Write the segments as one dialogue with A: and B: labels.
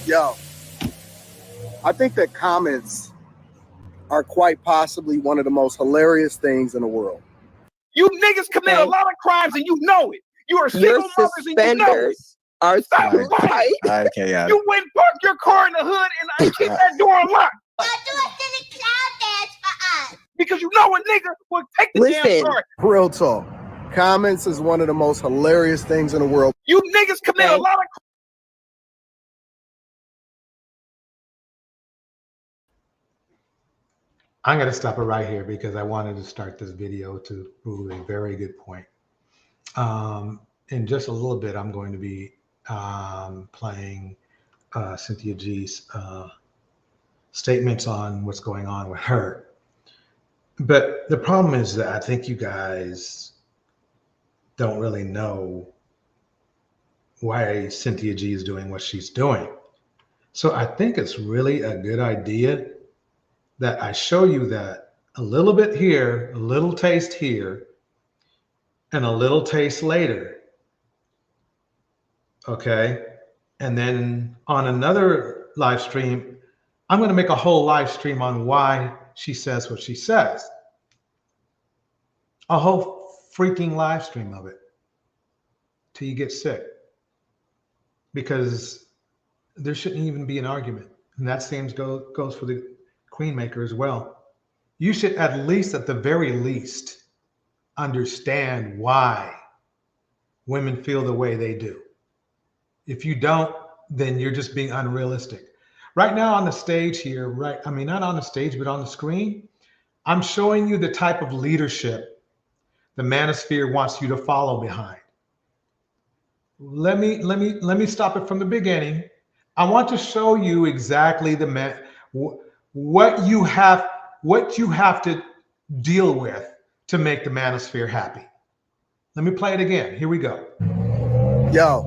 A: Yo, I think that comments are quite possibly one of the most hilarious things in the world.
B: You niggas commit a lot of crimes and you know it. You are single mothers and you know it. Stop lying.
C: Okay, yeah.
B: You went park your car in the hood and I keep that door unlocked. Because you know a nigga will take the damn car.
A: Real talk. Comments is one of the most hilarious things in the world.
B: You niggas commit a lot of crimes.
D: I'm going to stop it right here because I wanted to start this video to prove a very good point. In just a little bit, I'm going to be playing Cynthia G's statements on what's going on with her. But the problem is that I think you guys don't really know why Cynthia G is doing what she's doing. So I think it's really a good idea that I show you that a little bit here, a little taste here, and a little taste later. Okay. And then on another live stream, I'm going to make a whole live stream on why she says what she says. A whole freaking live stream of it till you get sick. Because there shouldn't even be an argument. And that same goes for the Queen Maker as well. You should at least, at the very least, understand why women feel the way they do. If you don't, then you're just being unrealistic. Right now on the stage here, not on the stage, but on the screen, I'm showing you the type of leadership the manosphere wants you to follow behind. Let me stop it from the beginning. I want to show you exactly what you have to deal with to make the manosphere happy. Let me play it again. Here we go.
A: Yo,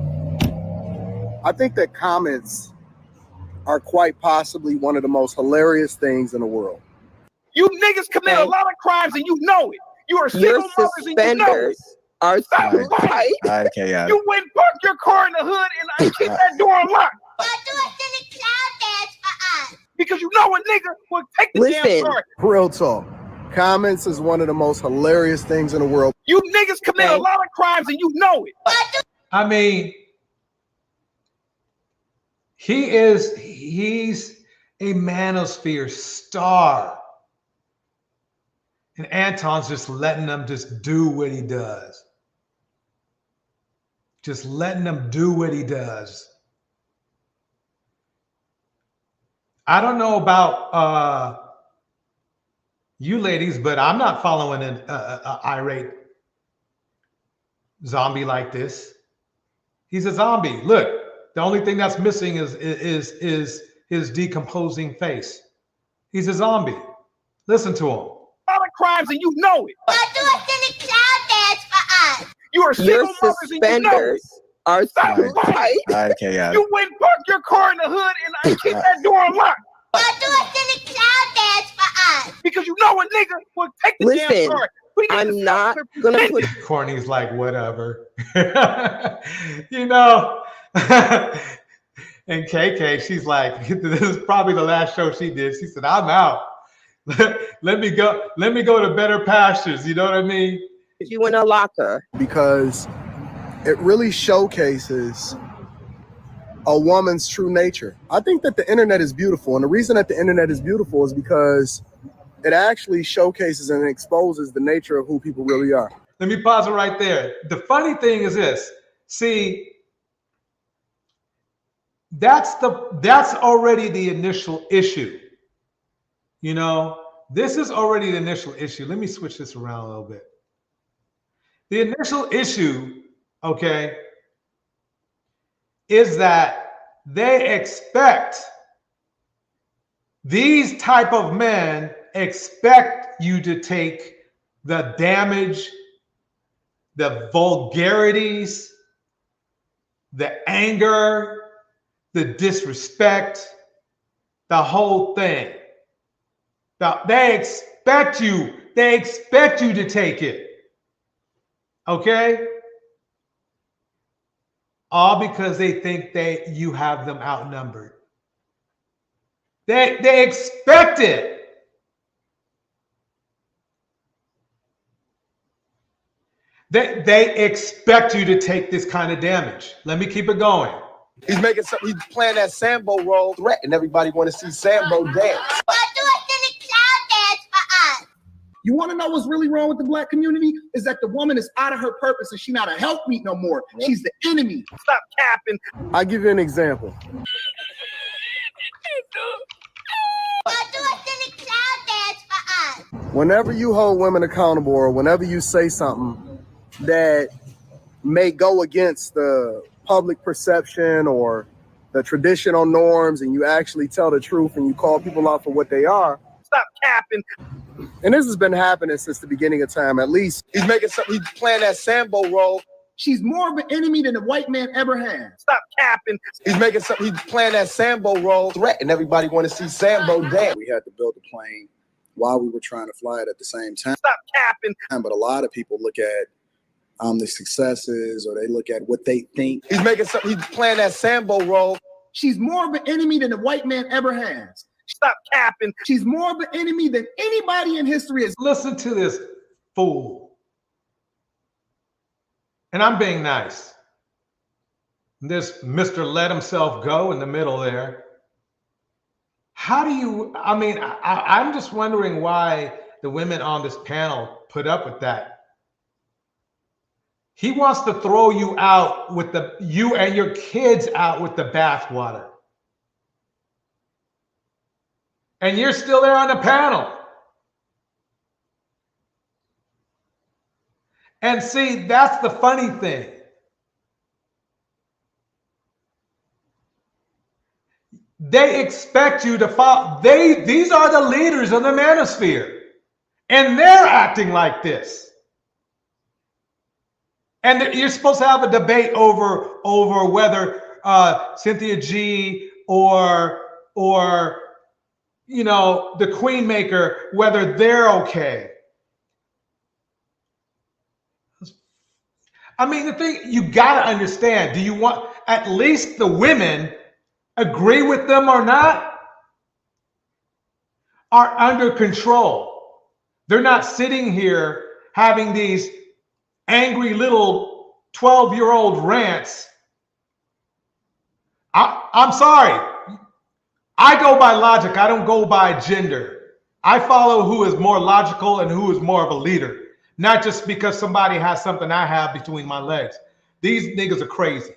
A: I think that comments are quite possibly one of the most hilarious things in the world.
B: You niggas commit a lot of crimes and you know it. You are single mothers and you know it. Stop lying.
C: Okay, yeah.
B: You went park your car in the hood and I keep that door unlocked. Because you know a nigga will take the damn car.
A: Real talk. Comments is one of the most hilarious things in the world.
B: You niggas commit a lot of crimes and you know it.
D: I mean, he's a manosphere star. And Anton's just letting him just do what he does. Just letting him do what he does. I don't know about you ladies, but I'm not following an irate zombie like this. He's a zombie. Look, the only thing that's missing is his decomposing face. He's a zombie. Listen to him.
B: A lot of crimes and you know it. You are single mothers and you know it. Stop lying.
C: Okay, yeah.
B: You went park your car in the hood and I keep that door unlocked. Because you know a nigga will take the damn car.
E: I'm not gonna put
D: Corny's like, whatever. You know. And KK, she's like, this is probably the last show she did. She said, I'm out. Let me go to better pastures. You know what I mean?
E: you in a locker.
A: Because it really showcases a woman's true nature. I think that the internet is beautiful. And the reason that the internet is beautiful is because it actually showcases and exposes the nature of who people really are.
D: Let me pause it right there. The funny thing is this. See, that's already the initial issue. You know, this is already the initial issue. Let me switch this around a little bit. The initial issue, okay, is that they expect, these type of men expect you to take the damage, the vulgarities, the anger, the disrespect, the whole thing. They expect you to take it. Okay? All because they think you have them outnumbered. They expect it. They expect you to take this kind of damage. Let me keep it going.
A: He's making something. He's playing that Sambo role, threatening everybody want to see Sambo dance. You want to know what's really wrong with the black community? Is that the woman is out of her purpose and she's not a helpmeet no more. She's the enemy. Stop capping. I'll give you an example. Whenever you hold women accountable or whenever you say something that may go against the public perception or the traditional norms and you actually tell the truth and you call people out for what they are, stop capping. And this has been happening since the beginning of time, at least. He's making something. He's playing that Sambo role. She's more of an enemy than a white man ever has. Stop capping. He's making something. He's playing that Sambo role, threatening everybody want to see Sambo dance. We had to build the plane while we were trying to fly it at the same time. Stop capping. But a lot of people look at the successes or they look at what they think. He's making something. He's playing that Sambo role. She's more of an enemy than a white man ever has. Stop capping. She's more of an enemy than anybody in history has.
D: Listen to this fool. And I'm being nice. This Mr. Let himself go in the middle there. How do you, I mean, I'm just wondering why the women on this panel put up with that. He wants to throw you out with you and your kids out with the bathwater. And you're still there on the panel. And see, that's the funny thing. They expect you to follow. These are the leaders of the manosphere. And they're acting like this. And you're supposed to have a debate over whether Cynthia G or you know, the Queen Maker, whether they're okay. I mean, the thing you got to understand, do you want at least the women agree with them or not, are under control. They're not sitting here having these angry little 12-year-old rants. I'm sorry. I go by logic. I don't go by gender. I follow who is more logical and who is more of a leader. Not just because somebody has something I have between my legs. These niggas are crazy.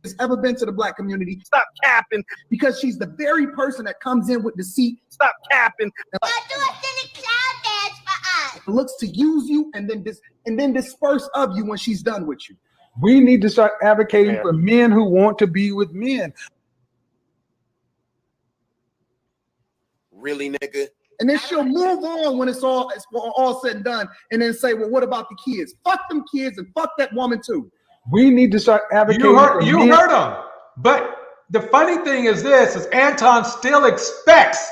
A: Has ever been to the black community. Stop capping. Because she's the very person that comes in with deceit. Stop capping. Looks to use you and then disperse of you when she's done with you.
C: We need to start advocating for men who want to be with men.
A: Really, nigga? And then she'll move on when it's all said and done, and then say, well, what about the kids? Fuck them kids and fuck that woman too.
C: We need to start advocating
D: You heard him. But the funny thing is this, is Anton still expects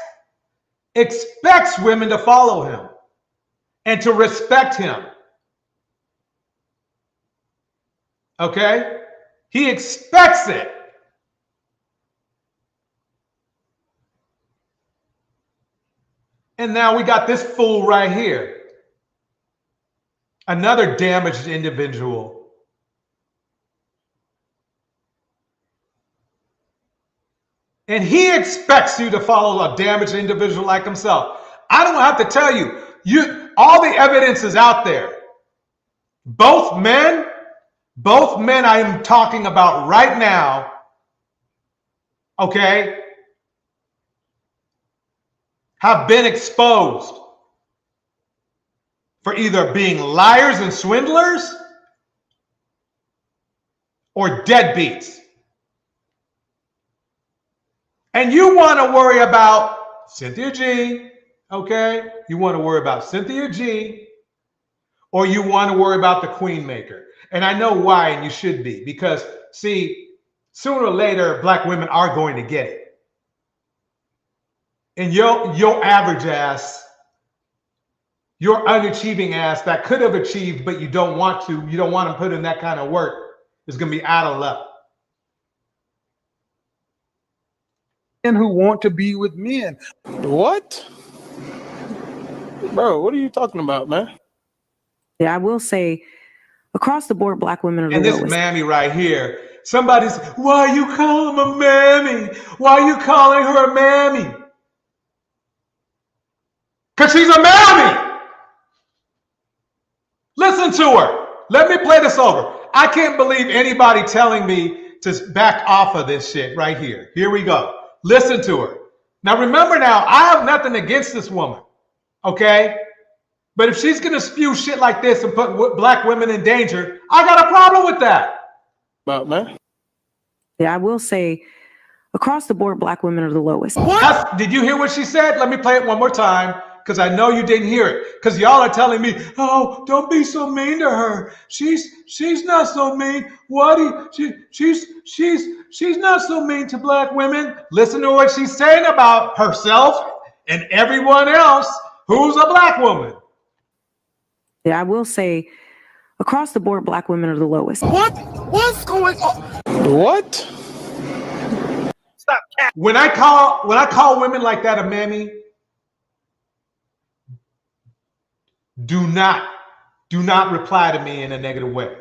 D: women to follow him and to respect him. Okay? He expects it. And now we got this fool right here. Another damaged individual. And he expects you to follow a damaged individual like himself. I don't have to tell you, all the evidence is out there. Both men I am talking about right now, okay, have been exposed for either being liars and swindlers or deadbeats. And you want to worry about Cynthia G, okay? You want to worry about Cynthia G, or you want to worry about the Queen Maker. And I know why, and you should be, because, see, sooner or later, black women are going to get it. And your average ass, your unachieving ass that could have achieved, but you don't want to put in that kind of work, is going to be out of luck.
C: men who want to be with men.
A: What? Bro, what are you talking about, man?
F: Yeah, I will say, across the board, Black women are the lowest.
D: And this mammy right here, somebody's, why you calling him a mammy? Why are you calling her a mammy? Because she's a mammy. Listen to her. Let me play this over. I can't believe anybody telling me to back off of this shit right here. Here we go. Listen to her. Now remember now, I have nothing against this woman, okay? But if she's going to spew shit like this and put Black women in danger, I got a problem with that.
A: But man.
F: Yeah, I will say, across the board, Black women are the lowest.
D: What? Did you hear what she said? Let me play it one more time, because I know you didn't hear it. Because y'all are telling me, oh, don't be so mean to her. She's not so mean. What? She's not so mean to Black women. Listen to what she's saying about herself and everyone else who's a Black woman.
F: Yeah, I will say, across the board, Black women are the lowest.
A: What? What's going on? What?
B: Stop.
D: When I call women like that a mammy, do not reply to me in a negative way.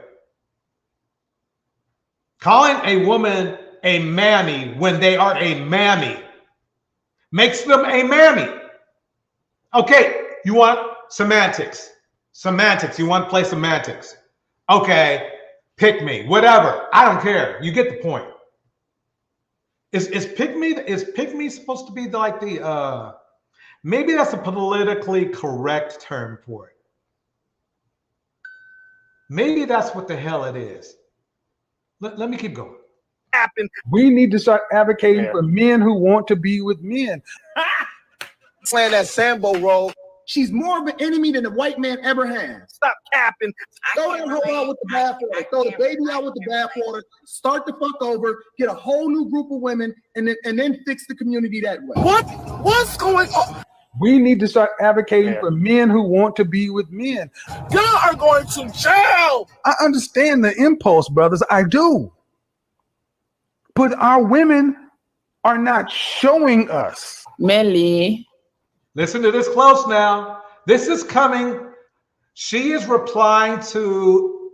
D: Calling a woman a mammy when they are a mammy makes them a mammy. Okay, you want semantics. Semantics, you want to play semantics. Okay, pick me, whatever. I don't care. You get the point. Is pick me supposed to be like the maybe that's a politically correct term for it. Maybe that's what the hell it is. Let me keep going.
B: Cappin.
C: We need to start advocating for men who want to be with men.
A: Playing that Sambo role. She's more of an enemy than the white man ever has.
B: Stop capping.
A: Throw that hoe out with the bathwater. Throw the baby out with the bathwater. Start the fuck over. Get a whole new group of women, and then fix the community that way. What? What's going on?
C: We need to start advocating for men who want to be with men.
A: Y'all are going to jail.
C: I understand the impulse, brothers. I do. But our women are not showing us.
E: Melli.
D: Listen to this close now. This is coming. She is replying to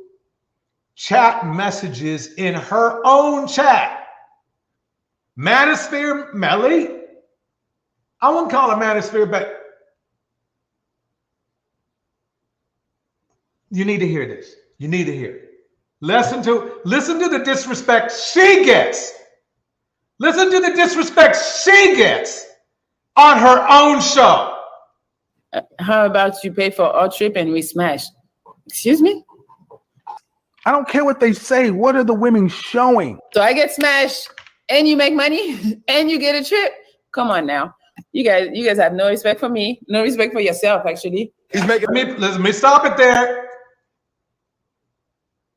D: chat messages in her own chat. Manosphere Melli. I wouldn't call her Manosphere, but you need to hear this. You need to hear it. Listen to the disrespect she gets. Listen to the disrespect she gets on her own show.
E: How about you pay for our trip and we smash? Excuse me?
C: I don't care what they say. What are the women showing?
E: So I get smashed and you make money and you get a trip? Come on now. You guys have no respect for me, no respect for yourself, actually.
A: He's making
D: Let me stop it there.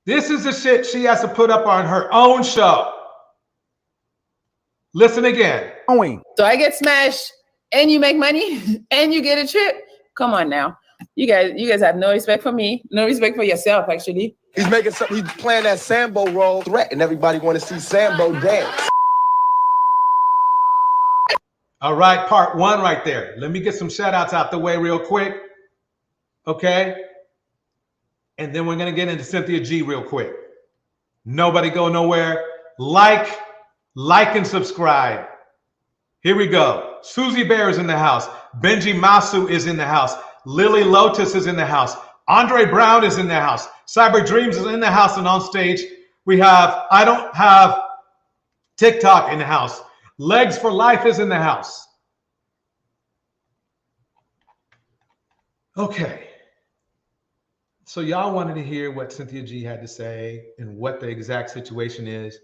D: This is the shit she has to put up on her own show. Listen again.
E: So I get smashed and you make money and you get a trip? Come on now. You guys have no respect for me, no respect for yourself, actually.
A: He's playing that Sambo role, threatening everybody want to see Sambo dance.
D: All right, part one right there. Let me get some shout outs out the way real quick. Okay. And then we're going to get into Cynthia G real quick. Nobody go nowhere. Like and subscribe. Here we go. Susie Bear is in the house. Benji Masu is in the house. Lily Lotus is in the house. Andre Brown is in the house. Cyber Dreams is in the house and on stage. We have I Don't Have TikTok in the house. Legs for Life is in the house. Okay. So y'all wanted to hear what Cynthia G had to say and what the exact situation is.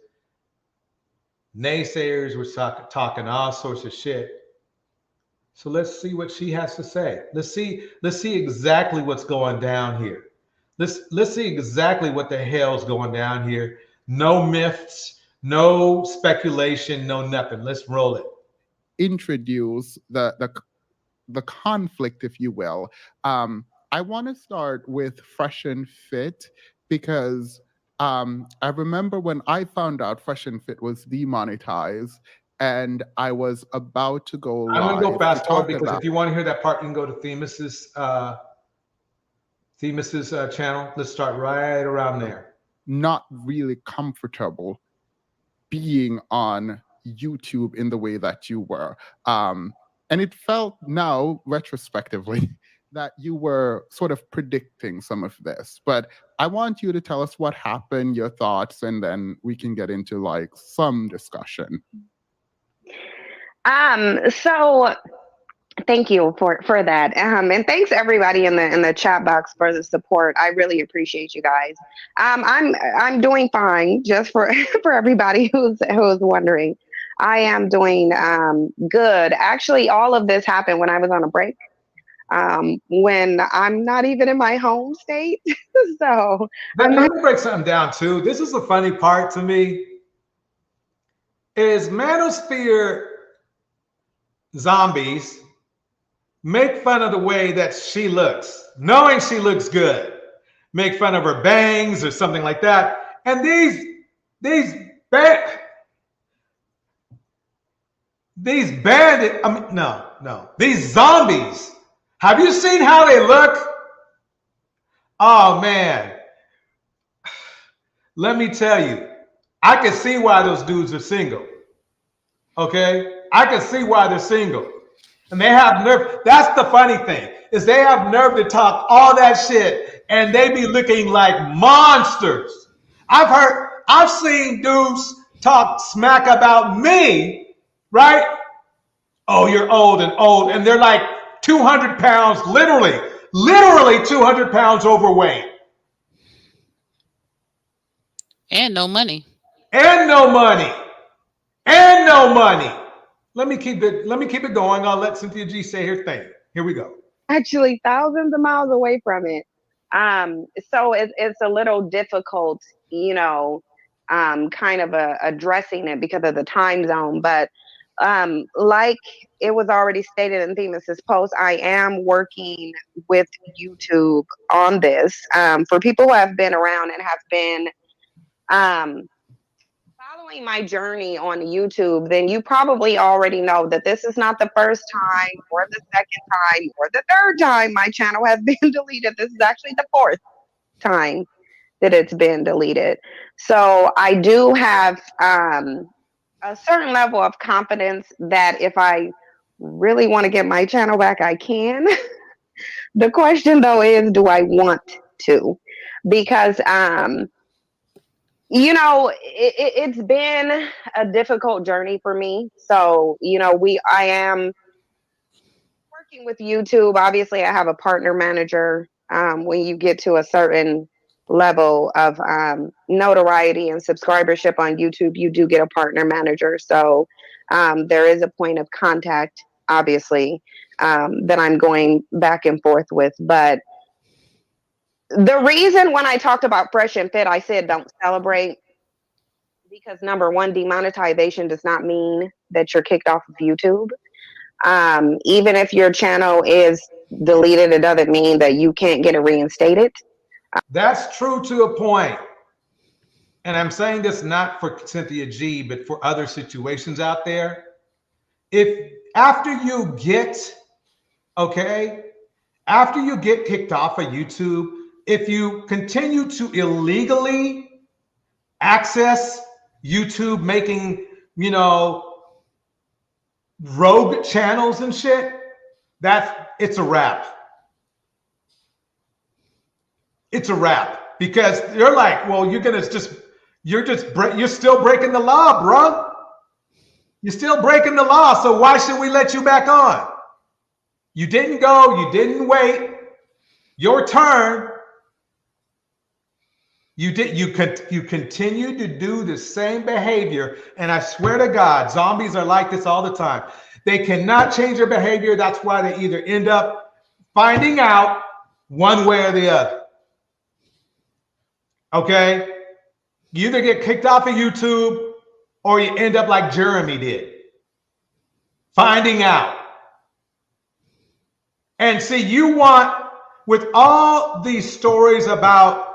D: Naysayers were talking all sorts of shit. So let's see what she has to say. Let's see exactly what's going down here. Let's see exactly what the hell's going down here. No myths, no speculation, no nothing. Let's roll it.
G: Introduce the conflict, if you will. I want to start with Fresh and Fit because I remember when I found out Fresh and Fit was demonetized, and I was about to go live.
D: I'm going to go fast forward because
G: about...
D: if you want to hear that part, you can go to Themis's channel. Let's start right around there.
G: Not really comfortable being on YouTube in the way that you were. And it felt now, retrospectively, that you were sort of predicting some of this. But I want you to tell us what happened, your thoughts, and then we can get into like some discussion.
H: So thank you for that. And thanks everybody in the chat box for the support. I really appreciate you guys. I'm doing fine, just for everybody who's wondering. I am doing good. Actually, all of this happened when I was on a break. When I'm not even in my home state. So
D: let me break something down too. This is the funny part to me. Is Manosphere zombies make fun of the way that she looks, knowing she looks good, make fun of her bangs or something like that. And these zombies, have you seen how they look? Oh man, let me tell you, I can see why those dudes are single. Okay, I can see why they're single. And they have nerve. That's the funny thing, is they have nerve to talk all that shit and they be looking like monsters. I've seen dudes talk smack about me, right? Oh, you're old, and they're like 200 pounds, literally 200 pounds overweight.
I: And no money.
D: And no money. And no money. Let me keep it going. I'll let Cynthia G say her thing. Here we go.
H: Actually thousands of miles away from it. So it's a little difficult, kind of addressing it because of the time zone. But like it was already stated in Themis's post, I am working with YouTube on this. For people who have been around and have been following my journey on YouTube, then you probably already know that this is not the first time or the second time or the third time my channel has been deleted. This is actually the fourth time that it's been deleted. So I do have a certain level of confidence that if I really want to get my channel back, I can. The question though is, do I want to? Because it's been a difficult journey for me. So, I am working with YouTube. Obviously, I have a partner manager. When you get to a certain level of notoriety and subscribership on YouTube, you do get a partner manager. So there is a point of contact, obviously, that I'm going back and forth with. But the reason when I talked about Fresh and Fit, I said don't celebrate, because number one, demonetization does not mean that you're kicked off of YouTube. Even if your channel is deleted, it doesn't mean that you can't get it reinstated.
D: That's true to a point. And I'm saying this not for Cynthia G, but for other situations out there. If after you get kicked off of YouTube, if you continue to illegally access YouTube, making, rogue channels and shit, it's a wrap. It's a wrap, because you're like, well, you're still breaking the law, bro. You're still breaking the law. So why should we let you back on? You didn't go, you didn't wait. Your turn. You continue to do the same behavior. And I swear to God, zombies are like this all the time. They cannot change their behavior. That's why they either end up finding out one way or the other. Okay? You either get kicked off of YouTube or you end up like Jeremy did, finding out. And see, you want, with all these stories about,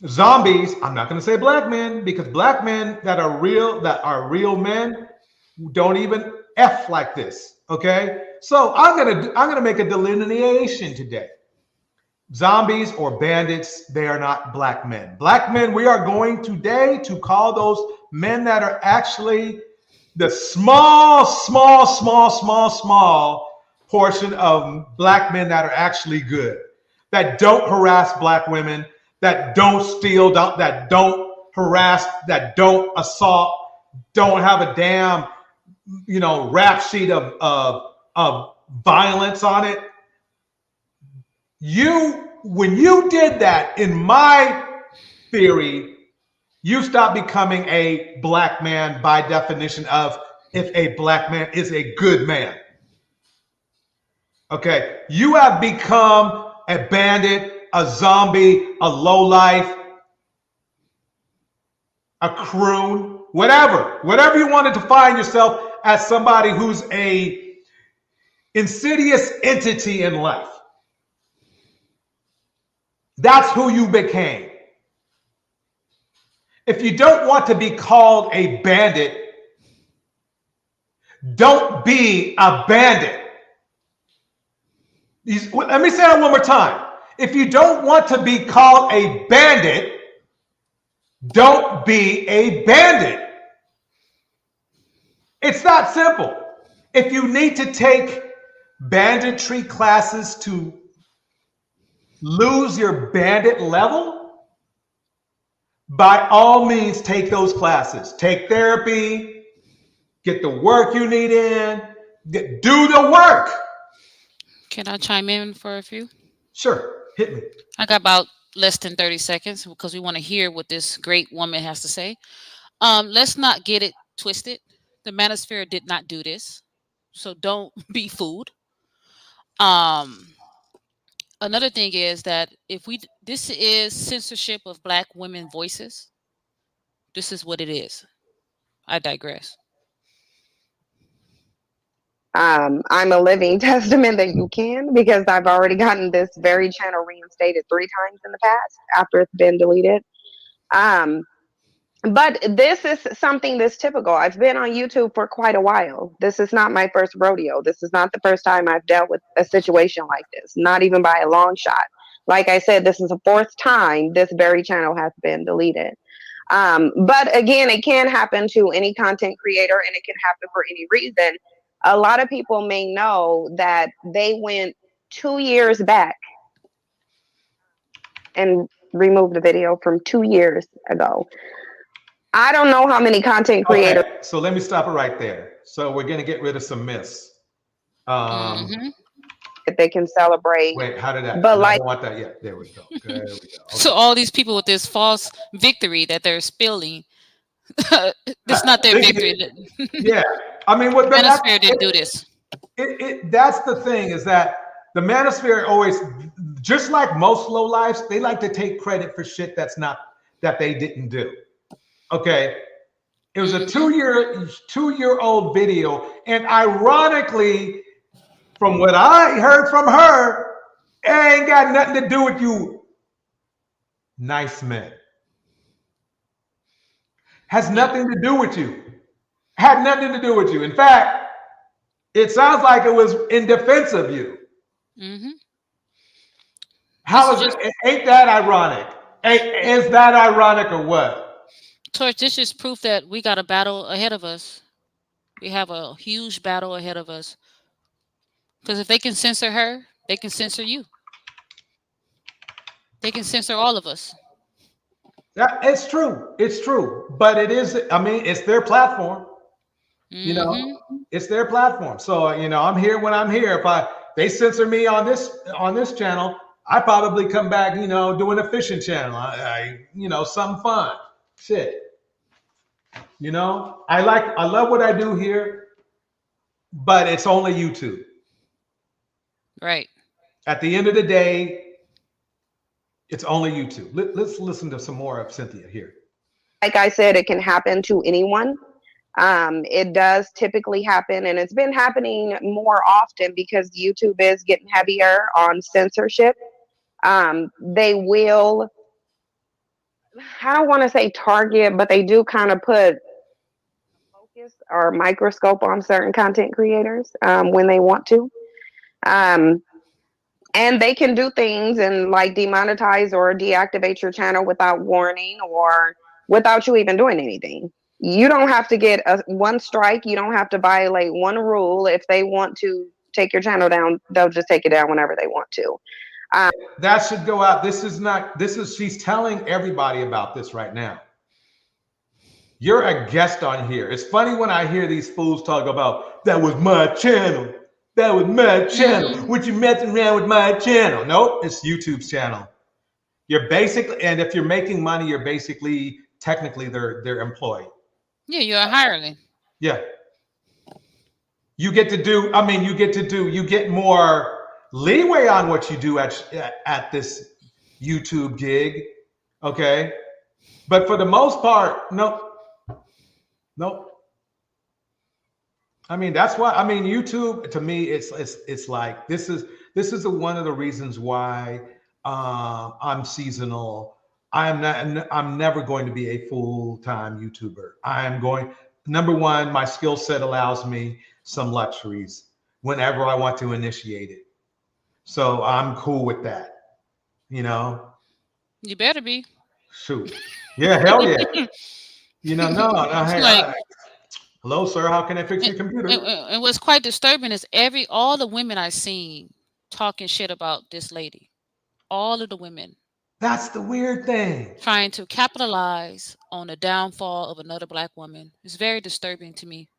D: Zombies, I'm not going to say black men, because black men that are real men don't even F like this. Okay? So I'm gonna make a delineation today. Zombies or bandits, they are not black men. Black men, we are going today to call those men that are actually the small portion of black men that are actually good, that don't harass black women, that don't steal, that don't harass, that don't assault, don't have a damn, rap sheet of violence on it. When you did that, in my theory, you stop becoming a black man by definition of if a black man is a good man. Okay, you have become a bandit, a zombie, a lowlife, a croon, whatever you wanted to find yourself as, somebody who's a insidious entity in life. That's who you became. If you don't want to be called a bandit, don't be a bandit. Let me say that one more time. If you don't want to be called a bandit, don't be a bandit. It's that simple. If you need to take banditry classes to lose your bandit level, by all means, take those classes. Take therapy, get the work you need in, do the work.
I: Can I chime in for a few?
D: Sure, hit me.
I: I got about less than 30 seconds because we want to hear what this great woman has to say. Let's not get it twisted. The manosphere did not do this, so don't be fooled. Another thing is that this is censorship of black women voices. This is what it is. I digress.
H: I'm a living testament that you can, because I've already gotten this very channel reinstated 3 times in the past after it's been deleted. But this is something that's typical. I've been on YouTube for quite a while. This is not my first rodeo. This is not the first time I've dealt with a situation like this, not even by a long shot. Like I said, this is the 4th time this very channel has been deleted. But again, it can happen to any content creator, and it can happen for any reason. A lot of people may know that they went 2 years back and removed the video from 2 years ago. I don't know how many content creators.
D: Okay, so let me stop it right there. So we're going to get rid of some myths.
H: That they can celebrate.
D: Wait, how did that?
H: But
D: I don't want that yet. There we go. There we go. Okay.
I: So all these people with this false victory that they're spilling, it's not their victory.
D: Yeah, I mean, what
I: Manosphere didn't do this.
D: That's the thing, is that the manosphere always, just like most low lives, they like to take credit for shit that they didn't do. Okay, it was a 2-year-old video, and ironically, from what I heard from her, it ain't got nothing to do with you nice men. Has nothing to do with you. Had nothing to do with you. In fact, it sounds like it was in defense of you.
I: Mm-hmm.
D: How is it? Ain't that ironic? Is that ironic or what?
I: Torch, this is proof that we got a battle ahead of us. We have a huge battle ahead of us. Because if they can censor her, they can censor you. They can censor all of us.
D: Yeah, it's true. It's true. But it is, I mean, it's their platform. You know, it's their platform. So, I'm here when I'm here. If they censor me on this channel, I probably come back, doing a fishing channel. Something fun. Shit. I love what I do here, but it's only YouTube.
I: Right.
D: At the end of the day, it's only YouTube. Let's listen to some more of Cynthia here.
H: Like I said, it can happen to anyone. It does typically happen, and it's been happening more often because YouTube is getting heavier on censorship. They will I don't want to say target, but they do kind of put focus or microscope on certain content creators when they want to. And they can do things and like demonetize or deactivate your channel without warning or without you even doing anything. You don't have to get one strike. You don't have to violate one rule. If they want to take your channel down, they'll just take it down whenever they want to.
D: That should go out. She's telling everybody about this right now. You're a guest on here. It's funny when I hear these fools talk about, that was my channel. That was my channel. What you messing around with my channel? Nope, it's YouTube's channel. You're basically, and if you're making money, you're basically, technically, their employee.
I: Yeah, you're a hireling.
D: Yeah. You get more leeway on what you do at this YouTube gig. Okay. But for the most part, nope. I mean, that's why, I mean, YouTube, to me, it's like, this is one of the reasons why I'm seasonal. I'm never going to be a full-time YouTuber. Number one, my skill set allows me some luxuries whenever I want to initiate it. So I'm cool with that, you know?
I: You better be.
D: Shoot. Yeah, hell yeah. You know, no, hey,
I: like,
D: hello, sir, how can I fix your computer?
I: And what's quite disturbing is all the women I've seen talking shit about this lady. All of the women.
D: That's the weird thing.
I: Trying to capitalize on the downfall of another Black woman. It's very disturbing to me.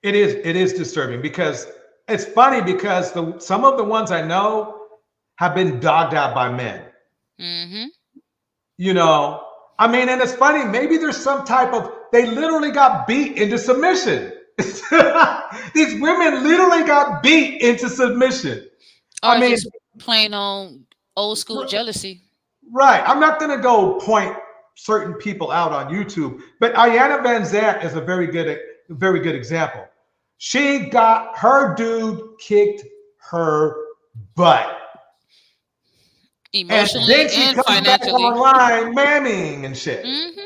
D: It is disturbing because it's funny because some of the ones I know have been dogged out by men.
I: Mm-hmm.
D: You know, I mean, and it's funny, maybe there's some type of, they literally got beat into submission. These women literally got beat into submission.
I: Or I mean, just plain on old school jealousy.
D: Right. I'm not going to go point certain people out on YouTube, but Ayanna Van Zant is a very good example. She got her dude kicked her butt.
I: Emotionally
D: and then she comes
I: financially.
D: Back online mamming and shit.
I: Mm-hmm.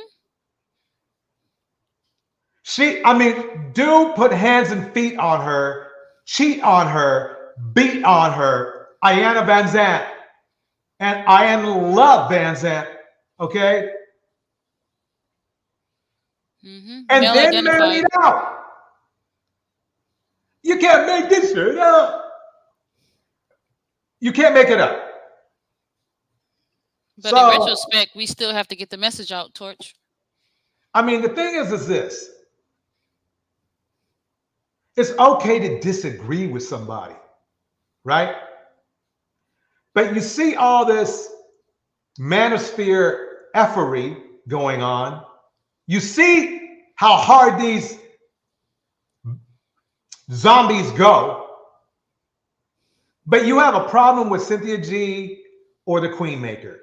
D: Dude put hands and feet on her, cheat on her, beat on her. Ayanna Van Zant. And Ayanna love Van Zant. Okay?
I: Mm-hmm.
D: And then married out. You can't make this shit up. You can't make it up.
I: But in retrospect, we still have to get the message out, Torch.
D: I mean, the thing is this. It's okay to disagree with somebody, right? But you see all this manosphere effery going on. You see how hard these zombies go. But you have a problem with Cynthia G or the Queen Maker.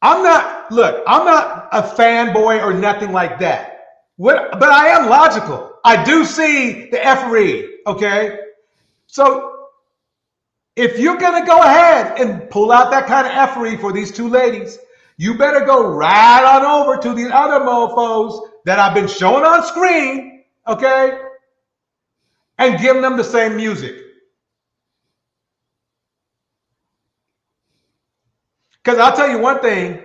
D: I'm not a fanboy or nothing like that. But I am logical. I do see the effery, okay? So if you're going to go ahead and pull out that kind of effery for these two ladies, you better go right on over to the other mofos that I've been showing on screen, okay? And give them the same music. Because I'll tell you one thing.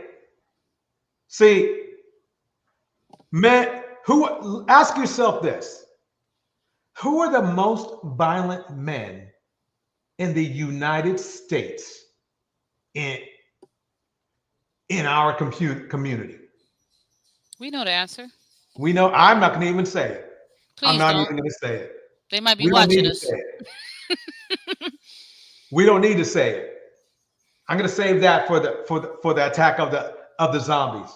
D: See, men, ask yourself this. Who are the most violent men in the United States in our community?
I: We know the answer.
D: We know. I'm not going to even say it.
I: Please
D: I'm not
I: don't.
D: even going to say it.
I: They might be watching us.
D: We don't need to say it. I'm going to save that for the attack of the zombies.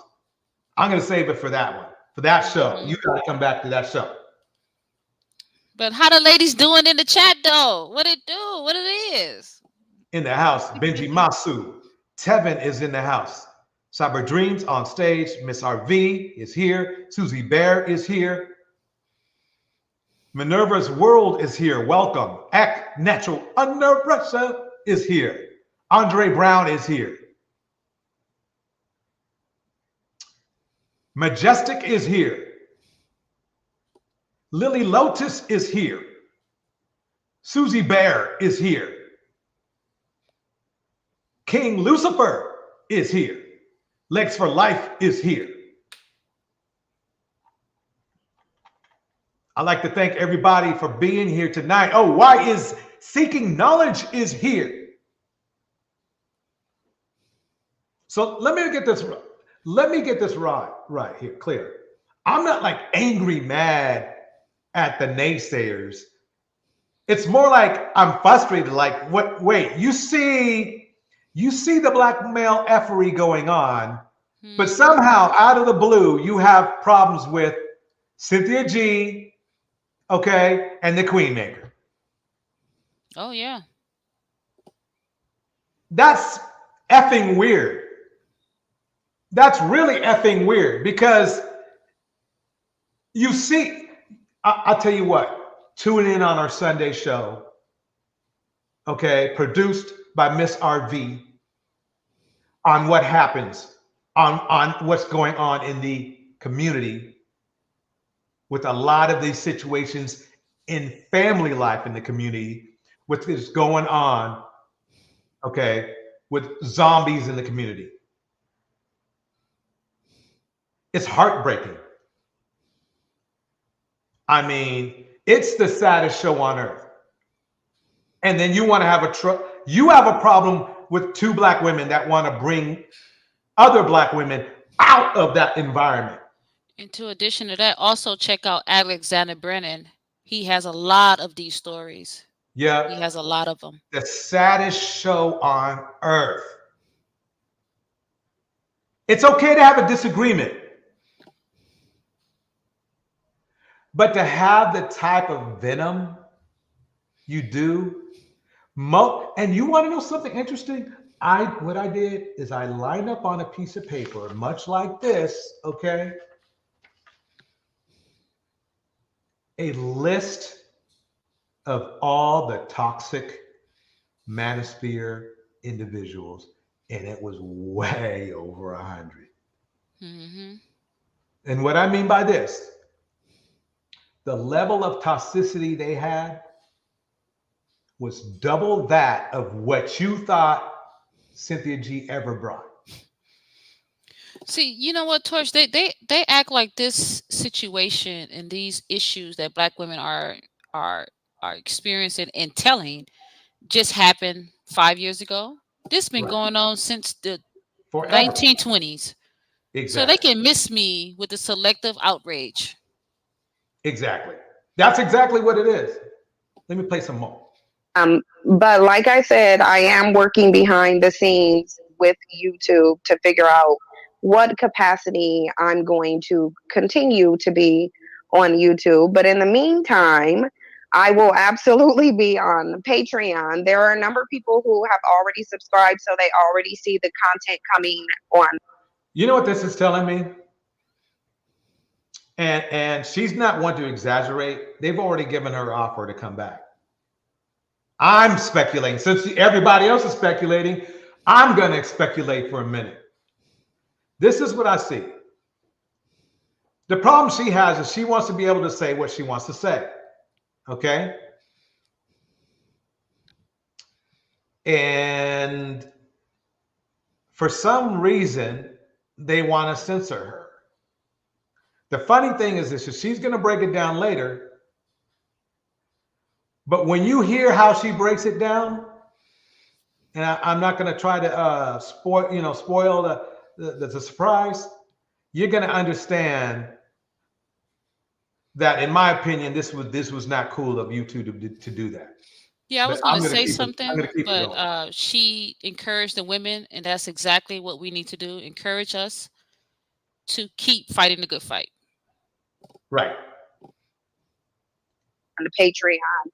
D: I'm going to save it for that one, for that show. Mm-hmm. You got to come back to that show.
I: But how the ladies doing in the chat though? What it do? What it is?
D: In the house, Benji Masu. Tevin is in the house. Cyber Dreams on stage. Miss RV is here. Susie Bear is here. Minerva's World is here. Welcome. Act Natural Under Pressure is here. Andre Brown is here. Majestic is here. Lily Lotus is here. Susie Bear is here. King Lucifer is here. Legs for Life is here. I'd like to thank everybody for being here tonight. Oh, why is Seeking Knowledge is here? So let me get this right here, clear. I'm not like angry, mad at the naysayers. It's more like I'm frustrated. Like, what? Wait, you see the black male effery going on, but somehow out of the blue, you have problems with Cynthia G, okay, and the Queen Maker.
I: Oh yeah.
D: That's effing weird. That's really effing weird because you see, I'll tell you what, tune in on our Sunday show, okay, produced by Miss RV on what happens, on what's going on in the community with a lot of these situations in family life in the community, what is going on, okay, with zombies in the community. It's heartbreaking. I mean, it's the saddest show on earth. And then you want to have you have a problem with two black women that want to bring other black women out of that environment.
I: And to addition to that, also check out Alexander Brennan. He has a lot of these stories.
D: Yeah.
I: He has a lot of them.
D: The saddest show on earth. It's okay to have a disagreement. But to have the type of venom you do, and you want to know something interesting? What I did is I lined up on a piece of paper, much like this, okay? A list of all the toxic manosphere individuals, and it was way over 100.
I: Mm-hmm.
D: And what I mean by this, the level of toxicity they had was double that of what you thought Cynthia G ever brought.
I: See, you know what, Torch? They act like this situation and these issues that black women are experiencing and telling just happened 5 years ago. This has been going on since the
D: Forever.
I: 1920s.
D: Exactly.
I: So they can miss me with the selective outrage.
D: Exactly. That's exactly what it is. Let me play some more.
H: But like I said, I am working behind the scenes with YouTube to figure out what capacity I'm going to continue to be on YouTube. But in the meantime, I will absolutely be on Patreon. There are a number of people who have already subscribed, so they already see the content coming on.
D: You know what this is telling me? And she's not one to exaggerate. They've already given her an offer to come back. I'm speculating. Since everybody else is speculating, I'm going to speculate for a minute. This is what I see. The problem she has is she wants to be able to say what she wants to say. Okay? And for some reason, they want to censor her. The funny thing is this, she's going to break it down later. But when you hear how she breaks it down, and I'm not going to try to spoil the surprise, you're going to understand that, in my opinion, this was not cool of you two to do that.
I: Yeah, I was going to say something, but she encouraged the women, and that's exactly what we need to do. Encourage us to keep fighting the good fight.
D: Right.
H: On the Patreon.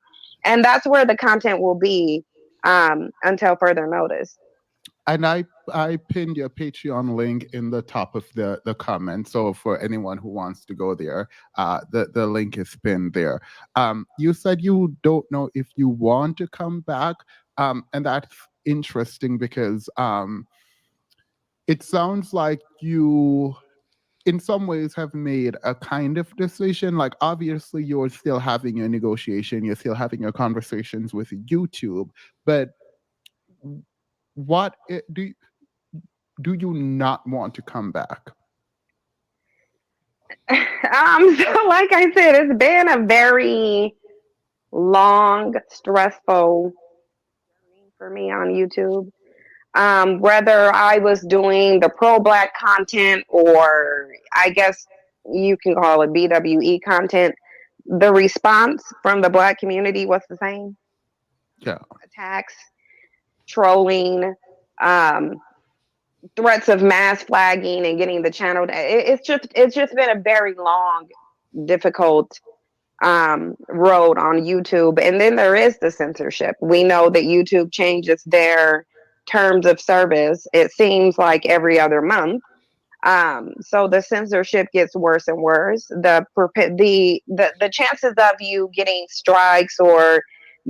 H: And that's where the content will be until further notice.
G: And I pinned your Patreon link in the top of the comment. So for anyone who wants to go there, the link is pinned there. You said you don't know if you want to come back. And that's interesting because it sounds like you in some ways have made a kind of decision. Like, obviously you're still having your negotiation, you're still having your conversations with YouTube, but what do you not want to come back?
H: So like I said, it's been a very long, stressful journey for me on YouTube. Whether I was doing the pro-Black content, or I guess you can call it BWE content, the response from the Black community was the same.
G: Yeah.
H: Attacks, trolling, threats of mass flagging and getting the channel. It's just been a very long, difficult road on YouTube. And then there is the censorship. We know that YouTube changes their terms of service, it seems like every other month. So the censorship gets worse and worse. The chances of you getting strikes or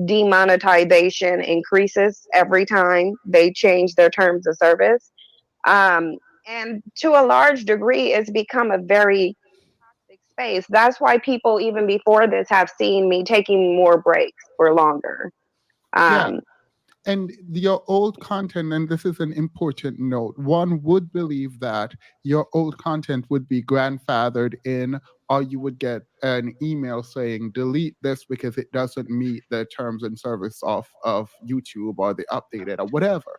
H: demonetization increases every time they change their terms of service. And to a large degree, it's become a very toxic space. That's why people, even before this, have seen me taking more breaks for longer.
G: Yeah. And your old content, and this is an important note, one would believe that your old content would be grandfathered in, or you would get an email saying, delete this because it doesn't meet the terms and service of YouTube, or they updated or whatever.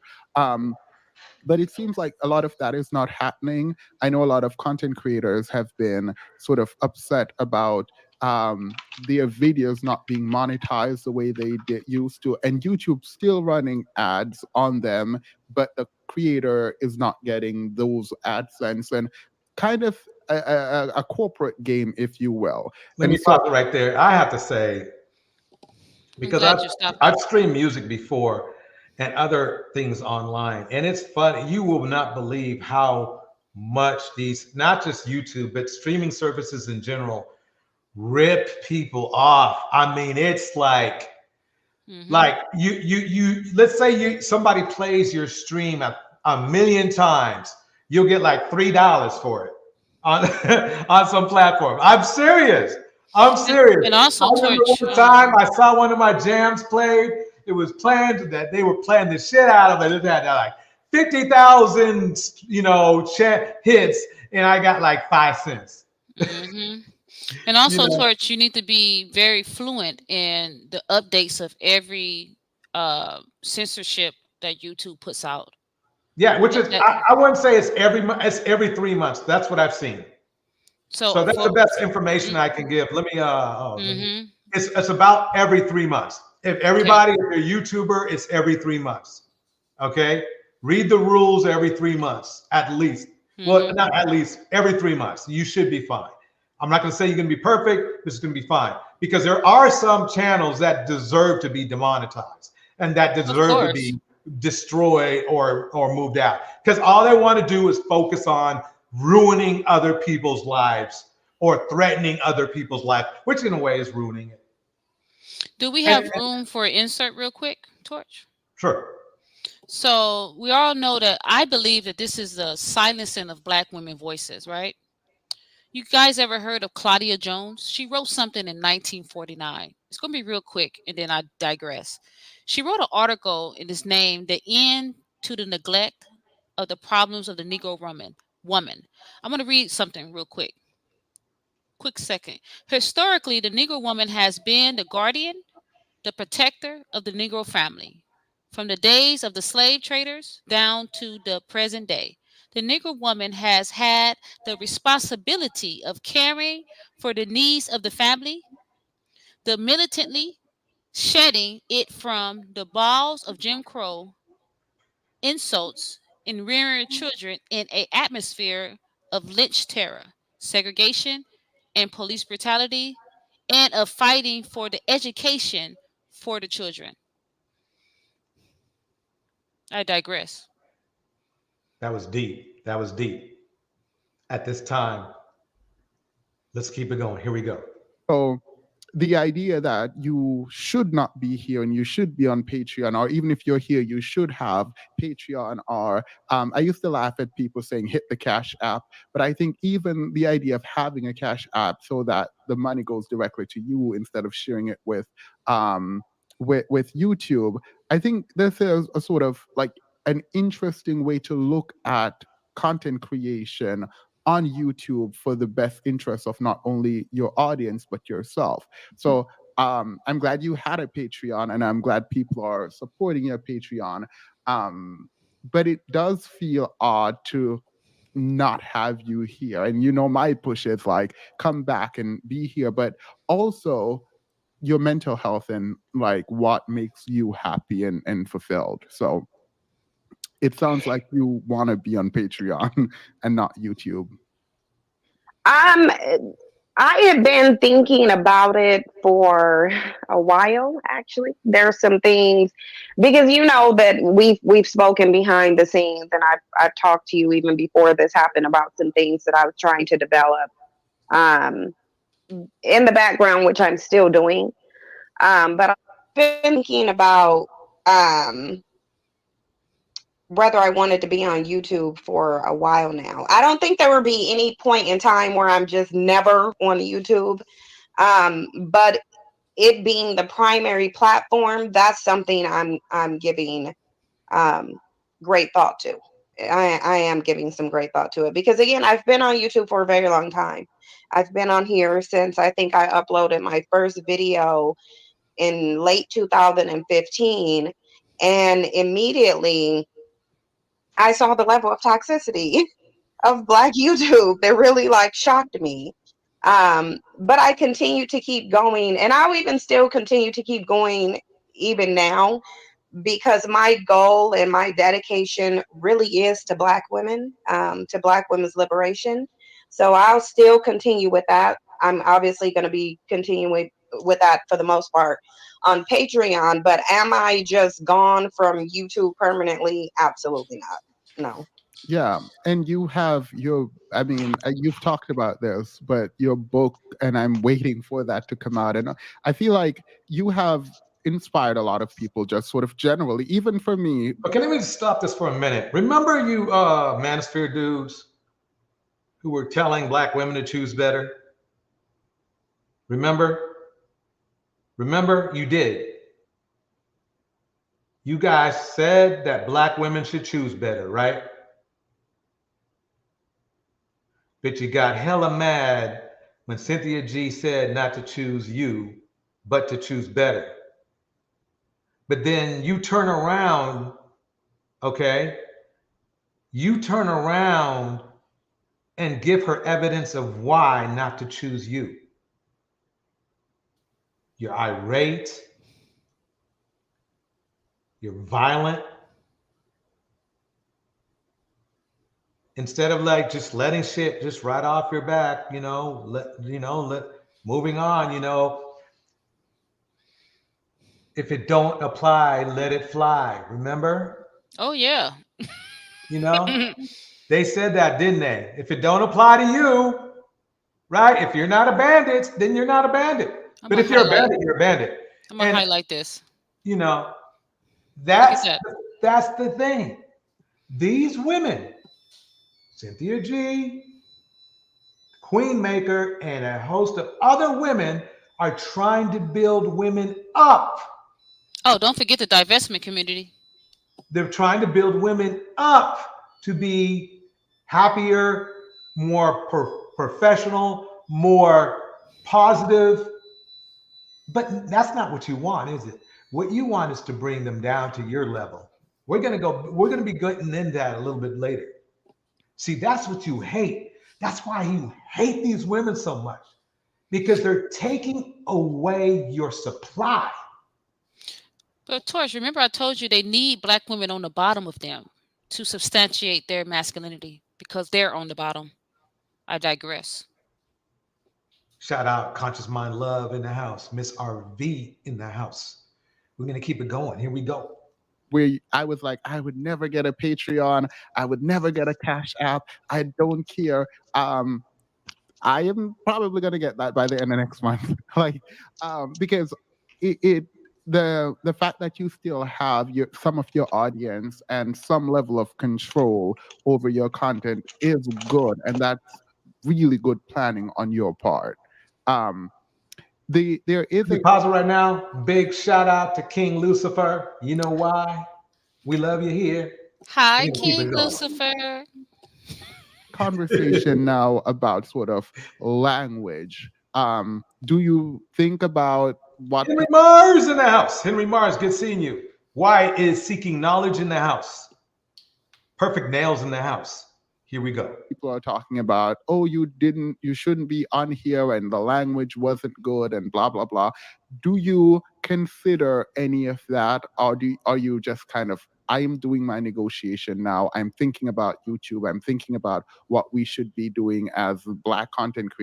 G: But it seems like a lot of that is not happening. I know a lot of content creators have been sort of upset about their videos not being monetized the way they used to, and YouTube still running ads on them, but the creator is not getting those AdSense, and kind of a corporate game, if you will.
D: Let me stop right there. I have to say, because I've streamed music before and other things online, and it's funny. You will not believe how much these, not just YouTube, but streaming services in general, rip people off. I mean, it's like, like you. Let's say somebody plays your stream a million times, you'll get like $3 for it on on some platform. I'm serious. I'm serious.
I: And also,
D: I remember one time I saw one of my jams played. It was planned that they were playing the shit out of it. It had like 50,000, hits, and I got like 5 cents.
I: And also, Torch, you need to be very fluent in the updates of every censorship that YouTube puts out.
D: Yeah, which is I wouldn't say it's every 3 months. That's what I've seen. So that's the best information I can give. Let me it's about every 3 months. If everybody, if you're a YouTuber, it's every 3 months. Okay? Read the rules every 3 months, at least. Well, not at least, every 3 months. You should be fine. I'm not going to say you're going to be perfect. This is going to be fine. Because there are some channels that deserve to be demonetized and that deserve to be destroyed or moved out. Because all they want to do is focus on ruining other people's lives or threatening other people's lives, which in a way is ruining it.
I: Do we have room for an insert real quick, Torch?
D: Sure.
I: So we all know that I believe that this is the silencing of Black women voices, right? You guys ever heard of Claudia Jones? She wrote something in 1949. It's going to be real quick, and then I digress. She wrote an article and it's named The End to the Neglect of the Problems of the Negro Woman. I'm going to read something real quick. Quick second. Historically, the Negro woman has been the guardian, the protector of the Negro family. From the days of the slave traders down to the present day, the Negro woman has had the responsibility of caring for the needs of the family, the militantly shedding it from the balls of Jim Crow insults and rearing children in an atmosphere of lynch terror, segregation, and police brutality, and of fighting for the education for the children. I digress.
D: That was deep. That was deep. At this time, let's keep it going. Here we go.
G: So the idea that you should not be here and you should be on Patreon, or even if you're here, you should have Patreon. Or I used to laugh at people saying hit the Cash App, but I think even the idea of having a Cash App so that the money goes directly to you instead of sharing it with YouTube, I think this is a sort of like an interesting way to look at content creation on YouTube for the best interest of not only your audience but yourself. So I'm glad you had a Patreon, and I'm glad people are supporting your Patreon. But it does feel odd to not have you here. And my push is like, come back and be here, but also your mental health and like what makes you happy and fulfilled. So it sounds like you want to be on Patreon and not YouTube.
H: I have been thinking about it for a while. Actually, there's some things, because that we've spoken behind the scenes, and I've talked to you even before this happened about some things that I was trying to develop in the background, which I'm still doing. But I've been thinking about whether I wanted to be on YouTube for a while now. I don't think there would be any point in time where I'm just never on YouTube. But it being the primary platform, that's something I'm giving great thought to. I am giving some great thought to it, because again, I've been on YouTube for a very long time. I've been on here since I think I uploaded my first video in late 2015, and immediately I saw the level of toxicity of Black YouTube that really shocked me. But I continue to keep going, and I'll even still continue to keep going even now, because my goal and my dedication really is to Black women, to Black women's liberation. So I'll still continue with that. I'm obviously going to be continuing with that for the most part on Patreon, but am I just gone from YouTube permanently? Absolutely not. No.
G: Yeah, and you have you've talked about this, but your book, and I'm waiting for that to come out. And I feel like you have inspired a lot of people, just sort of generally, even for me.
D: Okay, let me stop this for a minute. Remember you manosphere dudes who were telling Black women to choose better? Remember? You did. You guys said that Black women should choose better, right? But you got hella mad when Cynthia G said not to choose you, but to choose better. But then you turn around, okay? You turn around and give her evidence of why not to choose you. You're irate. You're violent. Instead of just letting shit just right off your back, moving on, if it don't apply, let it fly. Remember?
I: Oh yeah.
D: They said that, didn't they? If it don't apply to you, right? If you're not a bandit, then you're not a bandit. But if you're a bandit, you're a bandit.
I: I'm gonna highlight this.
D: That's the thing. These women, Cynthia G, Queen Maker, and a host of other women are trying to build women up.
I: Oh, don't forget the divestment community.
D: They're trying to build women up to be happier, more professional, more positive. But that's not what you want, is it? What you want is to bring them down to your level. We're going to be getting into that a little bit later. See, that's what you hate. That's why you hate these women so much, because they're taking away your supply.
I: But Torch, remember I told you they need Black women on the bottom of them to substantiate their masculinity, because they're on the bottom. I digress.
D: Shout out Conscious Mind Love in the house. Miss RV in the house. We're going to keep it going. Here we go.
G: Where I was like, I would never get a Patreon. I would never get a Cash App. I don't care. I am probably gonna get that by the end of next month. Because the fact that you still have some of your audience and some level of control over your content is good, and that's really good planning on your part. There is
D: a pause right now. Big shout out to King Lucifer. You know why? We love you here.
I: Hi, King Lucifer.
G: Conversation now about sort of language. Do you think about what
D: Henry Mars in the house? Henry Mars, good seeing you. Why is seeking knowledge in the house? Perfect nails in the house. Here we go.
G: People are talking about, oh, you shouldn't be on here and the language wasn't good and blah, blah, blah. Do you consider any of that? Or are you just kind of, I'm doing my negotiation now. I'm thinking about YouTube. I'm thinking about what we should be doing as Black content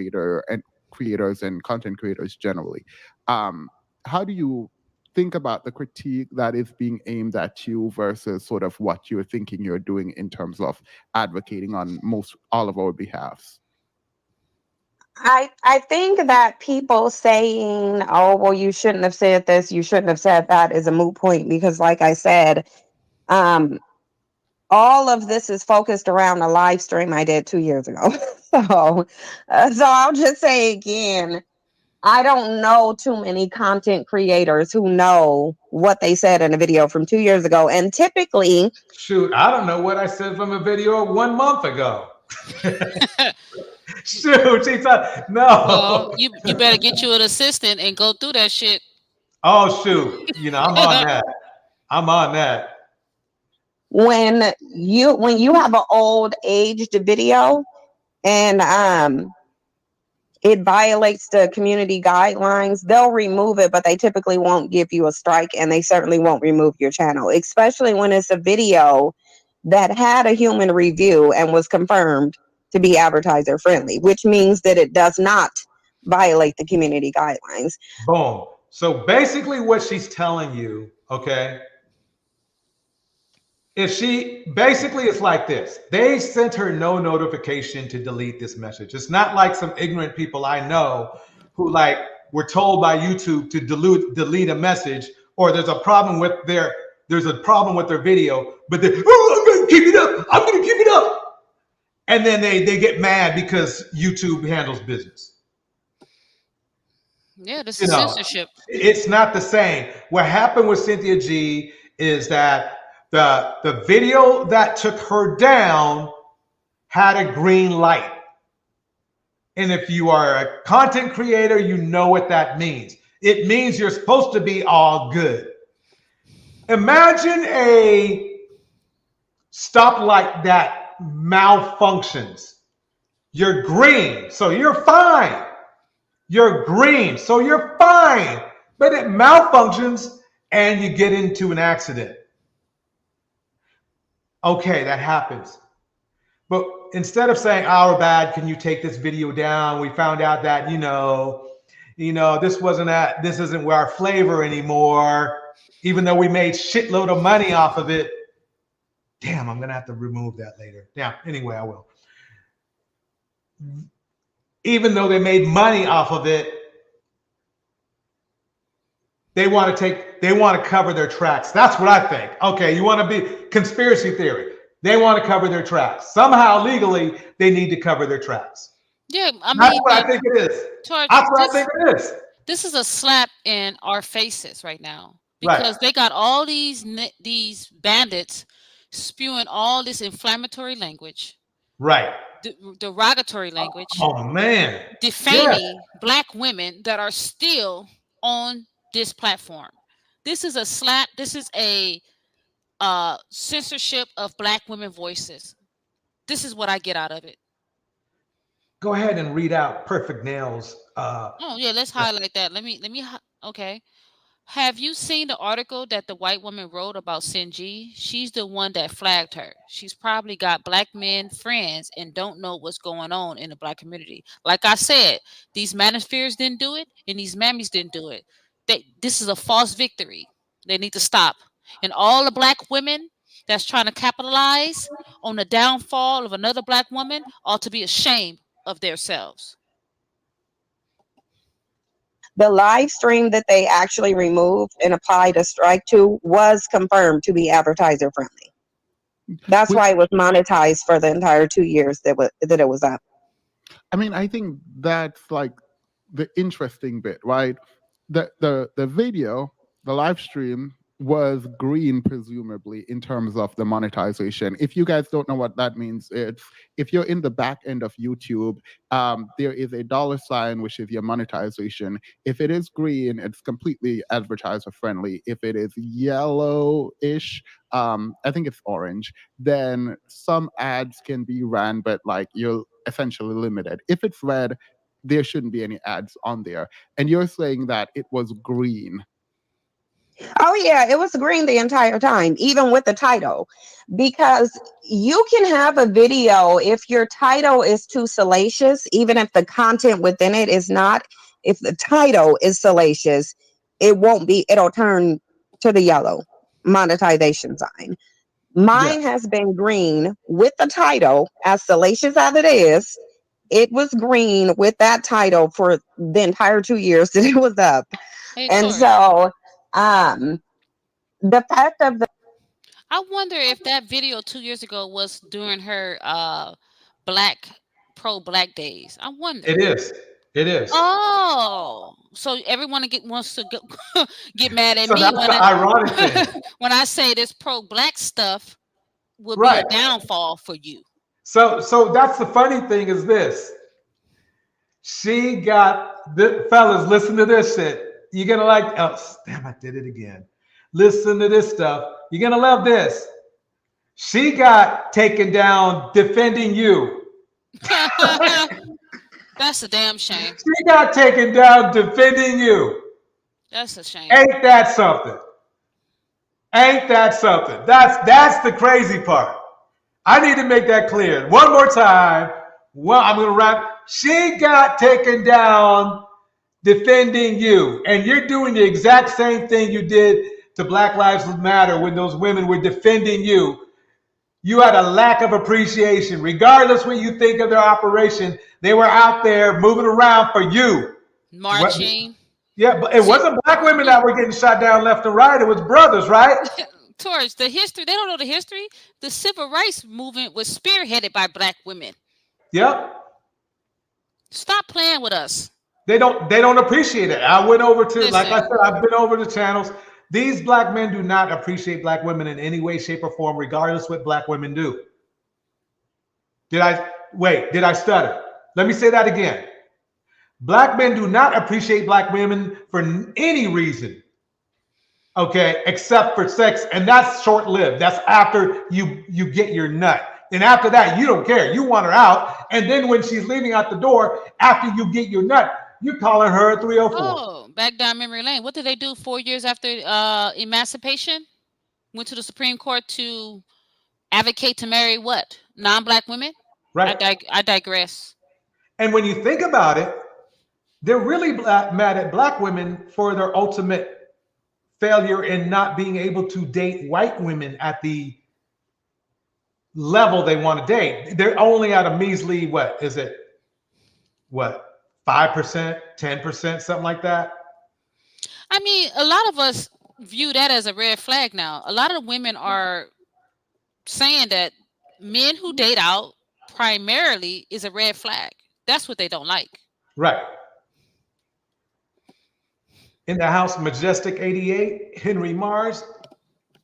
G: creators and content creators generally. How do you think about the critique that is being aimed at you versus sort of what you're thinking you're doing in terms of advocating on all of our behalves?
H: I think that people saying, oh, well, you shouldn't have said this, you shouldn't have said that is a moot point, because like I said, all of this is focused around a live stream I did 2 years ago. So I'll just say again, I don't know too many content creators who know what they said in a video from 2 years ago. And typically,
D: shoot, I don't know what I said from a video 1 month ago. Shoot, she thought, no.
I: Well, you better get you an assistant and go through that shit.
D: Oh shoot, I'm on that. I'm on that.
H: When you have an old aged video and it violates the community guidelines, they'll remove it, but they typically won't give you a strike, and they certainly won't remove your channel, especially when it's a video that had a human review and was confirmed to be advertiser friendly, which means that it does not violate the community guidelines.
D: Boom. So basically what she's telling you, okay, it's like this. They sent her no notification to delete this message. It's not like some ignorant people I know who were told by YouTube to delete a message, or there's a problem with their video, but I'm gonna keep it up. I'm gonna keep it up. And then they get mad because YouTube handles business.
I: Yeah, this is censorship.
D: It's not the same. What happened with Cynthia G is that the video that took her down had a green light. And if you are a content creator, you know what that means. It means you're supposed to be all good. Imagine a stoplight that malfunctions. You're green, so you're fine. You're green, so you're fine. But it malfunctions and you get into an accident. Okay, that happens. But instead of saying, our bad, can you take this video down? We found out that, this isn't our flavor anymore, even though we made shitload of money off of it. Damn, I'm going to have to remove that later. Yeah, anyway, I will. Even though they made money off of it, they want to cover their tracks. That's what I think. Okay, you want to be conspiracy theory. They want to cover their tracks. Somehow legally, they need to cover their tracks.
I: Yeah,
D: that's what I think it is. That's what I think it is.
I: This is a slap in our faces right now, because they got all these bandits spewing all this inflammatory language.
D: Right.
I: Derogatory language.
D: Oh man.
I: Defaming Black women that are still on this platform. This is a slap. This is a censorship of Black women voices. This is what I get out of it.
D: Go ahead and read out Perfect Nails.
I: Oh yeah, let's highlight that. Let me. Okay. Have you seen the article that the white woman wrote about CYN-G? She's the one that flagged her. She's probably got Black men friends and don't know what's going on in the Black community. Like I said, these manospheres didn't do it and these mammies didn't do it. This is a false victory. They need to stop. And all the Black women that's trying to capitalize on the downfall of another Black woman ought to be ashamed of themselves.
H: The live stream that they actually removed and applied a strike to was confirmed to be advertiser friendly. That's why it was monetized for the entire 2 years that it was up.
G: I mean, I think that's like the interesting bit, right? The video, the live stream was green, presumably, in terms of the monetization. If you guys don't know what that means, it's if you're in the back end of YouTube, there is a $sign, which is your monetization. If it is green, it's completely advertiser friendly. If it is yellowish, I think it's orange, then some ads can be ran, but like you're essentially limited. If it's red, there shouldn't be any ads on there. And you're saying that it was green.
H: Oh yeah, it was green the entire time, even with the title. Because you can have a video if your title is too salacious, even if the content within it is not, if the title is salacious, it'll turn to the yellow monetization sign. Mine has been green with the title, as salacious as it is. It was green with that title for the entire 2 years that it was up.
I: Hey,
H: And
I: Tori,
H: so the fact of the
I: I wonder if that video 2 years ago was during her pro-black days. I wonder.
D: It is. It is.
I: Oh, so everyone wants to get mad at
D: So
I: me
D: that's
I: when
D: the ironic thing.
I: when I say this pro-black stuff will be
D: Right.
I: a downfall for you.
D: So that's the funny thing is this. She got the fellas, listen to this shit. You're gonna like, oh damn, I did it again. Listen to this stuff. You're gonna love this. She got taken down defending you.
I: That's a damn shame.
D: She got taken down defending you.
I: That's a shame.
D: Ain't that something? Ain't that something? That's the crazy part. I need to make that clear. One more time. Well, I'm gonna wrap. She got taken down defending you. And you're doing the exact same thing you did to Black Lives Matter when those women were defending you. You had a lack of appreciation. Regardless what you think of their operation, they were out there moving around for you.
I: Marching.
D: Yeah, but it wasn't black women that were getting shot down left and right. It was brothers, right?
I: Towards the history, they don't know the history. The civil rights movement was spearheaded by black women.
D: Yep.
I: Stop playing with us.
D: They don't appreciate it. I went over to,
I: Listen.
D: like I said, I've been over the channels. These black men do not appreciate black women in any way, shape, or form, regardless what black women do. Did I stutter? Let me say that again. Black men do not appreciate black women for any reason. Okay, except for sex, and that's short-lived. That's after you get your nut. And after that, you don't care. You want her out. And then when she's leaving out the door, after you get your nut, you're calling her a 304.
I: Oh, back down memory lane. What did they do 4 years after emancipation? Went to the Supreme Court to advocate to marry what? Non-black women?
D: Right.
I: I digress.
D: And when you think about it, they're really mad at black women for their ultimate failure in not being able to date white women at the level they want to date. They're only at a measly, 5%, 10%, something like that?
I: I mean, a lot of us view that as a red flag now. A lot of women are saying that men who date out primarily is a red flag. That's what they don't like.
D: Right. In the house, Majestic 88, Henry Mars,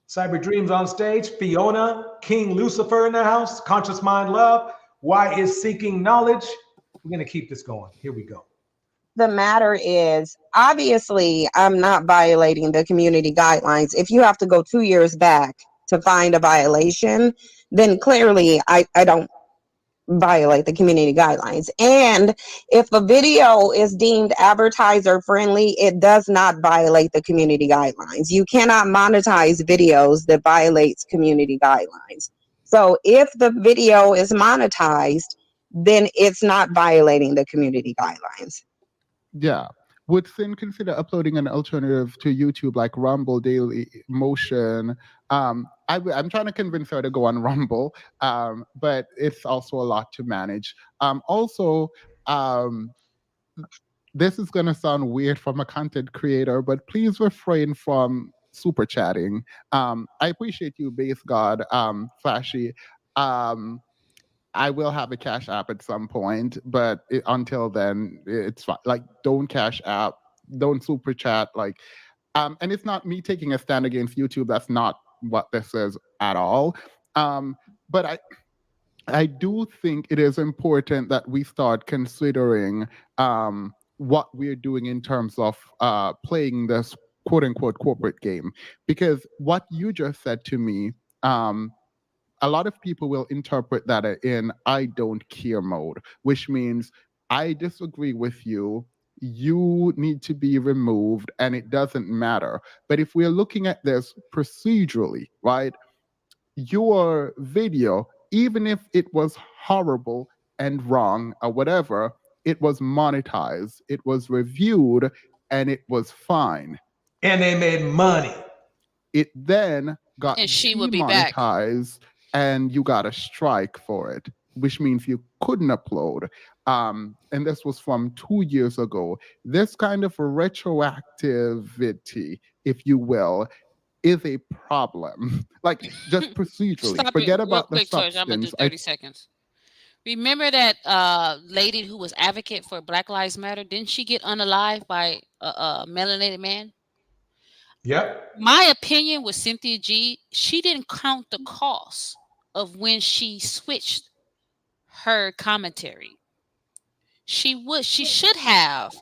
D: Cyber Dreams on stage, Fiona, King Lucifer in the house, Conscious Mind Love, Why is Seeking Knowledge? We're going to keep this going. Here we go.
H: The matter is, obviously, I'm not violating the community guidelines. If you have to go 2 years back to find a violation, then clearly I don't violate the community guidelines. And if a video is deemed advertiser friendly, it does not violate the community guidelines. You cannot monetize videos that violates community guidelines. So if the video is monetized, then it's not violating the community guidelines.
G: Yeah. Would Cyn consider uploading an alternative to YouTube like Rumble, Daily Motion? I'm trying to convince her to go on Rumble, but it's also a lot to manage. this is going to sound weird from a content creator, but please refrain from super chatting. I appreciate you, Base God, Flashy. I will have a Cash App at some point, but until then, it's fine. Like, don't Cash App, don't super chat. Like, and it's not me taking a stand against YouTube. That's not what this is at all. But I do think it is important that we start considering what we're doing in terms of playing this quote unquote corporate game. Because what you just said to me, a lot of people will interpret that in I don't care mode, which means I disagree with you. You need to be removed and it doesn't matter. But if we're looking at this procedurally, right? Your video, even if it was horrible and wrong or whatever, it was monetized, it was reviewed, and it was fine.
D: And they made money.
G: It then got
I: And she would be back.
G: demonetized and you got a strike for it, which means you couldn't upload. And this was from 2 years ago. This kind of retroactivity, if you will, is a problem. Like, just procedurally.
I: Stop
G: Forget
I: it.
G: about
I: Real
G: the
I: quick, George, I'm gonna do
G: substance.
I: 30 seconds. Remember that lady who was advocate for Black Lives Matter? Didn't she get unalived by a melanated man?
D: Yep.
I: My opinion with Cynthia G, she didn't count the cost of when she switched her commentary. She should have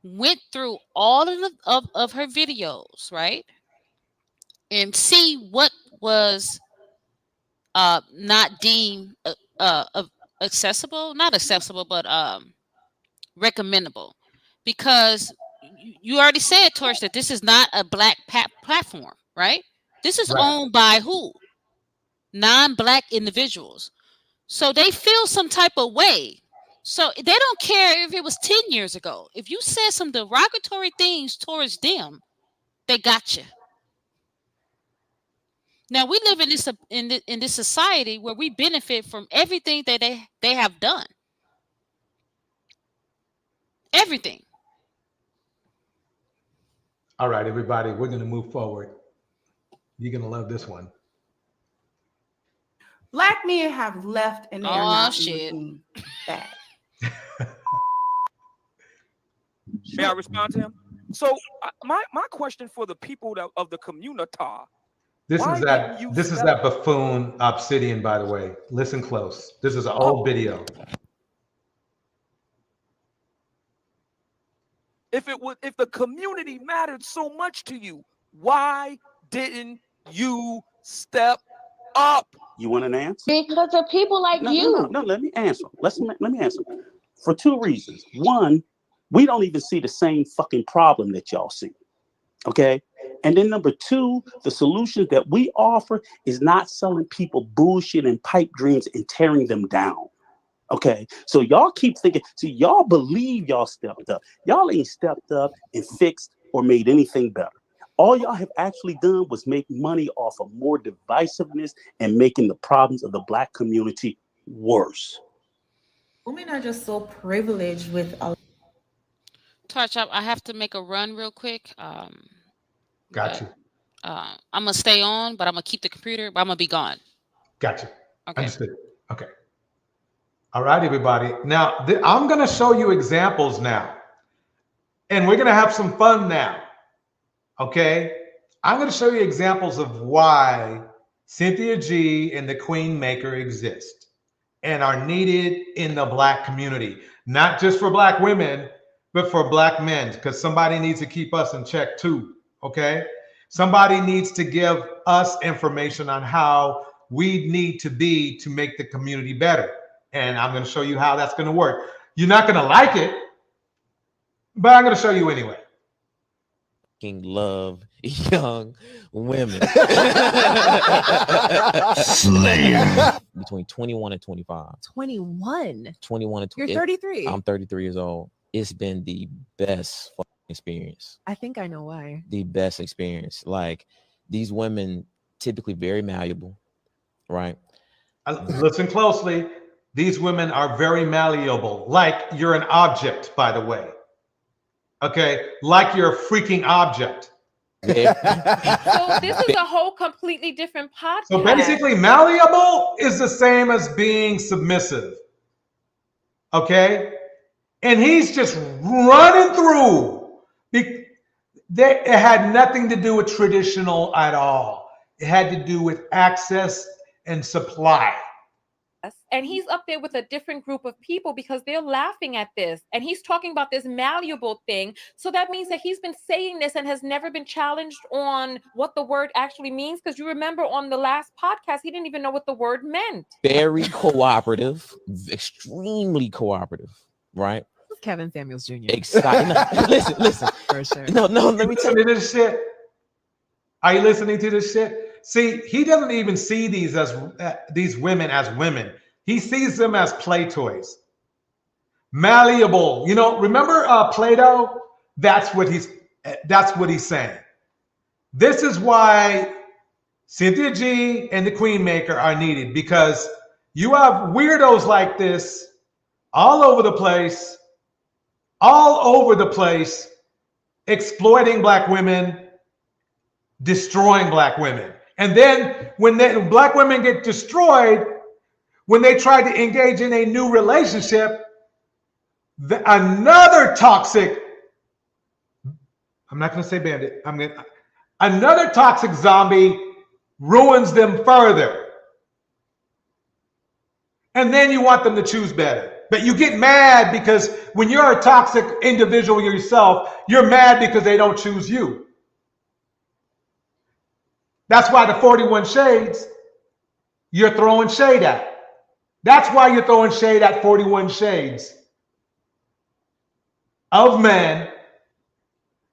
I: went through all of her videos, right? And see what was not deemed accessible, not accessible, but recommendable. Because you already said, Torch, that this is not a Black platform, right? This is owned by who? Non-Black individuals. So they feel some type of way. So they don't care if it was 10 years ago. If you said some derogatory things towards them, they got you. Now we live in this society where we benefit from everything that they have done. Everything.
D: All right, everybody, we're going to move forward. You're going to love this one.
J: Black men have left and they are not
I: shit.
J: looking back.
B: May I respond to him? So my question for the people of the community.
D: This is that buffoon Obsidian, by the way. Listen close. This is an old video.
B: If the community mattered so much to you, why didn't you step up?
K: You want an answer?
H: Because of people like you.
K: No, let me answer. Let me answer. For two reasons. One, we don't even see the same fucking problem that y'all see. Okay? And then number two, the solution that we offer is not selling people bullshit and pipe dreams and tearing them down. Okay, so y'all keep thinking, see, y'all believe y'all stepped up. Y'all ain't stepped up and fixed or made anything better. All y'all have actually done was make money off of more divisiveness and making the problems of the Black community worse.
J: Women are just so privileged with a
I: Torch, I have to make a run real quick.
D: Got you.
I: I'm gonna stay on, but I'm gonna keep the computer, but I'm gonna be gone.
D: Got you.
I: Okay.
D: Understood. Okay. All right, everybody. Now, I'm going to show you examples now. And we're going to have some fun now. Okay? I'm going to show you examples of why Cynthia G and the Queen Maker exist and are needed in the Black community. Not just for Black women, but for Black men. Because somebody needs to keep us in check too. Okay? Somebody needs to give us information on how we need to be to make the community better. And I'm going to show you how that's going to work. You're not going to like it, but I'm going to show you anyway.
L: Love young women.
M: Slayer.
L: Between 21 and 25.
M: 21.
L: 21 and 25.
M: You're 33.
L: I'm 33 years old. It's been the best experience.
M: I think I know why.
L: The best experience. Like, these women typically very malleable, right?
D: Listen closely. These women are very malleable. Like, you're an object, by the way. Okay, like you're a freaking object.
N: So this is a whole completely different podcast.
D: So basically, malleable is the same as being submissive. Okay? And he's just running through. It had nothing to do with traditional at all. It had to do with access and supply.
N: And he's up there with a different group of people because they're laughing at this. And he's talking about this malleable thing. So that means that he's been saying this and has never been challenged on what the word actually means. Because you remember on the last podcast, he didn't even know what the word meant.
L: Very cooperative, extremely cooperative, right?
M: Kevin Samuels Jr.
L: Exciting. Listen.
M: For sure.
L: No, let me tell
D: you this shit. Are you listening to this shit? See, he doesn't even see these women as women. He sees them as play toys. Malleable. You know, remember Plato? That's what he's saying. This is why Cynthia G and the Queen Maker are needed, because you have weirdos like this all over the place, exploiting black women, destroying black women. And then when black women get destroyed, when they try to engage in a new relationship, another toxic, I'm not going to say bandit, another toxic zombie ruins them further. And then you want them to choose better. But you get mad because when you're a toxic individual yourself, you're mad because they don't choose you. That's why the 41 Shades, you're throwing shade at. That's why you're throwing shade at 41 Shades of men,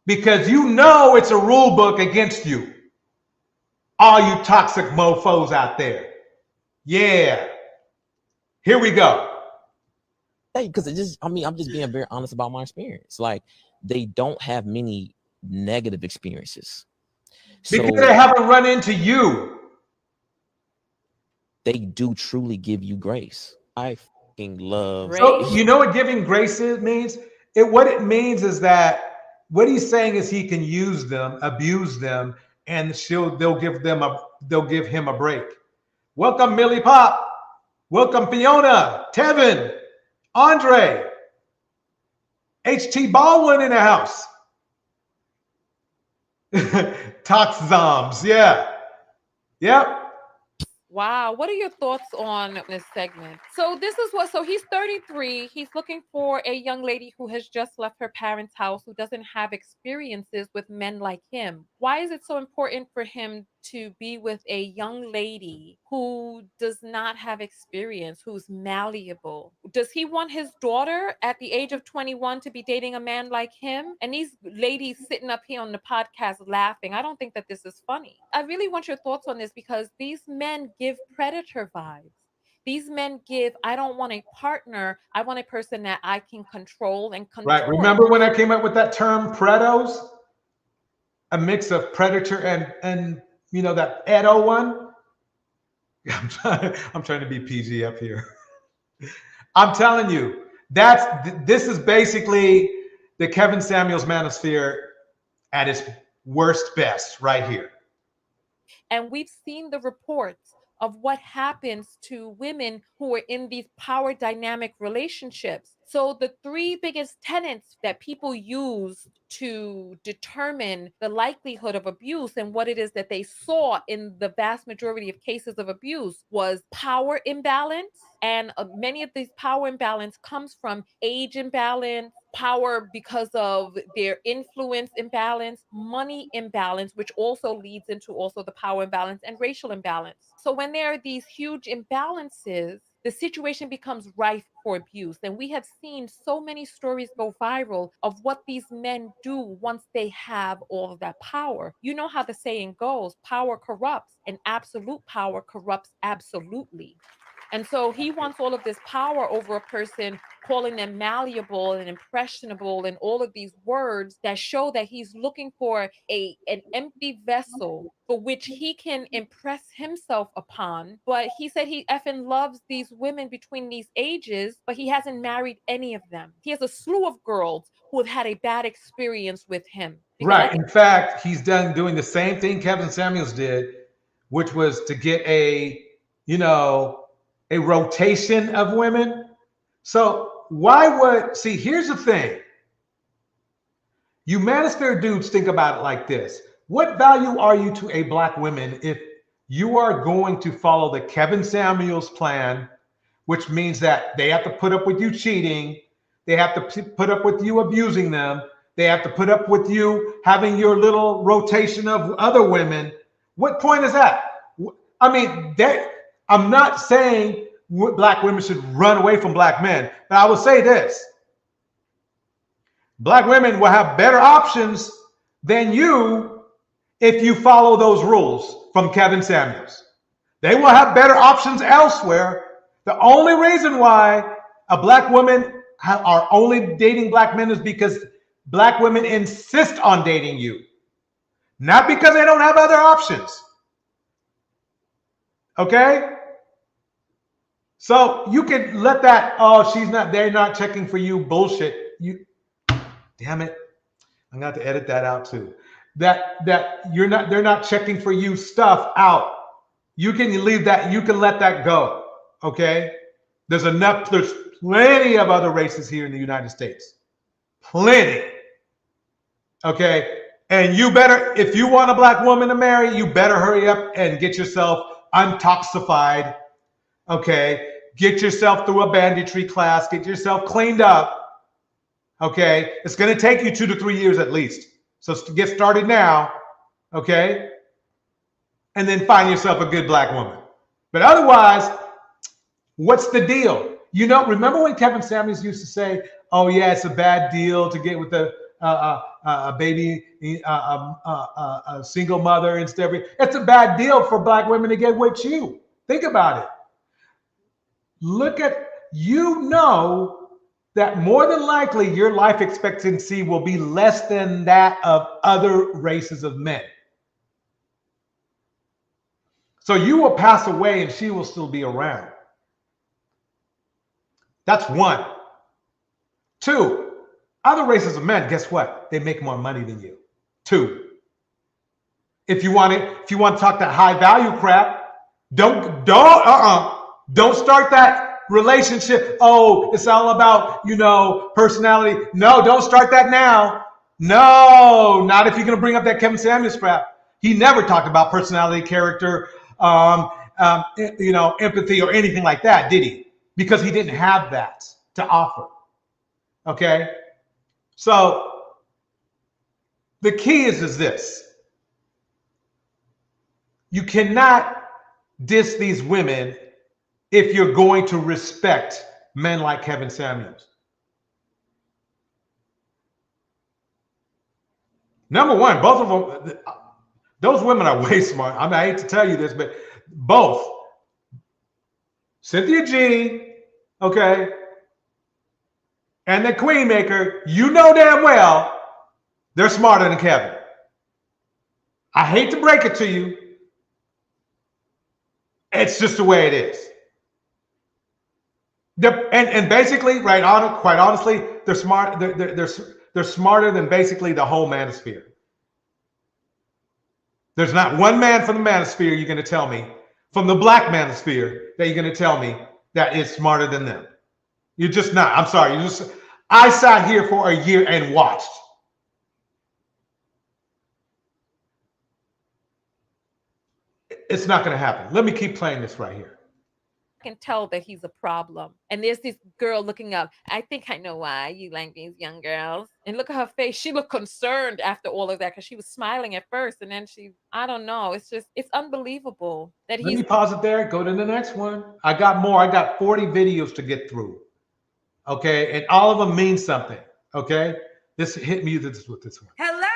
D: because you know it's a rule book against you. All you toxic mofos out there. Yeah. Here we go.
L: Hey, because I'm just being very honest about my experience. Like, they don't have many negative experiences.
D: Because they haven't run into you.
L: They do truly give you grace. I fucking love.
D: So you know what giving grace means? What it means is that what he's saying is he can use them, abuse them, and they'll give him a break. Welcome, Millie Pop. Welcome, Fiona, Tevin, Andre, HT Baldwin in the house. Tox Zombs, yeah. Yep.
N: Wow. What are your thoughts on this segment? So he's 33. He's looking for a young lady who has just left her parents' house, who doesn't have experiences with men like him. Why is it so important for him to be with a young lady who does not have experience, who's malleable? Does he want his daughter at the age of 21 to be dating a man like him? And these ladies sitting up here on the podcast laughing. I don't think that this is funny. I really want your thoughts on this, because these men give predator vibes. These men give, I don't want a partner, I want a person that I can control and control.
D: Right. Remember when I came up with that term, predos? A mix of predator and you know, that Edo one? I'm trying to be PG up here. I'm telling you, this is basically the Kevin Samuels manosphere at its worst best right here.
N: And we've seen the reports of what happens to women who are in these power dynamic relationships. So the three biggest tenets that people use to determine the likelihood of abuse and what it is that they saw in the vast majority of cases of abuse was power imbalance. And many of these power imbalance comes from age imbalance, power because of their influence imbalance, money imbalance, which also leads into also the power imbalance, and racial imbalance. So when there are these huge imbalances, the situation becomes rife for abuse. And we have seen so many stories go viral of what these men do once they have all of that power. You know how the saying goes, power corrupts, and absolute power corrupts absolutely. And so he wants all of this power over a person, calling them malleable and impressionable and all of these words that show that he's looking for an empty vessel for which he can impress himself upon. But he said he effing loves these women between these ages, but he hasn't married any of them. He has a slew of girls who have had a bad experience with him.
D: Right. In fact, he's doing the same thing Kevin Samuels did, which was to get a rotation of women. So here's the thing. You manosphere dudes think about it like this. What value are you to a black woman if you are going to follow the Kevin Samuels plan, which means that they have to put up with you cheating, they have to put up with you abusing them, they have to put up with you having your little rotation of other women? What point is that? I mean, I'm not saying black women should run away from black men, but I will say this. Black women will have better options than you if you follow those rules from Kevin Samuels. They will have better options elsewhere. The only reason why a black woman are only dating black men is because black women insist on dating you, not because they don't have other options. Okay? So you can let that, they're not checking for you bullshit. Damn it. I'm going to have to edit that out too. They're not checking for you stuff out. You can leave that, you can let that go. Okay? There's plenty of other races here in the United States. Plenty. Okay? And you better, if you want a black woman to marry, you better hurry up and get yourself untoxified. Okay? Get yourself through a banditry class. Get yourself cleaned up. Okay? It's going to take you 2 to 3 years at least. So get started now. Okay? And then find yourself a good black woman. But otherwise, what's the deal? Remember when Kevin Samuels used to say, oh yeah, it's a bad deal to get with a baby, a single mother and stuff. It's a bad deal for black women to get with you. Think about it. That more than likely your life expectancy will be less than that of other races of men. So you will pass away and she will still be around. That's one. 2, other races of men, guess what? They make more money than you. 2. If you want to talk that high value crap, don't start that relationship. Oh, it's all about, personality. No, don't start that now. No, not if you're going to bring up that Kevin Samuels crap. He never talked about personality, character, empathy or anything like that, did he? Because he didn't have that to offer. Okay? So the key is this. You cannot diss these women if you're going to respect men like Kevin Samuels. Number one, both of them, those women are way smart. I mean, I hate to tell you this, but both Cynthia G, okay, and the Queen Maker, damn well they're smarter than Kevin. I hate to break it to you. It's just the way it is. And basically, quite honestly, they're smart. They're smarter than basically the whole manosphere. There's not one man from the manosphere you're going to tell me, from the black manosphere, that you're going to tell me that is smarter than them. You're just not. I'm sorry. I sat here for a year and watched. It's not going to happen. Let me keep playing this right here.
N: Can tell that he's a problem. And there's this girl looking up. I think I know why you like these young girls. And look at her face. She looked concerned after all of that because she was smiling at first. And then I don't know. It's unbelievable that
D: Let me pause it there. Go to the next one. I got more. I got 40 videos to get through. Okay. And all of them mean something. Okay. This hit me with this one.
O: Hello.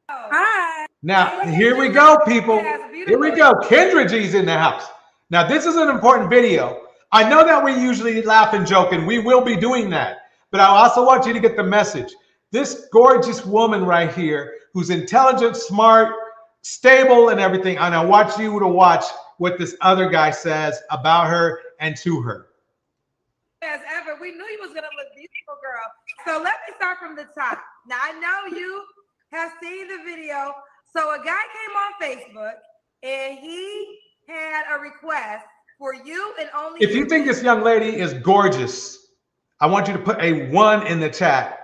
O: Hi.
D: Now, here we go, people. Here we go. Kendra G's in the house. Now, this is an important video. I know that we usually laugh and joke, and we will be doing that. But I also want you to get the message. This gorgeous woman right here, who's intelligent, smart, stable, and everything, and I want you to watch what this other guy says about her and to her.
O: As ever, we knew he was gonna look beautiful, girl. So let me start from the top. Now I know you have seen the video. So a guy came on Facebook and he had a request for you and only.
D: If you think this young lady is gorgeous, I want you to put a 1 in the chat.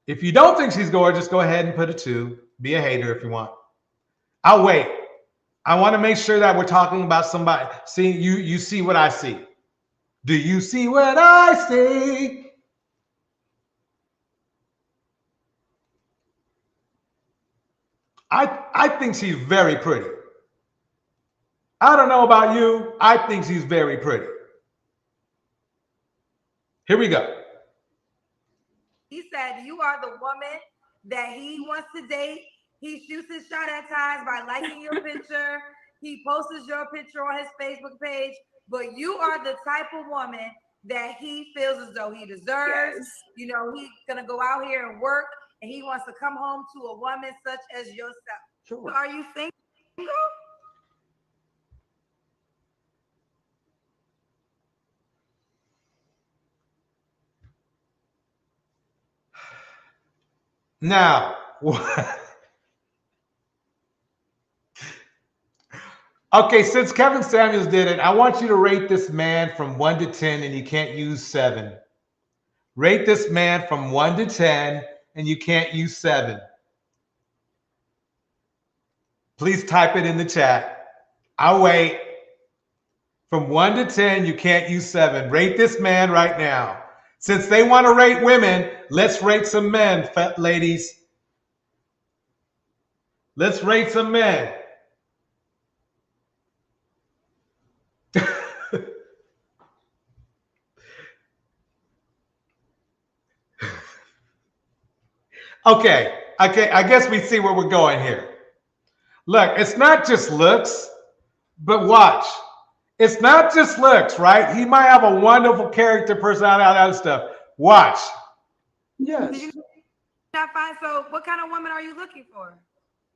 D: If you don't think she's gorgeous, go ahead and put a 2. Be a hater if you want. I'll wait. I want to make sure that we're talking about somebody. See, you see what I see. Do you see what I see? I think she's very pretty. I don't know about you. I think she's very pretty. Here we go.
O: He said you are the woman that he wants to date. He shoots his shot at times by liking your picture. He posts your picture on his Facebook page. But you are the type of woman that he feels as though he deserves. Yes. You know, he's gonna go out here and work, and he wants to come home to a woman such as yourself. Sure. So are you single?
D: Now, okay, since Kevin Samuels did it, I want you to rate this man from 1 to 10, and you can't use 7. Rate this man from 1 to 10, and you can't use 7. Please type it in the chat. I'll wait. From 1 to 10, you can't use 7. Rate this man right now. Since they want to rate women, let's rate some men, fat ladies. Let's rate some men. Okay, I guess we see where we're going here. Look, it's not just looks, but watch. It's not just looks, right? He might have a wonderful character, personality, all that other stuff. Watch.
O: Yes. Not fine. So what kind of woman are you looking for?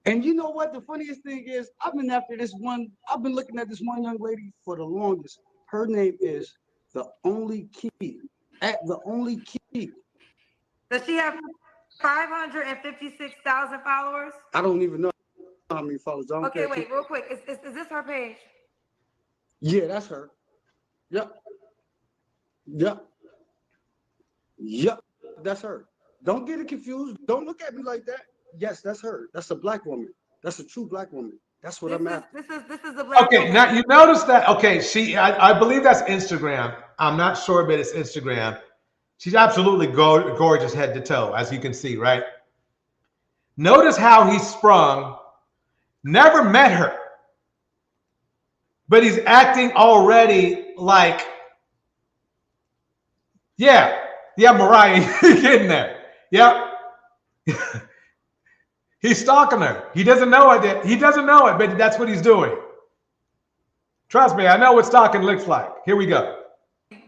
P: And you know what? The funniest thing is, I've been looking at this one young lady for the longest. Her name is The Only Key. At The Only Key.
O: Does she have 556,000 followers?
P: I don't even know how many followers.
O: Okay, wait, real quick. Is this her page?
P: Yeah, that's her. Yep. That's her. Don't get it confused. Don't look at me like that. Yes, that's her. That's a black woman. That's a true black woman. That's what I'm after.
O: This is the black
D: Okay,
O: woman.
D: now you notice that. Okay, I believe that's Instagram. I'm not sure, but it's Instagram. She's absolutely gorgeous head to toe, as you can see, right? Notice how he sprung. Never met her. But he's acting already like, yeah, Mariah, you're getting there. Yep. He's stalking her. He doesn't know it. He doesn't know it, but that's what he's doing. Trust me, I know what stalking looks like. Here we go.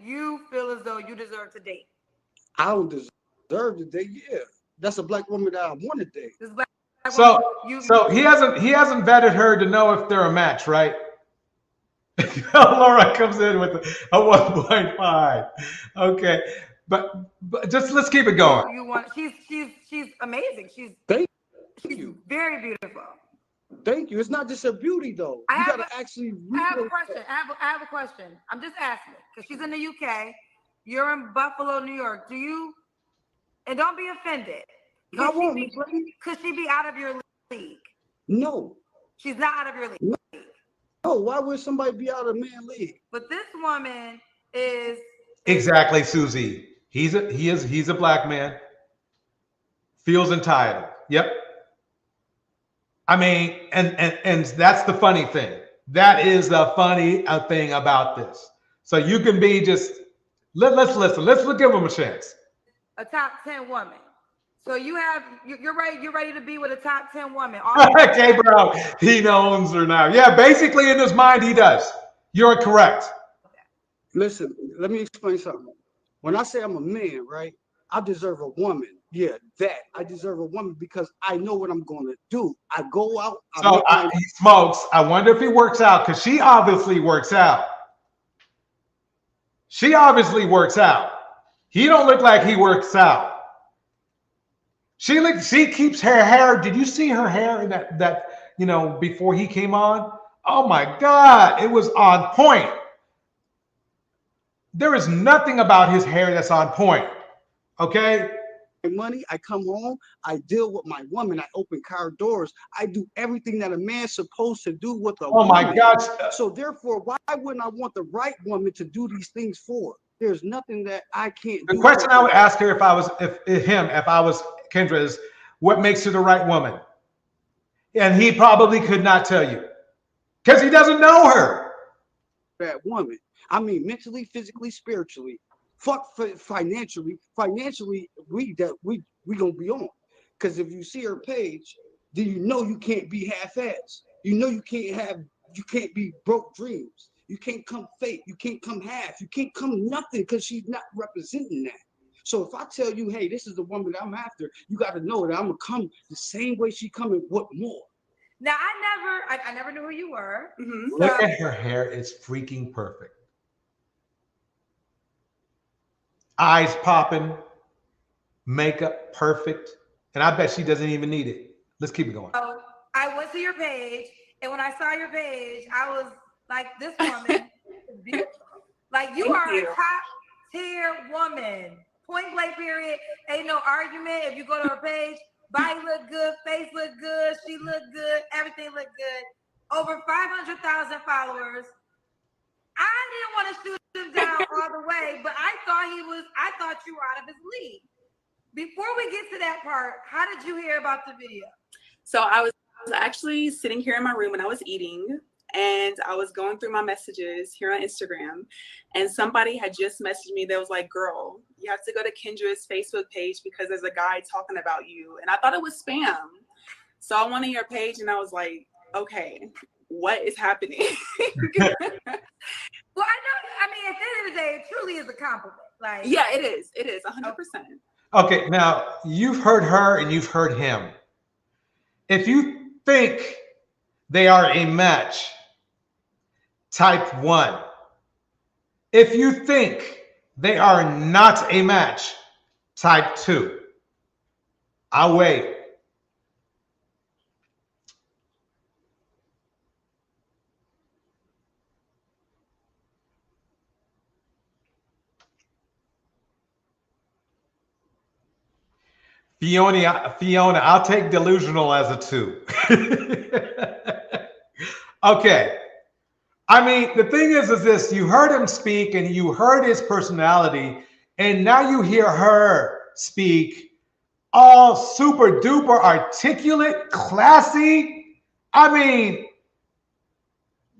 O: You feel as though you deserve to date.
P: I don't deserve to date. Yeah, that's a black woman that I want to date.
D: So he hasn't vetted her to know if they're a match, right? Laura comes in with a 1.5. Okay, but just let's keep it going.
O: She's amazing. She's very beautiful.
P: Thank you. It's not just her beauty though. I have a
O: question. I have a question. I'm just asking because she's in the UK. You're in Buffalo, New York. And don't be offended. Could she be out of your league?
P: No.
O: She's not out of your league.
P: No, why would somebody be out of man league?
O: But this woman is
D: exactly, Susie. He's a black man. Feels entitled. Yep. I mean, and that's the funny thing. That is the funny thing about this. So you can be just let's listen. Let's give him a chance.
O: A top 10 woman. So you're ready. You're ready to be with a top 10 woman.
D: Okay, bro. He owns her now. Yeah, basically in his mind he does. You're correct.
P: Listen, let me explain something. When I say I'm a man, right, I deserve a woman. Yeah, that. I deserve a woman because I know what I'm going to do. I go out.
D: So he smokes. I wonder if he works out because she obviously works out. She obviously works out. He don't look like he works out. She keeps her hair. Did you see her hair in that before he came on? Oh my God, it was on point. There is nothing about his hair that's on point. Okay?
P: Money, I come home, I deal with my woman, I open car doors, I do everything that a man's supposed to do with a woman.
D: Oh my gosh.
P: So therefore, why wouldn't I want the right woman to do these things for? There's nothing that I can't do.
D: The question I would ask her if I was Kendra is, what makes her the right woman? And he probably could not tell you because he doesn't know her.
P: That woman. I mean, mentally, physically, spiritually. Fuck financially. Financially, we gonna be on. Because if you see her page, then you know you can't be half-assed. You know you can't be broke dreams. You can't come fake. You can't come half. You can't come nothing because she's not representing that. So if I tell you, hey, this is the woman that I'm after, you got to know that I'm gonna come the same way she coming, what more?
O: Now I never knew who you were.
D: Look at her hair; it's freaking perfect. Eyes popping, makeup perfect, and I bet she doesn't even need it. Let's keep it going.
O: So I went to your page, and when I saw your page, I was like, "This woman is beautiful. Like you are a top tier woman. Point blank. Period. Ain't no argument. If you go to her page, body look good, face look good, she look good, everything look good. Over 500,000 followers. I didn't want to shoot him down all the way, but I thought you were out of his league. Before we get to that part, how did you hear about the video?
Q: So I was actually sitting here in my room and I was eating, and I was going through my messages here on Instagram, and somebody had just messaged me that was like, girl, you have to go to Kendra's Facebook page because there's a guy talking about you. And I thought it was spam. So I went on your page and I was like, okay, what is happening?
O: Well, I mean, at the end of the day, it truly is a compliment. Like,
Q: yeah, it is. It is 100%.
D: Okay, now you've heard her and you've heard him. If you think they are a match, type 1. If you think they are not a match, type 2. I'll wait. Fiona, I'll take delusional as a 2. Okay. I mean, the thing is this, you heard him speak and you heard his personality, and now you hear her speak all super duper articulate, classy. I mean,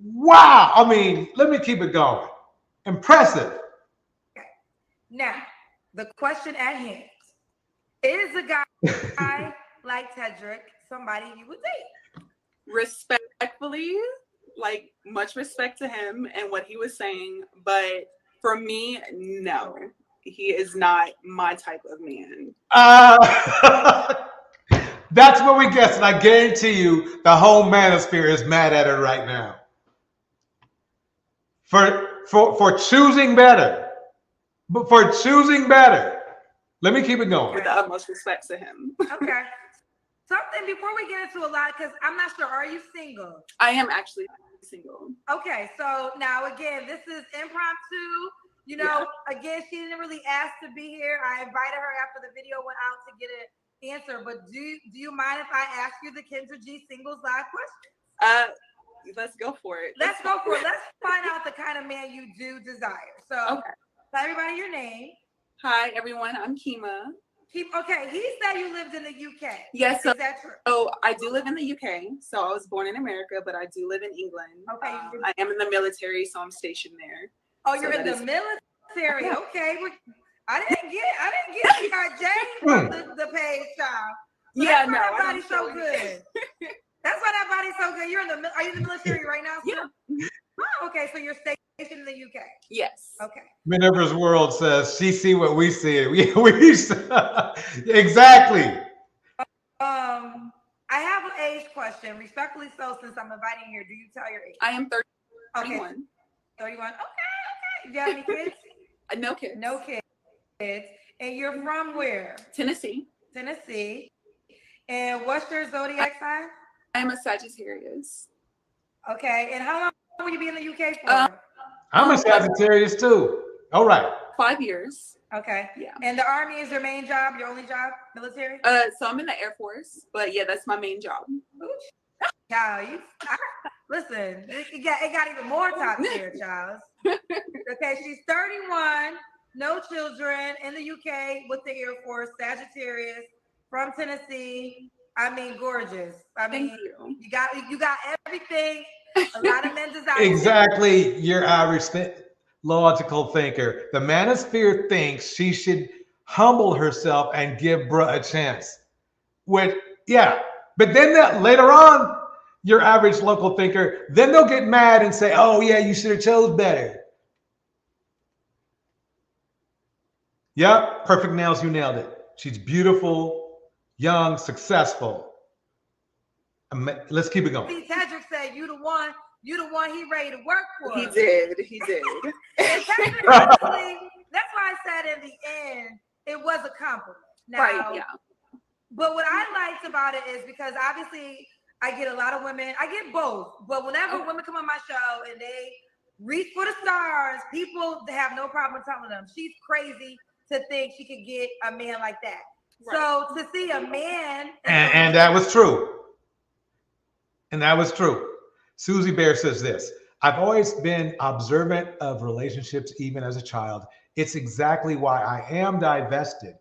D: wow. I mean, let me keep it going. Impressive.
O: Now, the question at hand. Is a guy like Tedrick somebody you would date?
Q: Respectfully, like much respect to him and what he was saying, but for me, no, he is not my type of man.
D: That's what we guessed, and I guarantee you the whole manosphere is mad at her right now for choosing better. But for choosing better. Let me keep it going.
Q: With the utmost respect to him.
O: Okay. Something before we get into a lot, because I'm not sure, are you single?
Q: I am actually single.
O: Okay, so now again, this is impromptu. You know, again, she didn't really ask to be here. I invited her after the video went out to get an answer. But do you mind if I ask you the Kendra G Singles Live question?
Q: Let's go for it.
O: Let's go for it. Let's find out the kind of man you do desire. So, tell everybody your name.
Q: Hi, everyone. I'm Kima.
O: Okay, he said you lived in the UK.
Q: Yes.
O: Is that true?
Q: Oh, I do live in the UK. So I was born in America, but I do live in England.
O: Okay.
Q: I am in the military, so I'm stationed there.
O: Oh, you're in the military. Okay. I didn't get you got James from the page, child. So
Q: yeah,
O: that's
Q: no.
O: Why that body's so good. That's why that body's so good. Are you in the military right now?
Q: Yeah.
O: Oh, okay, so you're in the UK?
Q: Yes.
O: Okay.
D: Minerva's World says she see what we see. We exactly.
O: I have an age question, respectfully so, since I'm inviting you here. Do you tell your age?
Q: I am 31.
O: Okay. 31. Okay. Do you have any kids?
Q: No kids.
O: No kids. And you're from where?
Q: Tennessee.
O: Tennessee. And what's your zodiac sign?
Q: I am a Sagittarius.
O: Okay. And how long will you be in the UK for?
D: I'm a Sagittarius too. All right.
Q: 5 years.
O: Okay.
Q: Yeah.
O: And the Army is your main job, your only job, military?
Q: So I'm in the Air Force, but yeah, that's my main job.
O: Child, listen, it got even more top tier, Charles. Okay, she's 31, no children, in the UK with the Air Force, Sagittarius, from Tennessee. I mean, gorgeous. I mean, you got everything a lot of men desire.
D: Exactly. You're Irish logical thinker. The manosphere thinks she should humble herself and give bruh a chance. But then later on, your average local thinker, then they'll get mad and say, oh yeah, you should have chose better. Yep, perfect nails, you nailed it. She's beautiful, young, successful. Let's keep it going.
O: See, Tedrick said, you the one he ready to work for.
Q: He did.
O: And Tedrick, honestly, that's why I said in the end, it was a compliment. Now,
Q: right, yeah.
O: But what I liked about it is because obviously I get a lot of women, I get both, but whenever women come on my show and they reach for the stars, people have no problem telling them she's crazy to think she could get a man like that. Right. So to see a man.
D: And that was true. And that was true. Susie Bear says this: I've always been observant of relationships, even as a child. It's exactly why I am divested.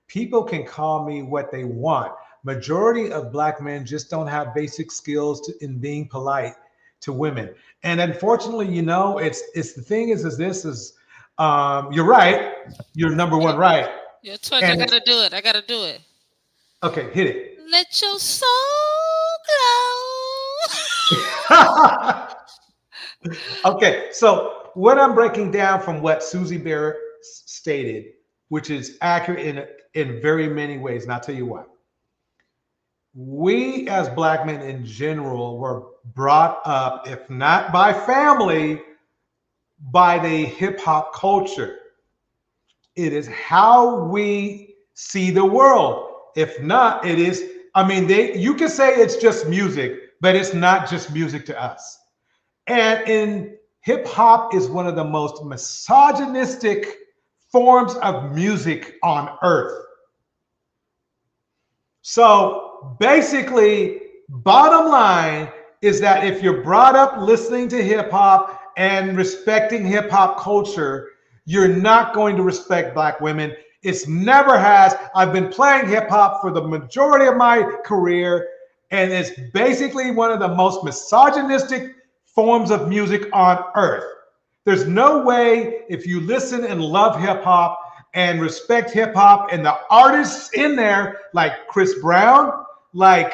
D: People can call me what they want. Majority of Black men just don't have basic skills in being polite to women. And unfortunately, it's the thing is you're right. You're number one right.
I: Yeah, Twitch, I gotta do it.
D: Okay, hit it.
I: Let your soul glow.
D: Okay, so what I'm breaking down from what Susie Bear stated, which is accurate in very many ways, and I'll tell you why. We as Black men in general were brought up, if not by family, by the hip hop culture. It is how we see the world. If not, it is, you can say it's just music, but it's not just music to us. And in hip hop is one of the most misogynistic forms of music on earth. So basically, bottom line is that if you're brought up listening to hip hop and respecting hip hop culture, you're not going to respect Black women. It's never has. I've been playing hip hop for the majority of my career, and it's basically one of the most misogynistic forms of music on earth. There's no way, if you listen and love hip hop and respect hip hop and the artists in there, like Chris Brown, like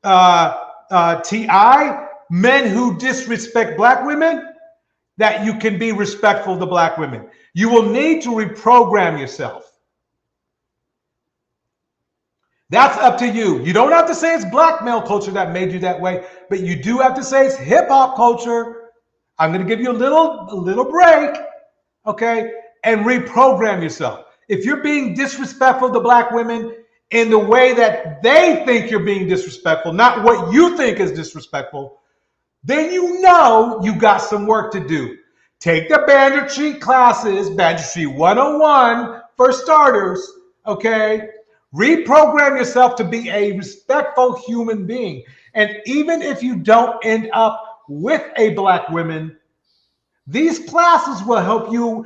D: T.I., men who disrespect Black women, that you can be respectful to Black women. You will need to reprogram yourself. That's up to you. You don't have to say it's Black male culture that made you that way, but you do have to say it's hip hop culture. I'm going to give you a little break, okay? And reprogram yourself. If you're being disrespectful to Black women in the way that they think you're being disrespectful, not what you think is disrespectful, then you got some work to do. Take the banditry classes, banditry 101 for starters, okay? Reprogram yourself to be a respectful human being. And even if you don't end up with a Black woman, these classes will help you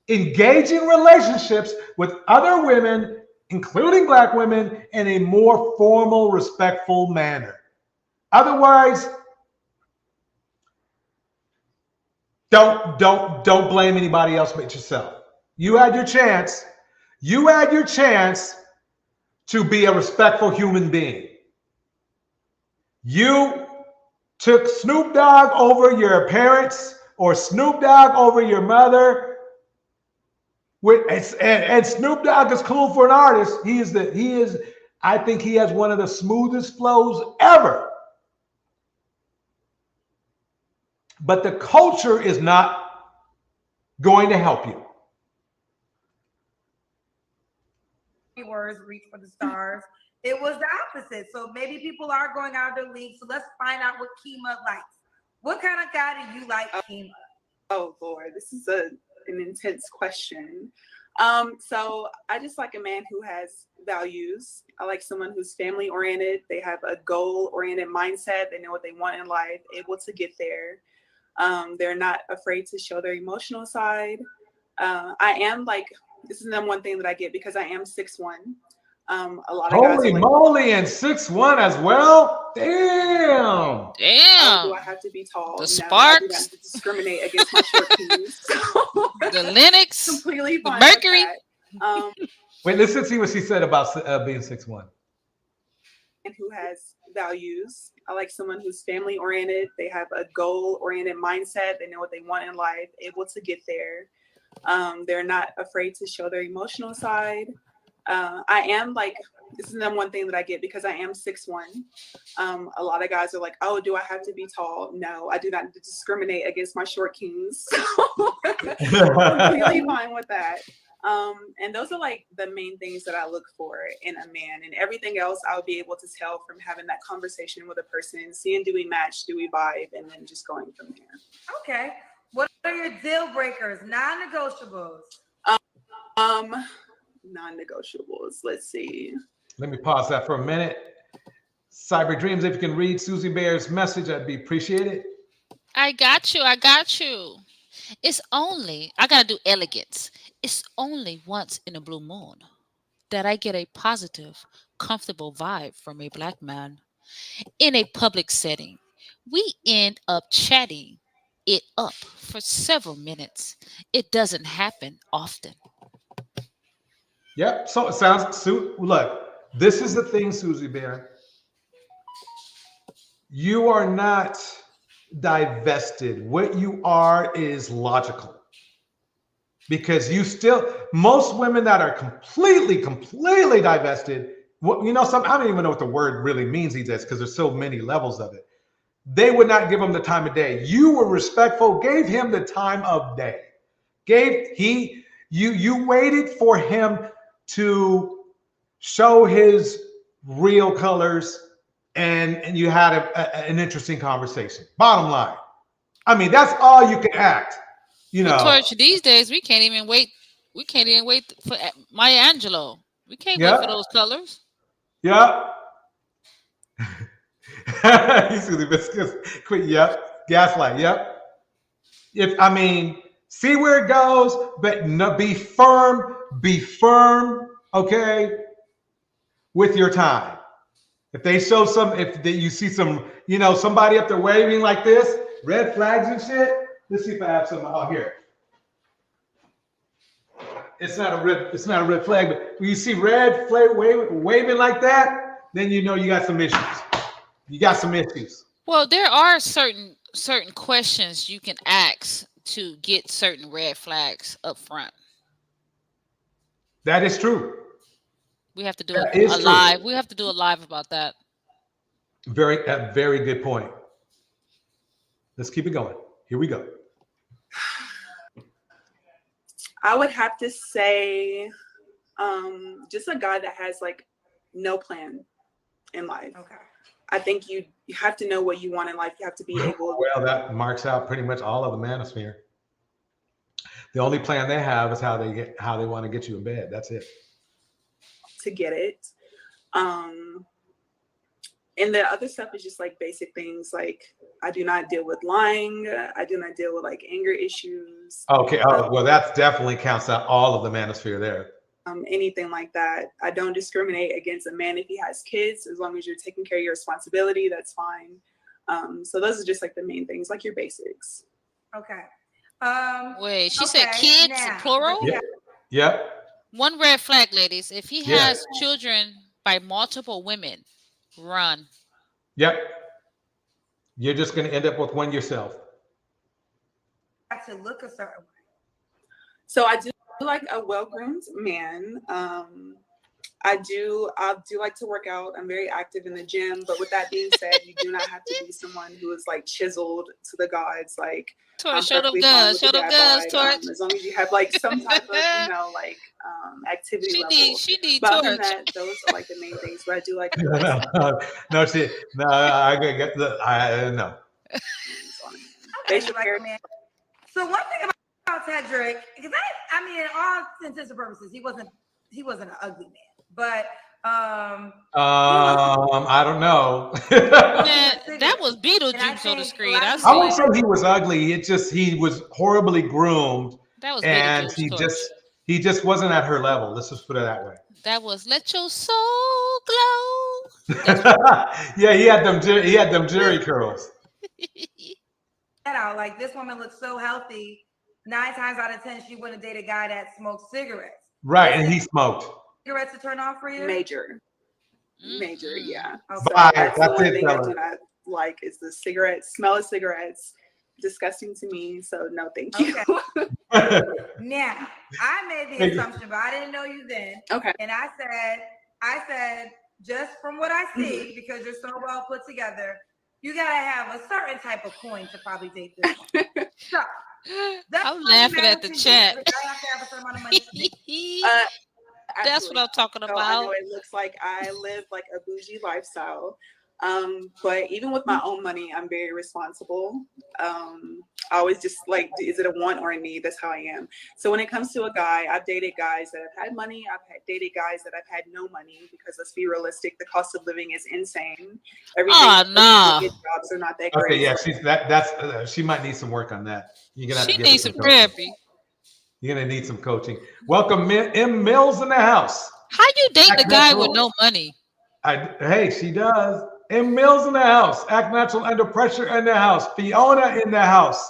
D: engage in relationships with other women, including Black women, in a more formal, respectful manner. Otherwise, don't blame anybody else but yourself. You had your chance. You had your chance to be a respectful human being. You took Snoop Dogg over your parents' or Snoop Dogg over your mother. And Snoop Dogg is cool for an artist. I think he has one of the smoothest flows ever. But the culture is not going to help you.
O: Words reach for the stars. It was the opposite. So maybe people are going out of their league. So let's find out what Kima likes. What kind of guy do you like, Kima?
Q: Oh Lord, this is an intense question. So I just like a man who has values. I like someone who's family oriented. They have a goal oriented mindset. They know what they want in life, able to get there. They're not afraid to show their emotional side. I am like, this is the one thing that I get because I am 6'1". A lot of guys
D: Holy
Q: are like,
D: moly, and 6'1" as well. Damn.
Q: oh, do I have to be tall?
I: The
Q: No,
I: Sparks.
Q: I do not discriminate against my short kings.
I: The Linux.
Q: Completely
I: The
Q: fine
I: Mercury.
Q: with that.
D: Wait, let's see what she said about being 6'1".
Q: And who has values. I like someone who's family oriented. They have a goal oriented mindset. They know what they want in life, able to get there. They're not afraid to show their emotional side. I am like, this is the one thing that I get because I am 6'1". A lot of guys are like, oh, do I have to be tall? No, I do not discriminate against my short kings. Completely fine with that. And those are like the main things that I look for in a man, and everything else I'll be able to tell from having that conversation with a person, seeing do we match, do we vibe, and then just going from there.
O: Okay. What are your deal breakers, non-negotiables?
Q: Non-negotiables. Let's see.
D: Let me pause that for a minute. Cyber Dreams, if you can read Susie Bear's message, I'd be appreciated.
I: I got you. I got you. It's only, I got to do elegance. It's only once in a blue moon that I get a positive, comfortable vibe from a black man in a public setting. We end up chatting it up for several minutes. It doesn't happen often.
D: Yep. So it sounds, look, this is the thing, Susie Bear. You are not divested. What you are is logical. Because you still, most women that are completely divested, you know, I don't even know what the word really means these days because there's so many levels of it. They would not give him the time of day. You were respectful, gave him the time of day. You waited for him to show his real colors, and you had an interesting conversation. Bottom line. I mean, that's all you can act. You know,
I: Torch, these days we can't even wait. We can't even wait for Maya Angelou. We can't wait for those colors.
D: Yeah. You see the biscuits. Quick. Yep. Gaslight. Yep. See where it goes, but no, be firm. Be firm. Okay. With your time. If they show you see some, you know, somebody up there waving like this, red flags and shit. Let's see if I have some out here. It's not a red flag, but when you see red flag waving like that, then you know you got some issues. You got some issues.
I: Well, there are certain questions you can ask to get certain red flags up front.
D: That is true.
I: We have to do a live. We have to do a live about that.
D: Very good point. Let's keep it going. Here we go.
Q: I would have to say just a guy that has like no plan in life. Okay. I think you have to know what you want in life. You have to be able.
D: Well, that marks out pretty much all of the manosphere. The only plan they have is how they want to get you in bed. That's it.
Q: To get it. And the other stuff is just like basic things like I do not deal with lying. I do not deal with like anger issues.
D: Okay. Well, that definitely counts out all of the manosphere there.
Q: Anything like that. I don't discriminate against a man if he has kids. As long as you're taking care of your responsibility, that's fine. So those are just like the main things, like your basics.
O: Okay.
I: Wait, she said kids, plural?
D: Yep.
I: One red flag, ladies. If he has children by multiple women, run.
D: Yep. You're just going to end up with one yourself.
O: have to look a certain way?
Q: So I do like a well-groomed man. I do like to work out. I'm very active in the gym. But with that being said, you do not have to be someone who is like chiseled to the gods. Like,
I: Torch, show them guns,
Q: as long as you have like some type of, like activity level.
I: She need
Q: but other than
I: Torch.
Q: that, those are like the main things. But I do like
D: no, no.
Q: Facial hair.
O: So one thing about Tedrick, because I mean, in all intents and purposes, he wasn't an ugly man, but
D: I don't know.
I: That was Beetlejuice on the screen.
D: I won't say he was ugly. It just he was horribly groomed.
I: That was
D: and
I: Beetlejuice.
D: he just wasn't at her level. Let's just put it that way.
I: That was Let Your Soul Glow.
D: Yeah, he had them Jerry curls.
O: Like this woman looks so healthy. 9 times out of 10, she wouldn't date a guy that smokes cigarettes.
D: Right, and he smoked.
O: Cigarettes to turn off for you?
Q: Major, yeah. So
D: Bye.
Q: that's the
D: That's
Q: one
D: it,
Q: thing I
D: fella.
Q: do not like is the smell of cigarettes. Disgusting to me. So no, thank you.
O: Okay. Now, I made the assumption, but I didn't know you then.
Q: Okay.
O: And I said, just from what I see, because you're so well put together, you gotta have a certain type of coin to probably date this one. So
I: I'm laughing at the chat.
O: I have to have a certain amount of money.
I: That's what I'm talking
Q: So I know
I: about.
Q: it looks like I live like a bougie lifestyle. But even with my own money, I'm very responsible. I always just like, is it a want or a need? That's how I am. So when it comes to a guy, I've dated guys that have had money. I've dated guys that have had no money because let's be realistic, the cost of living is insane. Jobs are not that great.
D: Okay, yeah, she might need some work on that. You're gonna have to give her some coaching. You're gonna need some coaching. Welcome, M. Mills in the house.
I: How you dating a guy with no money?
D: Hey, she does. M. Mills in the house. Act Natural Under Pressure in the house. Fiona in the house.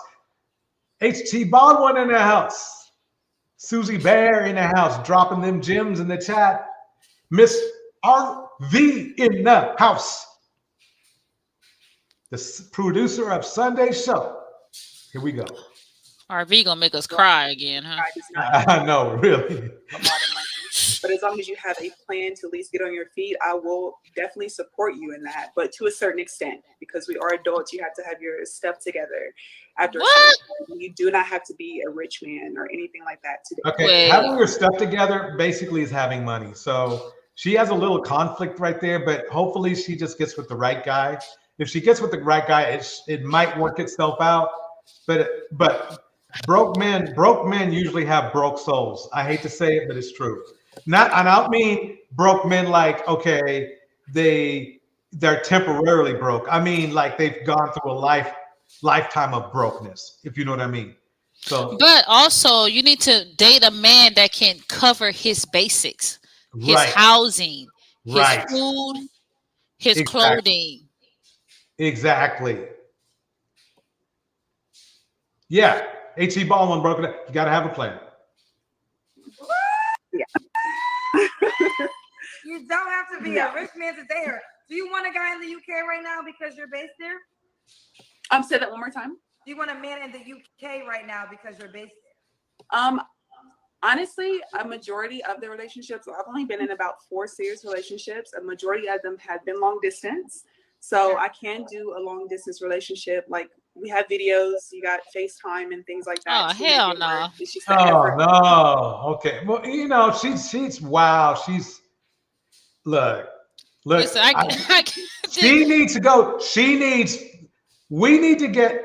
D: H.T. Baldwin in the house. Susie Bear in the house. Dropping them gems in the chat. Miss R.V. in the house. The producer of Sunday Show. Here we go.
I: RV gonna make us cry again, huh?
D: I know, really.
Q: But as long as you have a plan to at least get on your feet, I will definitely support you in that. But to a certain extent, because we are adults, you have to have your stuff together. After you do not have to be a rich man or anything like that today.
D: Okay, having your stuff together basically is having money. So she has a little conflict right there, but hopefully she just gets with the right guy. If she gets with the right guy, it might work itself out. But broke men usually have broke souls. I hate to say it, but it's true. And I don't mean broke men like, okay, they're temporarily broke. I mean like they've gone through a lifetime of brokenness, if you know what I mean. So,
I: but also you need to date a man that can cover his basics, his housing, his food, his clothing.
D: Exactly. Yeah. H.E. Baldwin broke it up. You got to have a plan.
Q: Yeah.
O: You don't have to be a rich man to date her. Do you want a guy in the UK right now because you're based there?
Q: Say that one more time.
O: Do you want a man in the UK right now because you're based there?
Q: Honestly, a majority of the relationships, I've only been in about 4 serious relationships. A majority of them have been long distance. So I can do a long distance relationship. Like we have videos, you got FaceTime and things like that.
I: Oh, hell no.
D: Oh, no. Okay. Well, you know, she's wow. Look.
I: Listen,
D: she needs to go. We need to get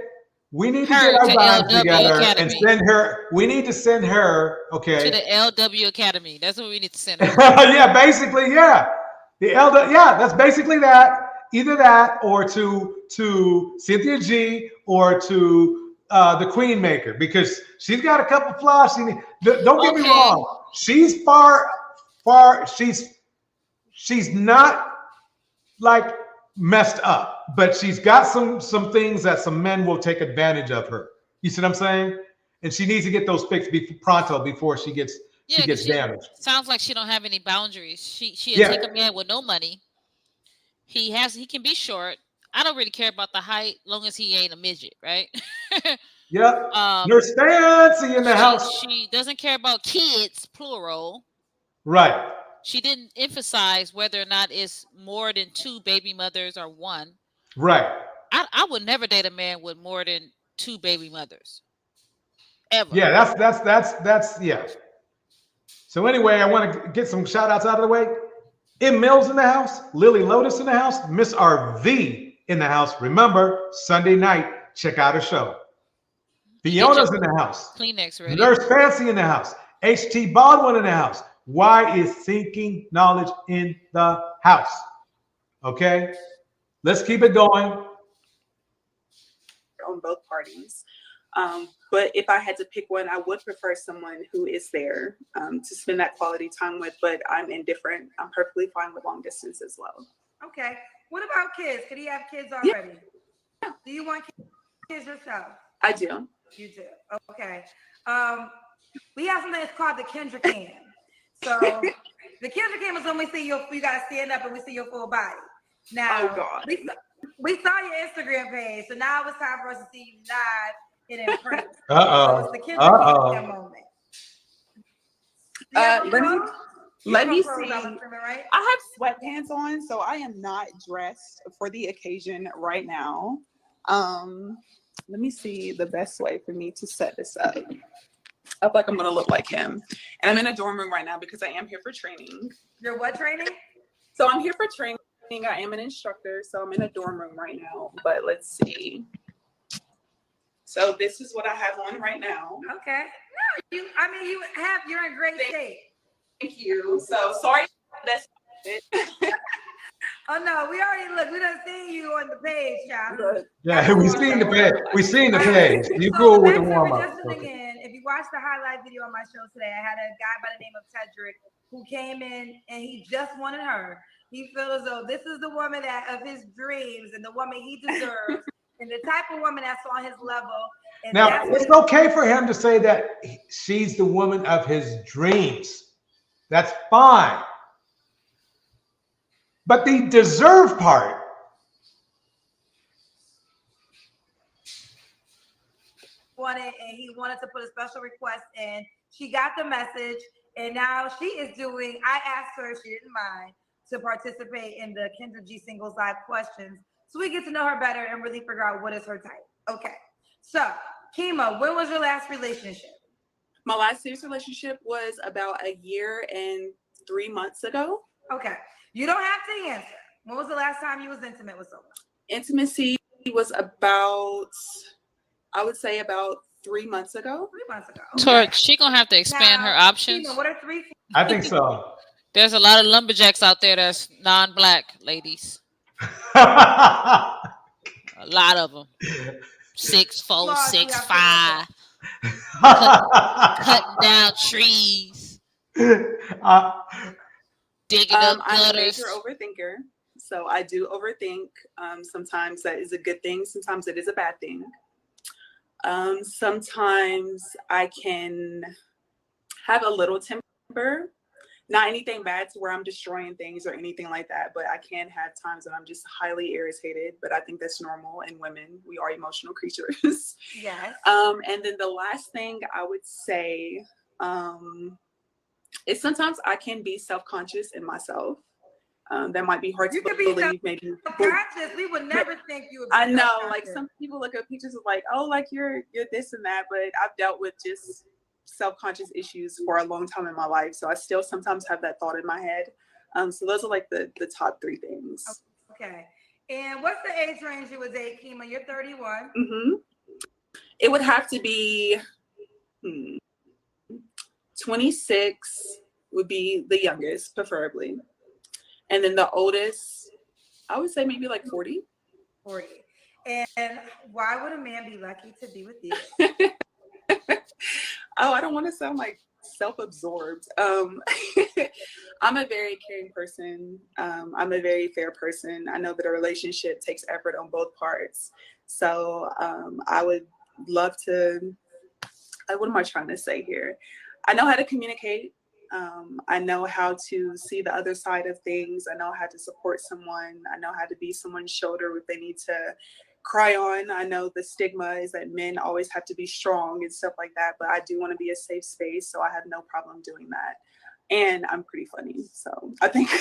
D: our vibes together and send her. We need to send her, okay.
I: To the LW Academy. That's what we need to send her.
D: Yeah, basically, yeah. That's basically that. Either that or to Cynthia G or to the Queen Maker, because she's got a couple flaws. Don't get me wrong. She's she's not like messed up, but she's got some things that some men will take advantage of her. You see what I'm saying? And she needs to get those fixed pronto before she gets damaged.
I: Sounds like she don't have any boundaries. She'll take a man with no money. He can be short. I don't really care about the height, long as he ain't a midget, right?
D: Yep. Nurse Fancy in the house.
I: She doesn't care about kids, plural.
D: Right.
I: She didn't emphasize whether or not it's more than 2 baby mothers or 1.
D: Right.
I: I would never date a man with more than 2 baby mothers. Ever.
D: Yeah, that's yeah. So anyway, I want to get some shout outs out of the way. M. Mills in the house, Lily Lotus in the house, Miss RV in the house. Remember, Sunday night, check out her show. Fiona's in the house.
I: Kleenex ready.
D: Nurse Fancy in the house. H.T. Baldwin in the house. Why is Seeking Knowledge in the house? Okay, let's keep it going.
Q: On both parties. But if I had to pick one, I would prefer someone who is there to spend that quality time with, but I'm indifferent. I'm perfectly fine with long distance as well.
O: Okay. What about kids? Could he have kids already? Yeah. Do you want kids yourself?
Q: I do.
O: You do. Okay. We have something that's called the Kendra Cam. So the Kendra Cam is when we see you gotta stand up and we see your full body. Now,
Q: oh God.
O: We saw your Instagram page, so now it's time for us to see you live and in print.
D: Uh-oh.
O: So it's the Kendra Cam moment.
Q: Let me see. I have sweatpants on, so I am not dressed for the occasion right now. Let me see the best way for me to set this up. I feel like I'm gonna look like him. And I'm in a dorm room right now because I am here for training.
O: You're what training?
Q: So I'm here for training. I am an instructor, so I'm in a dorm room right now. But let's see. So this is what I have on right now.
O: Okay. No, you're in great shape.
Q: Thank you. So sorry that's it.
O: Oh no, we done seen you on the page, y'all.
D: Yeah, we seen the page. We seen the page. You cool with the warm up.
O: Again, if you watch the highlight video on my show today, I had a guy by the name of Tedrick who came in and he just wanted her. He feels as though this is the woman of his dreams and the woman he deserves and the type of woman that's on his level. And
D: now, it's okay for him to say that she's the woman of his dreams. That's fine. But the deserve part.
O: He wanted to put a special request in. She got the message, and now she is doing. I asked her if she didn't mind to participate in the Kendra G Singles Live questions, so we get to know her better and really figure out what is her type. Okay, so Kima, when was your last relationship?
Q: My last serious relationship was about 1 year and 3 months ago.
O: Okay. You don't have to answer. When was the last time you was intimate with someone?
Q: Intimacy was about, I would say about 3 months ago.
O: 3 months ago.
I: Okay. So she gonna have to expand her options.
O: What are 3?
D: I think so.
I: There's a lot of lumberjacks out there that's non-black ladies. A lot of them. 6'4", 6'5", cutting down trees. Digging up gutters.
Q: I'm a major overthinker, so I do overthink. Sometimes that is a good thing. Sometimes it is a bad thing. Sometimes I can have a little temper. Not anything bad to where I'm destroying things or anything like that, but I can have times when I'm just highly irritated. But I think that's normal in women. We are emotional creatures.
O: Yes.
Q: And then the last thing I would say is sometimes I can be self-conscious in myself. That might be hard to believe. Maybe
O: self-conscious. We would never think you would be
Q: I know, like some people look at pictures of like, oh, like you're this and that, but I've dealt with just self-conscious issues for a long time in my life. So I still sometimes have that thought in my head. So those are like the top 3 things.
O: Okay. And what's the age range you would date, Kima? You're 31.
Q: Mm-hmm. It would have to be 26 would be the youngest, preferably. And then the oldest, I would say maybe like 40.
O: 40. And why would a man be lucky to be with you?
Q: Oh, I don't want to sound like self-absorbed. I'm a very caring person. I'm a very fair person. I know that a relationship takes effort on both parts. So I would love to, what am I trying to say here? I know how to communicate. I know how to see the other side of things. I know how to support someone. I know how to be someone's shoulder if they need to cry on. I know the stigma is that men always have to be strong and stuff like that, but I do want to be a safe space, so I have no problem doing that. And I'm pretty funny, so I think.
O: I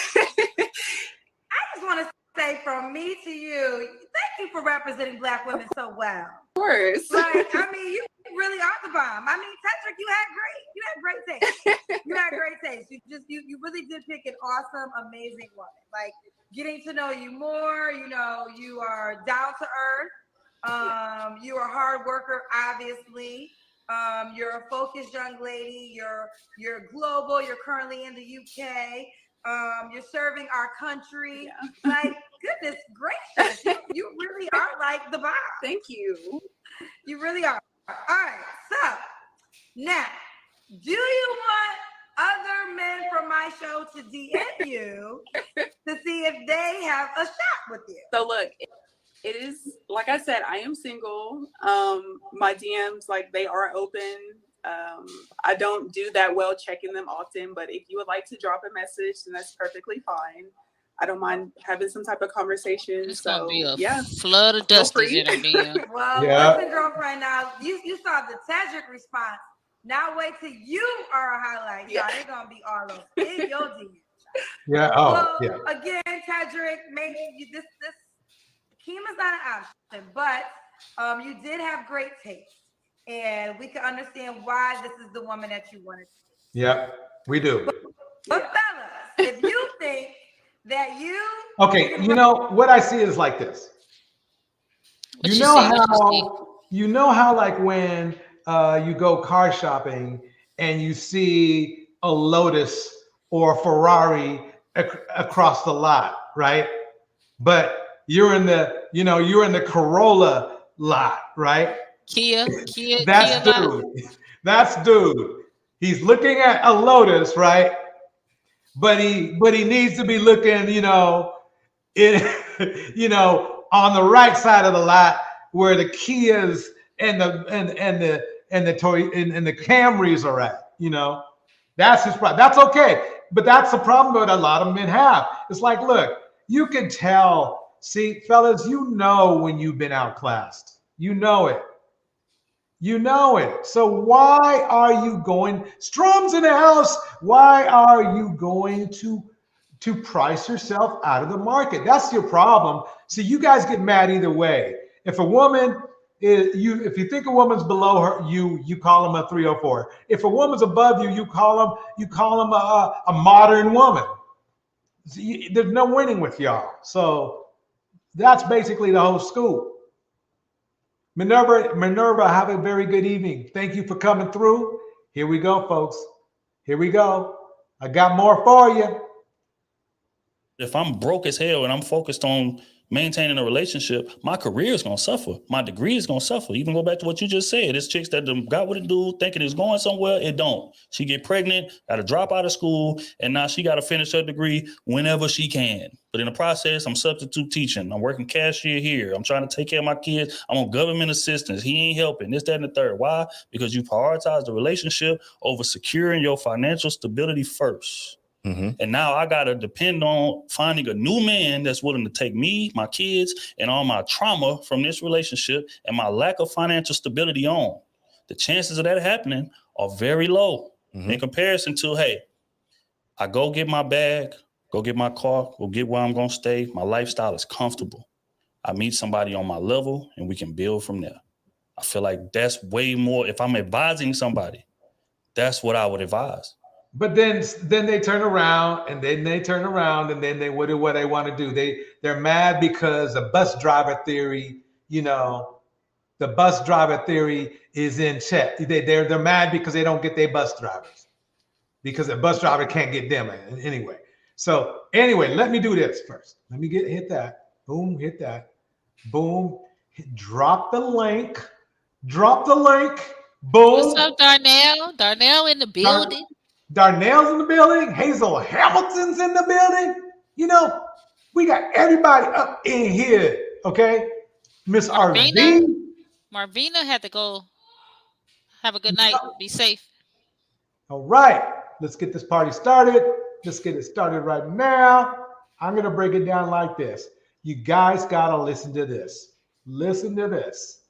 O: just want to say from me to you, thank you for representing Black women so well.
Q: Of course.
O: Like, I mean, you really are the bomb. I mean, Tetrick, you had great taste. You had great taste. You really did pick an awesome, amazing woman. Like, getting to know you more, you know, you are down to earth. You are a hard worker, obviously. You're a focused young lady. You're global. You're currently in the UK. You're serving our country. Yeah. Like, goodness gracious, you really are like the bomb.
Q: Thank you.
O: You really are. All right. So now, do you want other men from my show to DM you to see if they have a shot with you?
Q: So look, it is, like I said, I am single. My DMs, like, they are open. I don't do that well checking them often, but if you would like to drop a message, then that's perfectly fine. I don't mind having some type of conversation.
I: It's gonna be a
Q: yeah,
I: flood of Dusties in her DM.
O: Well, listen, girlfriend, now you saw the Tedrick response. Now wait till you are a highlight. Yeah, they're gonna be all over in your DM.
D: Yeah. Oh,
O: well,
D: yeah.
O: Again, Tedrick, maybe this Kima's not an option, but you did have great taste. And we can understand why this is the woman that you wanted to be.
D: Yeah, we do.
O: But fellas, if you think that you
D: okay, you know what I see is like this. You know how like when you go car shopping and you see a Lotus or a Ferrari across the lot, right? But you're in the Corolla lot, right?
I: Kia.
D: That's dude. That's dude. He's looking at a Lotus, right? But he needs to be looking, on the right side of the lot where the Kias and the Camrys are at. That's his problem. That's okay, but that's the problem that a lot of men have. It's like, look, you can tell. See, fellas, when you've been outclassed. You know it. So why are you going, Strum's in the house? Why are you going to price yourself out of the market? That's your problem. See, you guys get mad either way. If a woman if you think a woman's below her, you call them a 304. If a woman's above you, you call them a modern woman. See, there's no winning with y'all. So that's basically the whole scoop. Minerva, have a very good evening. Thank you for coming through. Here we go, folks. Here we go. I got more for you.
R: If I'm broke as hell and I'm focused on maintaining a relationship, my career is going to suffer. My degree is going to suffer. Even go back to what you just said. This chicks that got with a dude thinking it's going somewhere, it don't. She get pregnant, got to drop out of school, and now she got to finish her degree whenever she can. But in the process, I'm substitute teaching. I'm working cashier here. I'm trying to take care of my kids. I'm on government assistance. He ain't helping. This, that, and the third. Why? Because you prioritize the relationship over securing your financial stability first. Mm-hmm. And now I got to depend on finding a new man that's willing to take me, my kids, and all my trauma from this relationship and my lack of financial stability on. The chances of that happening are very low in comparison to, hey, I go get my bag, go get my car, go get where I'm going to stay. My lifestyle is comfortable. I meet somebody on my level and we can build from there. I feel like that's way more. If I'm advising somebody, that's what I would advise.
D: But then they turn around and then they what do they want to do? They're mad because the bus driver theory, the bus driver theory is in check. They're mad because they don't get their bus drivers because the bus driver can't get them anyway. So anyway, let me do this first. Let me hit that. Boom, hit that. Boom. Drop the link. Boom.
I: What's up, Darnell? Darnell in the building.
D: Darnell's in the building. Hazel Hamilton's in the building. We got everybody up in here. Okay. Miss RV.
I: Marvina had to go. Have a good night. Be safe.
D: All right. Let's get this party started. Let's get it started right now. I'm going to break it down like this. You guys got to listen to this. Listen to this.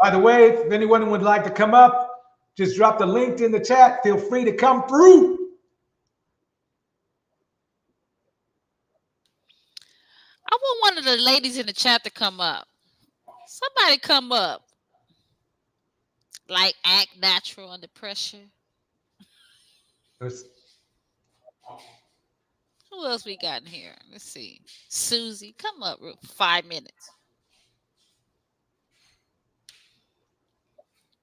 D: By the way, if anyone would like to come up, just drop the link in the chat. Feel free to come through.
I: I want one of the ladies in the chat to come up. Somebody come up. Like act natural under pressure. Who else we got in here? Let's see. Susie, come up. 5 minutes.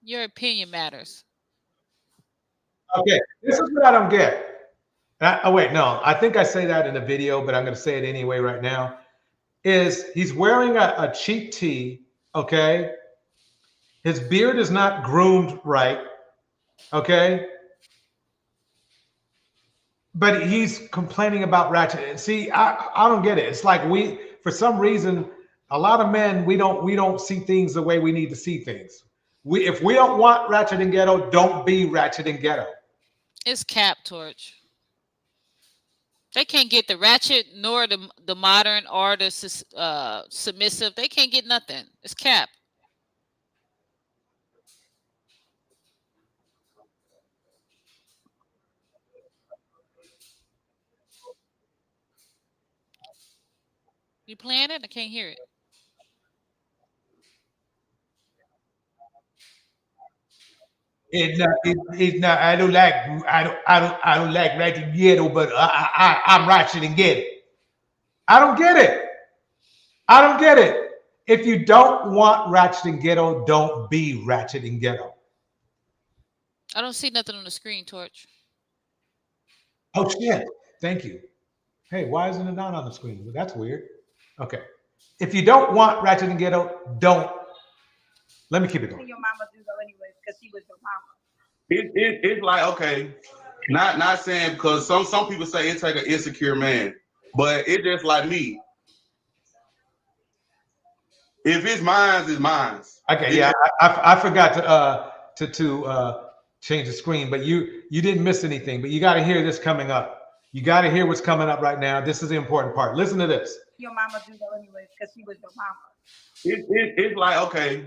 I: Your opinion matters.
D: Okay, this is what I don't get. Oh, wait, no. I think I say that in the video, but I'm going to say it anyway right now. Is he's wearing a cheap tee, okay? His beard is not groomed right, okay? But he's complaining about ratchet. See, I don't get it. It's like for some reason, a lot of men, we don't see things the way we need to see things. If we don't want ratchet and ghetto, don't be ratchet and ghetto.
I: It's cap, Torch. They can't get the ratchet nor the modern or the submissive. They can't get nothing. It's cap. You playing it? I can't hear it.
D: It's not. I don't like ratchet and ghetto, but I'm ratchet and ghetto. I don't get it. I don't get it. If you don't want ratchet and ghetto, don't be ratchet and ghetto.
I: I don't see nothing on the screen, Torch.
D: Oh shit! Thank you. Hey, why isn't it not on the screen? Well, that's weird. Okay. If you don't want ratchet and ghetto, don't. Let me keep it going.
O: Your mama do though anyway, because she was your mama.
S: It's like, okay, not saying, because some people say it take an insecure man, but it's just like me. If it's mine, it's mine.
D: Okay, yeah, I forgot to change the screen, but you didn't miss anything. But you got to hear this coming up. You got to hear what's coming up right now. This is the important part. Listen to this.
O: Your mama do though anyway, because she was your mama.
S: It's like, okay,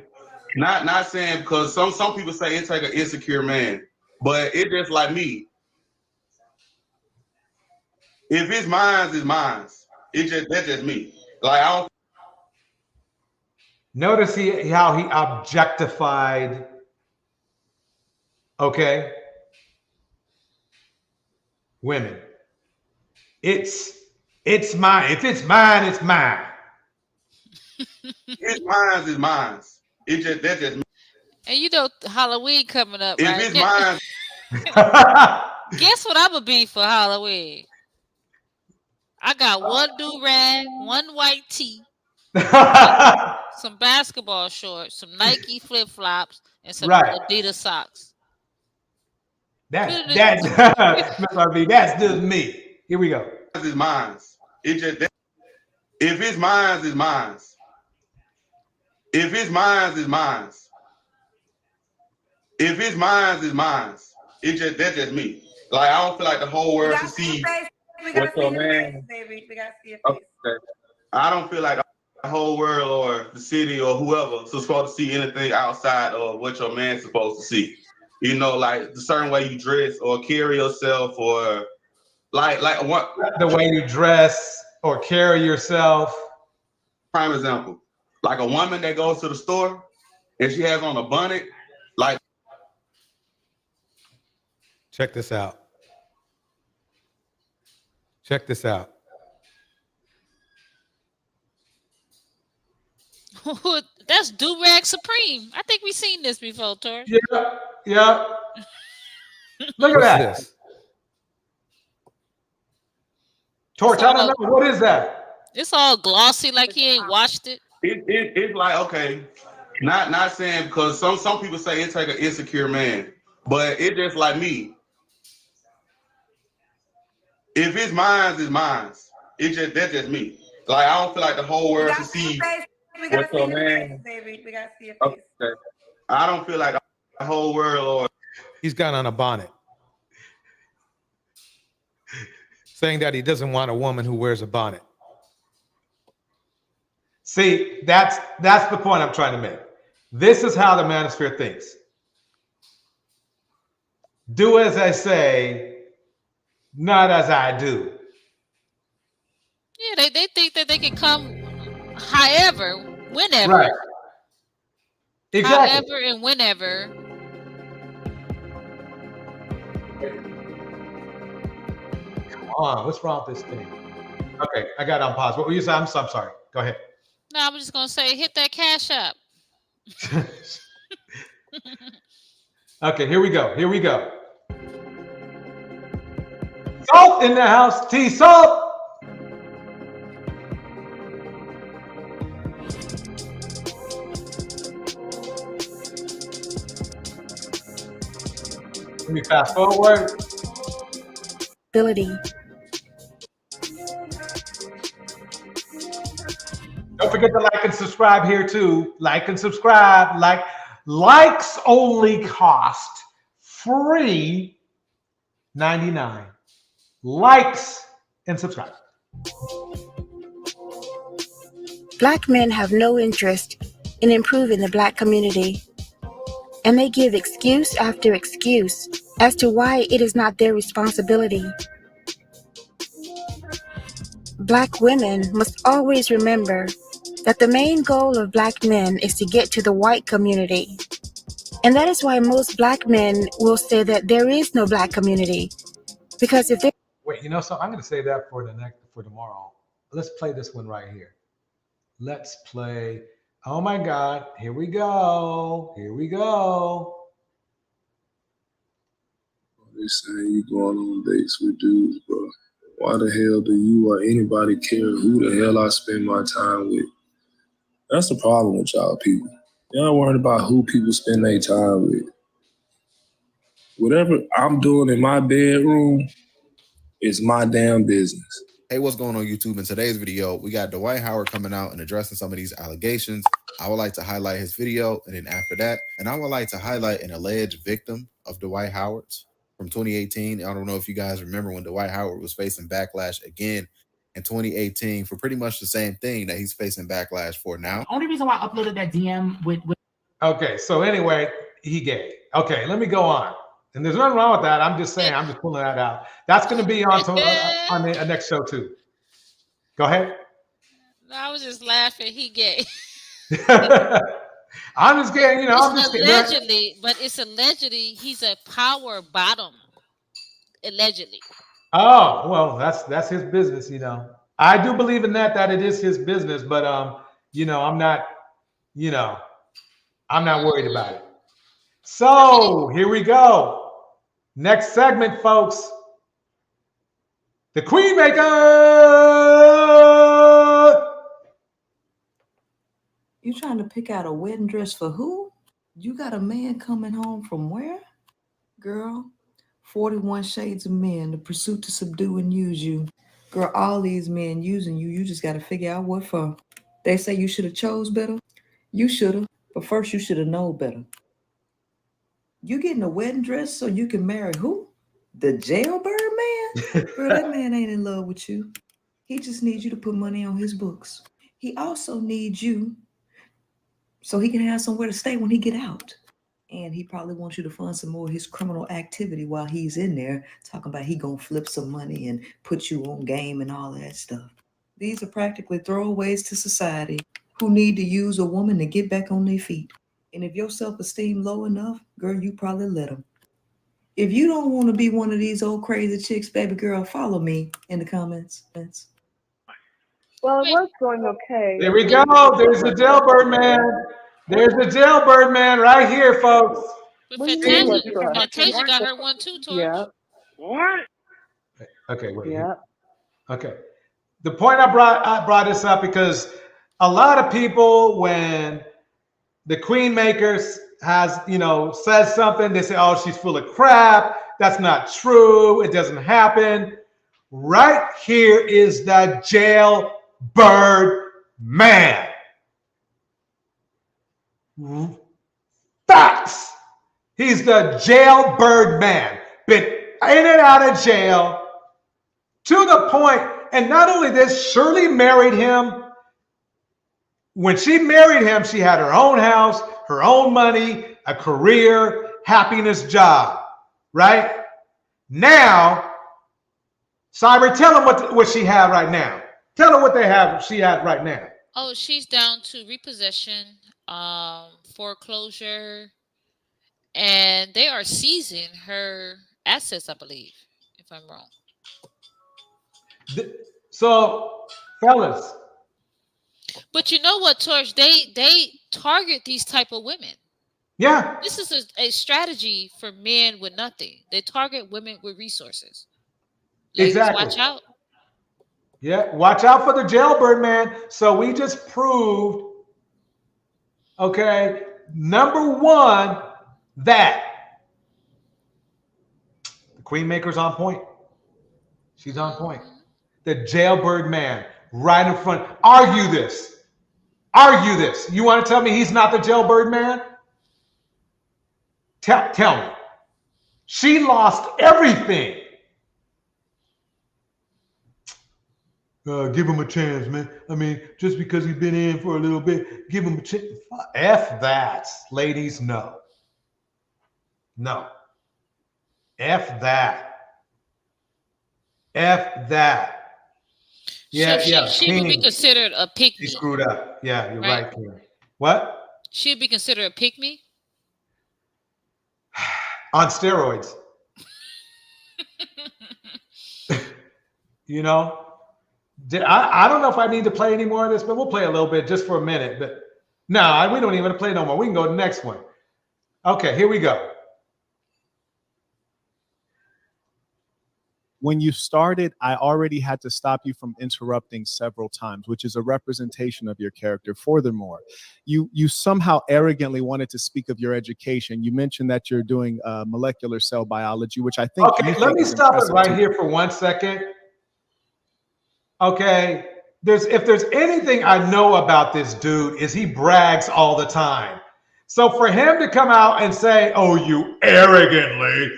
S: not saying, because some people say it take an insecure man, but it's just like me. If it's mine, it's mine. That's just me. Like, I don't.
D: Notice how he objectified. Okay, women. It's mine. If it's mine, it's mine.
S: It's mine, it's mine. That's just me.
I: And you know Halloween coming up,
S: if
I: right?
S: It's mine.
I: Guess what I'm gonna be for Halloween? I got one do-rag, one white tee, some basketball shorts, some Nike flip-flops, and some Adidas socks.
D: That's just me. Here we go.
S: It's mine. If it's mine, it's mine. If it's mine, it's mine. If it's mine, it's mine. That's just me. Like, I don't feel like the whole world should see what's your man.
O: Baby, we gotta see your face.
S: Okay. I don't feel like the whole world or the city or whoever is supposed to see anything outside of what your man's supposed to see. You know, like the certain way you dress or carry yourself, or like what
D: the way you dress or carry yourself.
S: Prime example, like a woman that goes to the store and she has on a bonnet, like.
T: Check this out. Check this out.
I: That's do-rag supreme. I think we've seen this before, Tori.
D: Yeah. Look at that.
T: This?
D: Torch, I don't know. What is that?
I: It's all glossy, like he ain't washed it.
S: It's like, okay, not saying, because some people say it take an insecure man, but it's just like me. If it's mine, it's mine. That's just me. Like I don't feel like the whole world should see
O: We gotta
S: what your
O: see your
S: man.
O: face, baby. We gotta see your face.
S: Okay. I don't feel like the whole world or
T: He's got on a bonnet, saying that he doesn't want a woman who wears a bonnet.
D: See, that's the point I'm trying to make. This is how the manosphere thinks. Do as I say, not as I do.
I: Yeah, they think that they can come however, whenever.
D: Right. Exactly.
I: However and whenever.
D: Come on, what's wrong with this thing? Okay, I got it on pause. What were you saying? I'm sorry. Go ahead.
I: No, I'm just gonna say hit that cash app.
D: Okay, here we go. Salt in the house. T-Salt. Let me fast forward.
F: Ability.
D: Don't forget to like and subscribe here too. Like and subscribe. Likes only cost free $99. Likes and subscribe.
U: Black men have no interest in improving the Black community, and they give excuse after excuse as to why it is not their responsibility. Black women must always remember that the main goal of Black men is to get to the white community. And that is why most Black men will say that there is no Black community. Because if they...
D: Wait, so I'm going to save that for tomorrow. Let's play this one right here. Let's play. Oh my God. Here we go.
V: They say you going on dates with dudes, bro. Why the hell do you or anybody care who the hell I spend my time with? That's the problem with y'all people. Y'all worried about who people spend their time with. Whatever I'm doing in my bedroom is my damn business.
W: Hey, what's going on YouTube? In today's video, we got Dwight Howard coming out and addressing some of these allegations. I would like to highlight his video, and then after that, and I would like to highlight an alleged victim of Dwight Howard's from 2018. I don't know if you guys remember when Dwight Howard was facing backlash again in 2018 for pretty much the same thing that he's facing backlash for now.
X: The only reason why I uploaded that DM with
D: Okay, so anyway, he gay. Okay, let me go on. And there's nothing wrong with that. I'm just saying, I'm just pulling that out. That's going to be on the next show too. Go ahead.
I: No, I was just laughing. He gay.
D: I'm just kidding. I'm just kidding.
I: Allegedly, but it's allegedly he's a power bottom. Allegedly.
D: Oh, well, that's his business. I do believe in that it is his business, but I'm not worried about it. So here we go. Next segment, folks. The Queen Maker.
Y: You trying to pick out a wedding dress for who? You got a man coming home from where? Girl, 41 Shades of Men, the pursuit to subdue and use you. Girl, all these men using you, you just got to figure out what for. They say you should have chose better. You should have, but first you should have known better. You getting a wedding dress so you can marry who? The jailbird man? Girl, that man ain't in love with you. He just needs you to put money on his books. He also needs you so he can have somewhere to stay when he get out. And he probably wants you to fund some more of his criminal activity while he's in there, talking about he gonna flip some money and put you on game and all that stuff. These are practically throwaways to society who need to use a woman to get back on their feet. And if your self-esteem low enough, girl, you probably let them. If you don't want to be one of these old crazy chicks, baby girl, follow me in the comments.
H: Well, it was going okay.
D: There we go. There's the jailbird man. There's the jailbird man right here, folks.
I: But Fantasia got her one too, Torch.
H: Yeah. What?
D: Okay, wait.
H: Yeah.
D: Okay. The point I brought this up because a lot of people, when the Queen Maker has, says something, they say, oh, she's full of crap. That's not true. It doesn't happen. Right here is the man. Facts. He's the jailbird man. Been in and out of jail to the point, and not only this, Shirley married him. When she married him, she had her own house, her own money, a career, happiness, job, right? Now, Cyber, tell them what she had right now. Tell her what she had right now.
I: Oh, she's down to repossession, foreclosure, and they are seizing her assets, I believe, if I'm wrong.
D: So, fellas.
I: But you know what, Torch? They target these type of women.
D: Yeah.
I: This is a strategy for men with nothing. They target women with resources. Ladies,
D: exactly.
I: Watch out.
D: Yeah, watch out for the jailbird man. So we just proved, okay, number one, that the Queen Maker's on point. She's on point. The jailbird man, right in front. Argue this. Argue this. You want to tell me he's not the jailbird man? Tell me. She lost everything. Give him a chance, man. I mean, just because he's been in for a little bit, give him a chance. F that, ladies, no. No. F that. F that. Yeah,
I: so she would be considered a pick me.
D: She screwed up. Yeah, you're right, Karen. What?
I: She'd be considered a pick me?
D: On steroids. You know? I don't know if I need to play any more of this, but we'll play a little bit just for a minute. But no, we don't even play no more. We can go to the next one. Okay, here we go.
A: When you started, I already had to stop you from interrupting several times, which is a representation of your character. Furthermore, you somehow arrogantly wanted to speak of your education. You mentioned that you're doing molecular cell biology, which I think.
D: Okay, let me stop it right here for 1 second. Okay, if there's anything I know about this dude is he brags all the time. So for him to come out and say, oh, you arrogantly,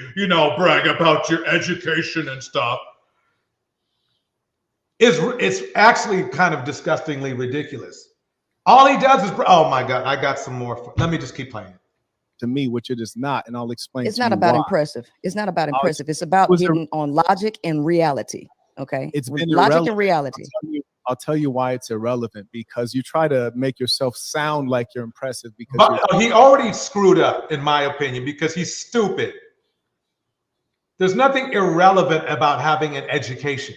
D: brag about your education and stuff, it's actually kind of disgustingly ridiculous. All he does is, oh my God, I got some more. Let me just keep playing.
A: To me, which it is not, and I'll explain.
B: It's not about impressive. It's not about impressive. It's about getting on logic and reality. Okay,
A: it's been
B: logic and reality.
A: I'll tell you why it's irrelevant, because you try to make yourself sound like you're impressive. Because
D: he already screwed up, in my opinion, because he's stupid. There's nothing irrelevant about having an education.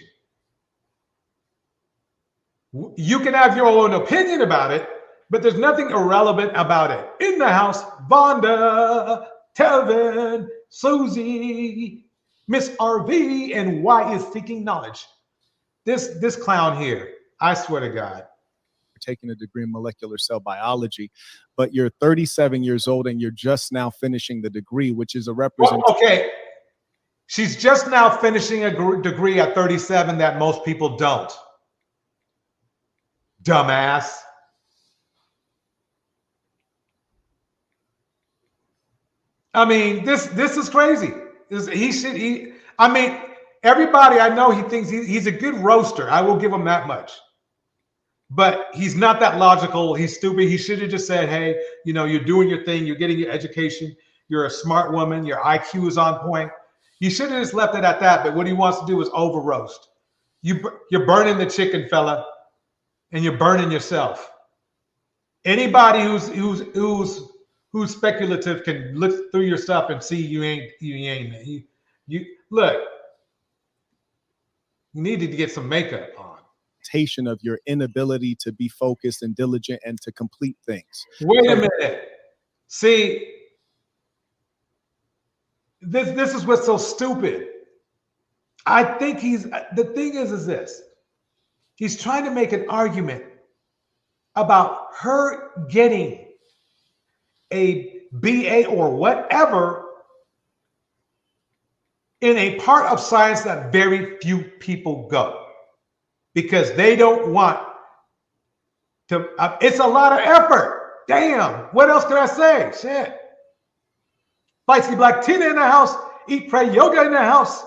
D: You can have your own opinion about it, but there's nothing irrelevant about it. In the house, Vonda, Telvin, Susie, Miss RV, and Y is seeking knowledge. This clown here, I swear to God.
A: You're taking a degree in molecular cell biology, but you're 37 years old and you're just now finishing the degree, which is a representation.
D: Well, okay, she's just now finishing a degree at 37 that most people don't. Dumbass. I mean, this is crazy. I mean, everybody I know, he thinks he's a good roaster. I will give him that much. But he's not that logical. He's stupid. He should have just said, hey, you're doing your thing. You're getting your education. You're a smart woman. Your IQ is on point. He should have just left it at that. But what he wants to do is over roast. You're burning the chicken, fella, and you're burning yourself. Anybody who's speculative can look through your stuff and see you ain't. You look. You needed to get some makeup on.
A: Of your inability to be focused and diligent and to complete things.
D: Wait a minute. See, this is what's so stupid. I think the thing is this. He's trying to make an argument about her getting a BA or whatever in a part of science that very few people go, because they don't want It's a lot of effort. Damn. What else can I say? Shit. Feisty Black Tina in the house. Eat, pray, yoga in the house.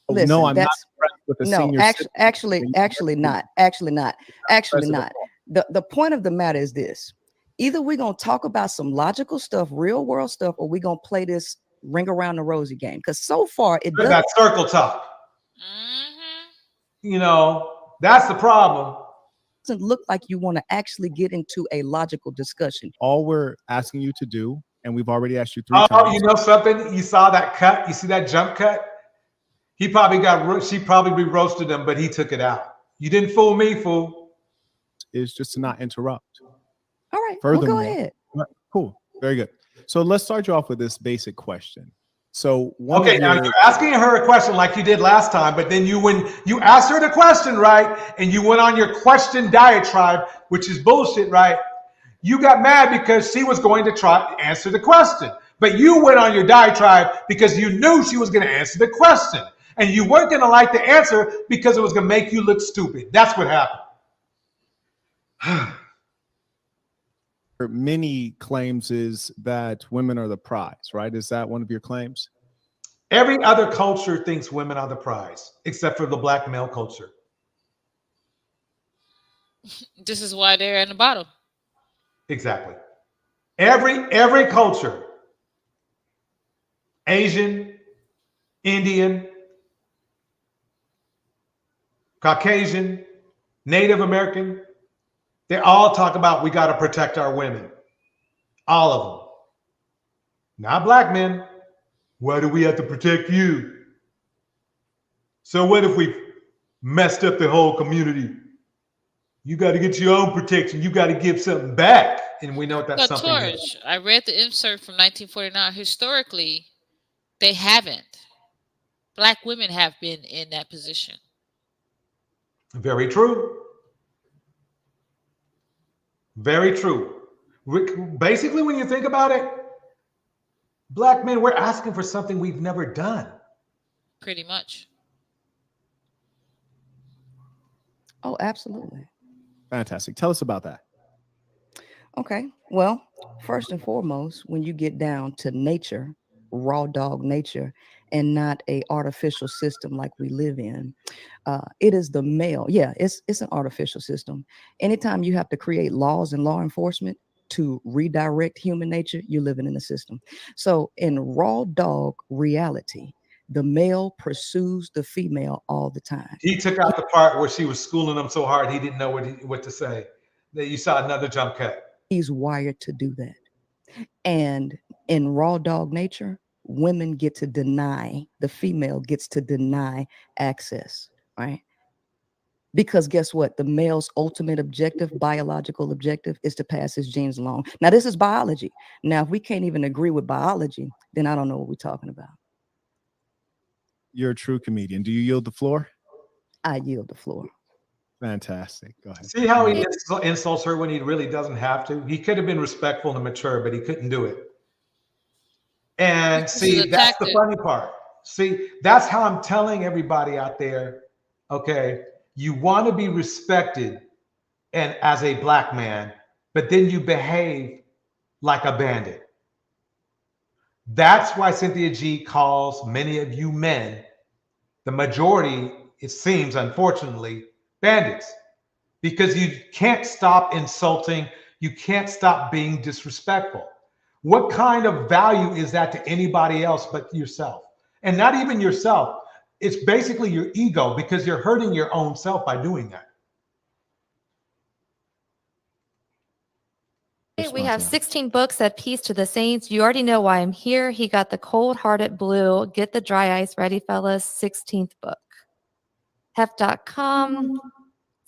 B: Listen,
A: no, I'm not
B: that's
A: impressed with the
B: no,
A: senior
B: actually not. The point of the matter is this: either we're gonna talk about some logical stuff, real world stuff, or we're gonna play this ring around the rosy game. Because so far it doesn't.
D: That circle talk. You know, that's the problem.
B: Doesn't look like you want to actually get into a logical discussion.
A: All we're asking you to do, and we've already asked you 3 times.
D: You know something? You saw that cut? You see that jump cut? She probably roasted him, but he took it out. You didn't fool me, fool.
A: Is just to not interrupt.
B: All right,
A: Furthermore,
B: well, go ahead.
A: Cool, very good. So let's start you off with this basic question. So
D: now you're asking her a question like you did last time, but then when you asked her the question, right, and you went on your question diatribe, which is bullshit, right? You got mad because she was going to try to answer the question, but you went on your diatribe because you knew she was going to answer the question, and you weren't going to like the answer because it was going to make you look stupid. That's what happened.
A: Many claims is that women are the prize, right? Is that one of your claims?
D: Every other culture thinks women are the prize, except for the black male culture.
I: This is why they're in the bottom.
D: Exactly. Every culture, Asian, Indian, Caucasian, Native American, they all talk about we got to protect our women. All of them. Not black men. Why do we have to protect you? So what if we messed up the whole community? You got to get your own protection. You got to give something back. And we know what that's something is.
I: I read the insert from 1949. Historically, they haven't. Black women have been in that position.
D: Very true. Very true. Basically, when you think about it, black men, we're asking for something we've never done.
I: Pretty much.
B: Oh, absolutely.
A: Fantastic. Tell us about that.
B: Okay. Well, first and foremost, when you get down to nature, raw dog nature, and not a artificial system like we live in, it is the male. Yeah, it's an artificial system. Anytime you have to create laws and law enforcement to redirect human nature, you're living in a system. So in raw dog reality, the male pursues the female all the time.
D: He took out the part where she was schooling him so hard he didn't know what to say. That you saw another jump cut.
B: He's wired to do that. And in raw dog nature, women get to deny, the female gets to deny access, right? Because guess what? The male's ultimate objective, biological objective, is to pass his genes along. Now, this is biology. Now, if we can't even agree with biology, then I don't know what we're talking about.
A: You're a true comedian. Do you yield the floor?
B: I yield the floor.
A: Fantastic. Go ahead.
D: See how he insults her when he really doesn't have to? He could have been respectful and mature, but he couldn't do it. And see, that's the funny part. See, that's how I'm telling everybody out there, okay, you want to be respected and as a black man, but then you behave like a bandit. That's why Cynthia G calls many of you men, the majority, it seems, unfortunately, bandits, because you can't stop insulting. You can't stop being disrespectful. What kind of value is that to anybody else but yourself? And not even yourself. It's basically your ego, because you're hurting your own self by doing that.
C: We have 16 books at Peace to the Saints. You already know why I'm here. He got the cold-hearted blue. Get the dry ice ready, fellas. 16th book. Hef.com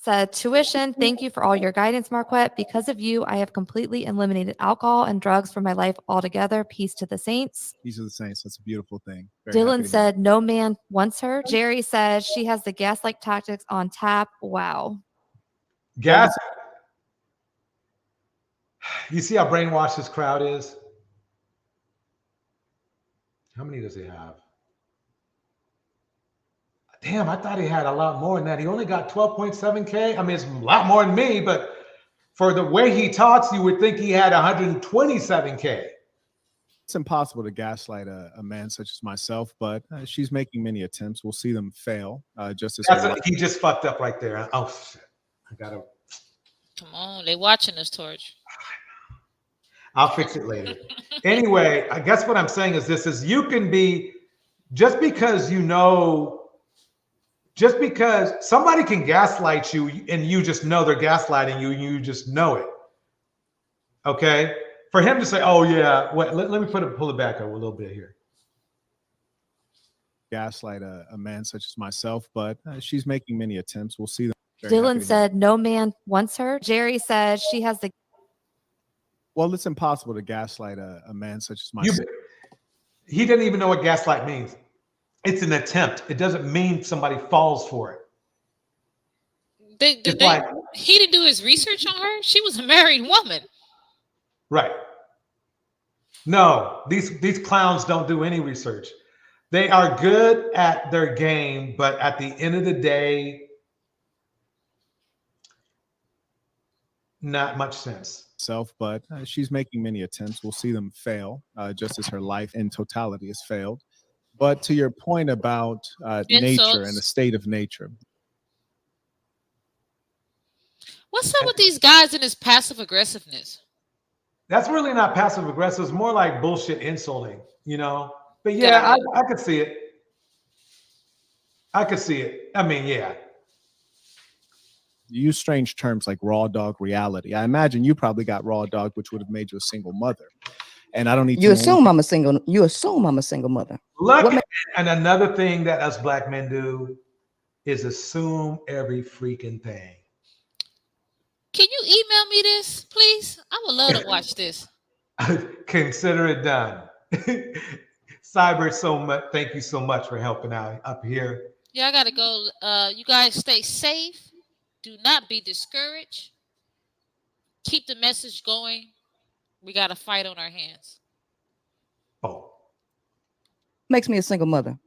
C: said, tuition, thank you for all your guidance, Marquette. Because of you, I have completely eliminated alcohol and drugs from my life altogether. Peace to the Saints.
A: Peace to the Saints. That's a beautiful thing.
C: Dylan said, no man wants her. Jerry said, she has the gaslight tactics on tap. Wow.
D: Gas. You see how brainwashed this crowd is? How many does he have? Damn, I thought he had a lot more than that. He only got 12.7K. I mean, it's a lot more than me, but for the way he talks, you would think he had 127K.
A: It's impossible to gaslight a man such as myself, but she's making many attempts. We'll see them fail. Just as
D: He just fucked up right there. Oh shit! I gotta.
I: Come on, they watching us, Torch.
D: I'll fix it later. Anyway, I guess what I'm saying is this: is you can be just because somebody can gaslight you and you just know they're gaslighting you and you just know it. Okay. For him to say, "Oh yeah," wait, let me pull it back up a little bit here.
A: gaslight a man such as myself, but she's making many attempts. We'll see them.
C: Dylan said no man wants her. Jerry said she has the.
A: Well, it's impossible to gaslight a man such as myself.
D: He didn't even know what gaslight means. It's an attempt. It doesn't mean somebody falls for it.
I: He didn't do his research on her. She was a married woman.
D: Right. No, these clowns don't do any research. They are good at their game, but at the end of the day, not much sense.
A: But she's making many attempts. We'll see them fail, just as her life in totality has failed. But to your point about nature and the state of nature.
I: What's up with these guys and this passive aggressiveness?
D: That's really not passive aggressive. It's more like bullshit insulting, you know? But yeah, I could see it. I could see it. I mean, yeah.
A: You use strange terms like raw dog reality. I imagine you probably got raw dog, which would have made you a single mother. And I don't need
B: you assume I'm a single. You assume I'm a single mother.
D: Look, and another thing that us black men do is assume every freaking thing.
I: Can you email me this, please? I would love to watch this.
D: Consider it done. Cyber, so much. Thank you so much for helping out up here.
I: Yeah, I gotta go. You guys stay safe. Do not be discouraged. Keep the message going. We got a fight on our hands.
D: Oh.
B: Makes me a single mother.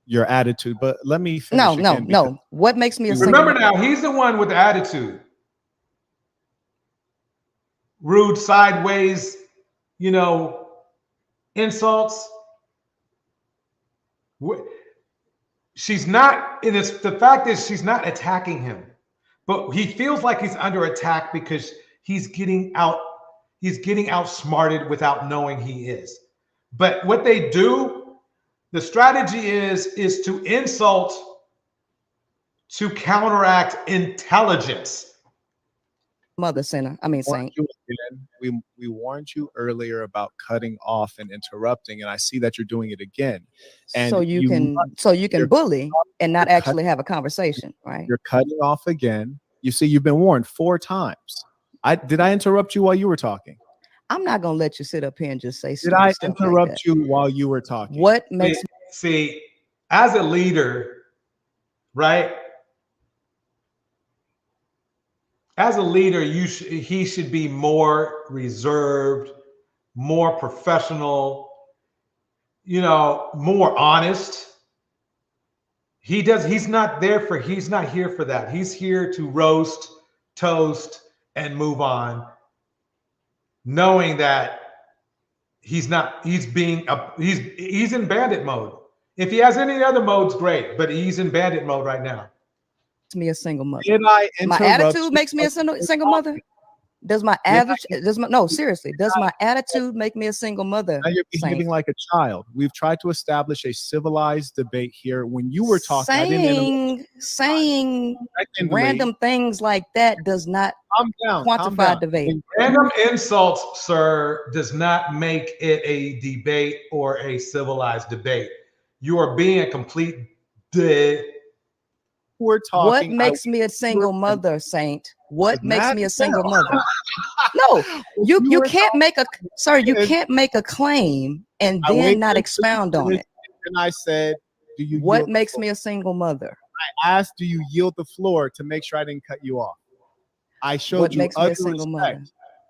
A: Your attitude, but let me finish.
B: No. What makes me a single
D: Remember
B: mother?
D: now, he's the one with the attitude. Rude, sideways, you know, insults. She's not, and it's the fact is she's not attacking him, but he feels like he's under attack because he's getting outsmarted without knowing he is. But what they do, the strategy is to insult to counteract intelligence.
B: Mother sinner. I mean saint.
A: We warned you earlier about cutting off and interrupting, and I see that you're doing it again. And
B: so you can bully and not actually have a conversation, right?
A: You're cutting off again. You see, you've been warned 4 times. Did I interrupt you while you were talking?
B: I'm not gonna let you sit up here and just say.
A: Did I interrupt you while you were talking?
B: What makes
D: see as a leader, right? As a leader, he should be more reserved, more professional, you know, more honest. He's not here for that. He's here to roast, toast, and move on, knowing that he's in bandit mode. If he has any other modes, great, but he's in bandit mode right now.
B: Me a single mother.
A: My
B: attitude makes me a single mother. Does my attitude make me a single mother?
A: Now you're behaving like a child. We've tried to establish a civilized debate here. When you were talking,
B: saying random things like that does not quantify debate.
D: Random insults, sir, does not make it a debate or a civilized debate. You are being a complete
A: We're talking.
B: What makes me a single mother, Saint? What makes me a single mother? No, you can't make a you can't make a claim and then not expound on it.
A: And I said, "Do you?"
B: What makes me a single mother?
A: I asked, "Do you yield the floor?" To make sure I didn't cut you off. I showed
B: what
A: you
B: makes me a single mother.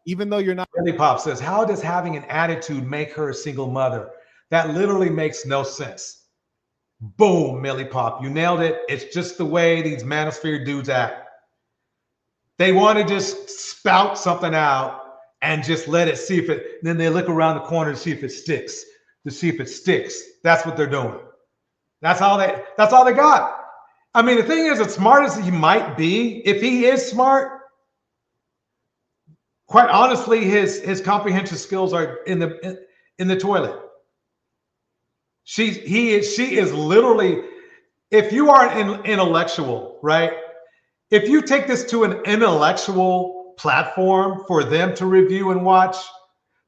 A: Even though you're not.
D: Really, Pop says, "How does having an attitude make her a single mother?" That literally makes no sense. Boom, Melli Pop. You nailed it. It's just the way these manosphere dudes act. They want to just spout something out and just let it see if it, then they look around the corner to see if it sticks, That's what they're doing. That's all they got. I mean, the thing is, as smart as he might be, if he is smart, quite honestly, his comprehension skills are in the toilet. She is literally, if you are an intellectual, right? If you take this to an intellectual platform for them to review and watch,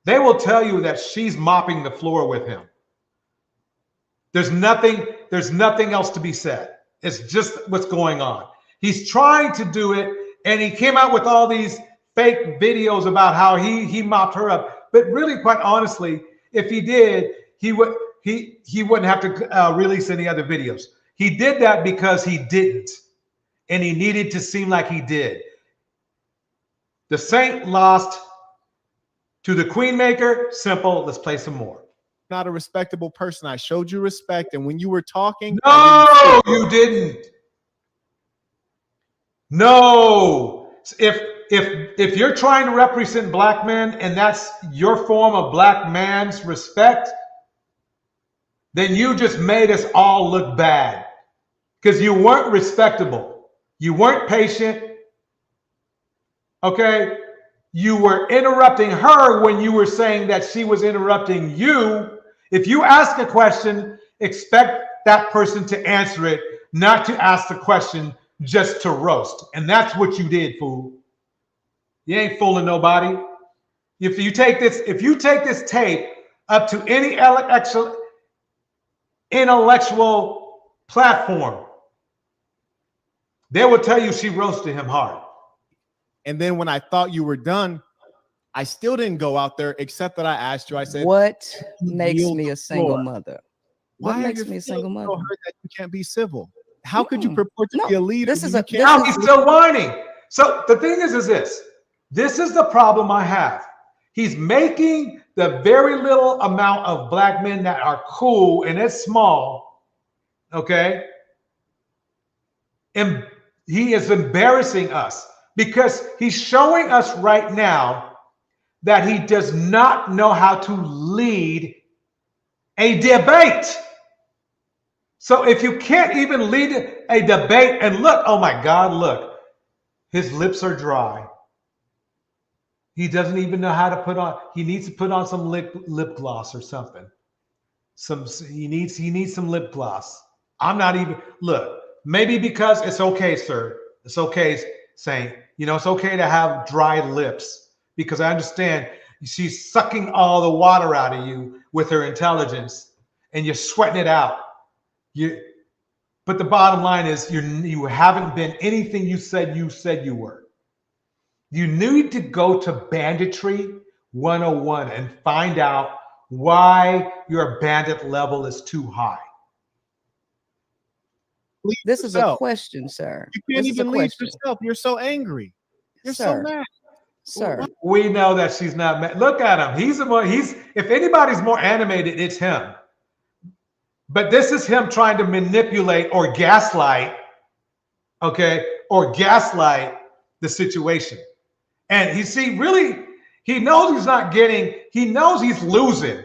D: they will tell you that she's mopping the floor with him. There's nothing else to be said. It's just what's going on. He's trying to do it, and he came out with all these fake videos about how he mopped her up. But really, quite honestly, if he did, he wouldn't have to release any other videos. He did that because he didn't, and he needed to seem like he did. The Saint lost to the Queen Maker. Simple. Let's play some more.
A: Not a respectable person. I showed you respect, and when you were talking,
D: no, you didn't. No. If you're trying to represent black men and that's your form of black man's respect, then you just made us all look bad because you weren't respectable. You weren't patient. Okay? You were interrupting her when you were saying that she was interrupting you. If you ask a question, expect that person to answer it, not to ask the question just to roast. And that's what you did, fool. You ain't fooling nobody. If you take this tape up to any intellectual platform, they will tell you she roasted him hard.
A: And then when I thought you were done, I still didn't go out there, except that I asked you. I said,
B: "What makes me a single mother? What
A: Why
B: makes me a single mother?
A: So hurt that you can't be civil? How could you purport to be a leader?
B: This is
D: now he's still whining. So the thing is this. This is the problem I have. He's making the very little amount of black men that are cool, and it's small, okay? And he is embarrassing us because he's showing us right now that he does not know how to lead a debate. So if you can't even lead a debate, and look, oh my God, look, his lips are dry. He doesn't even know how to put on, he needs to put on some lip gloss or something. He needs some lip gloss. I'm not even, look, maybe because it's okay, sir. It's okay, Saint. You know, it's okay to have dry lips. Because I understand she's sucking all the water out of you with her intelligence, and you're sweating it out. But the bottom line is you haven't been anything you said you were. You need to go to Banditry 101 and find out why your bandit level is too high.
B: This is a question, sir.
A: You can't even lead yourself. You're so angry. You're so mad.
B: Sir,
D: we know that she's not mad. Look at him. If anybody's more animated, it's him. But this is him trying to manipulate or gaslight, okay, or gaslight the situation. And he knows he's not getting, he knows he's losing,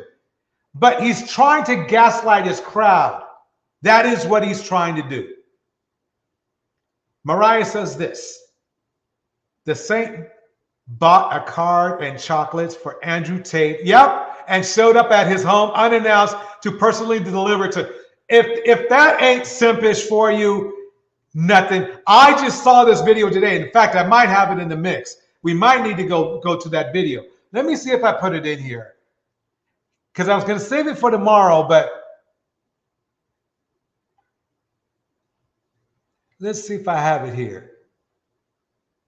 D: but he's trying to gaslight his crowd. That is what he's trying to do. Mariah says this: the Saint bought a card and chocolates for Andrew Tate. Yep. And showed up at his home unannounced to personally deliver to. If that ain't simpish for you, nothing. I just saw this video today. In fact, I might have it in the mix. We might need to go to that video. Let me see if I put it in here. Because I was going to save it for tomorrow, but let's see if I have it here.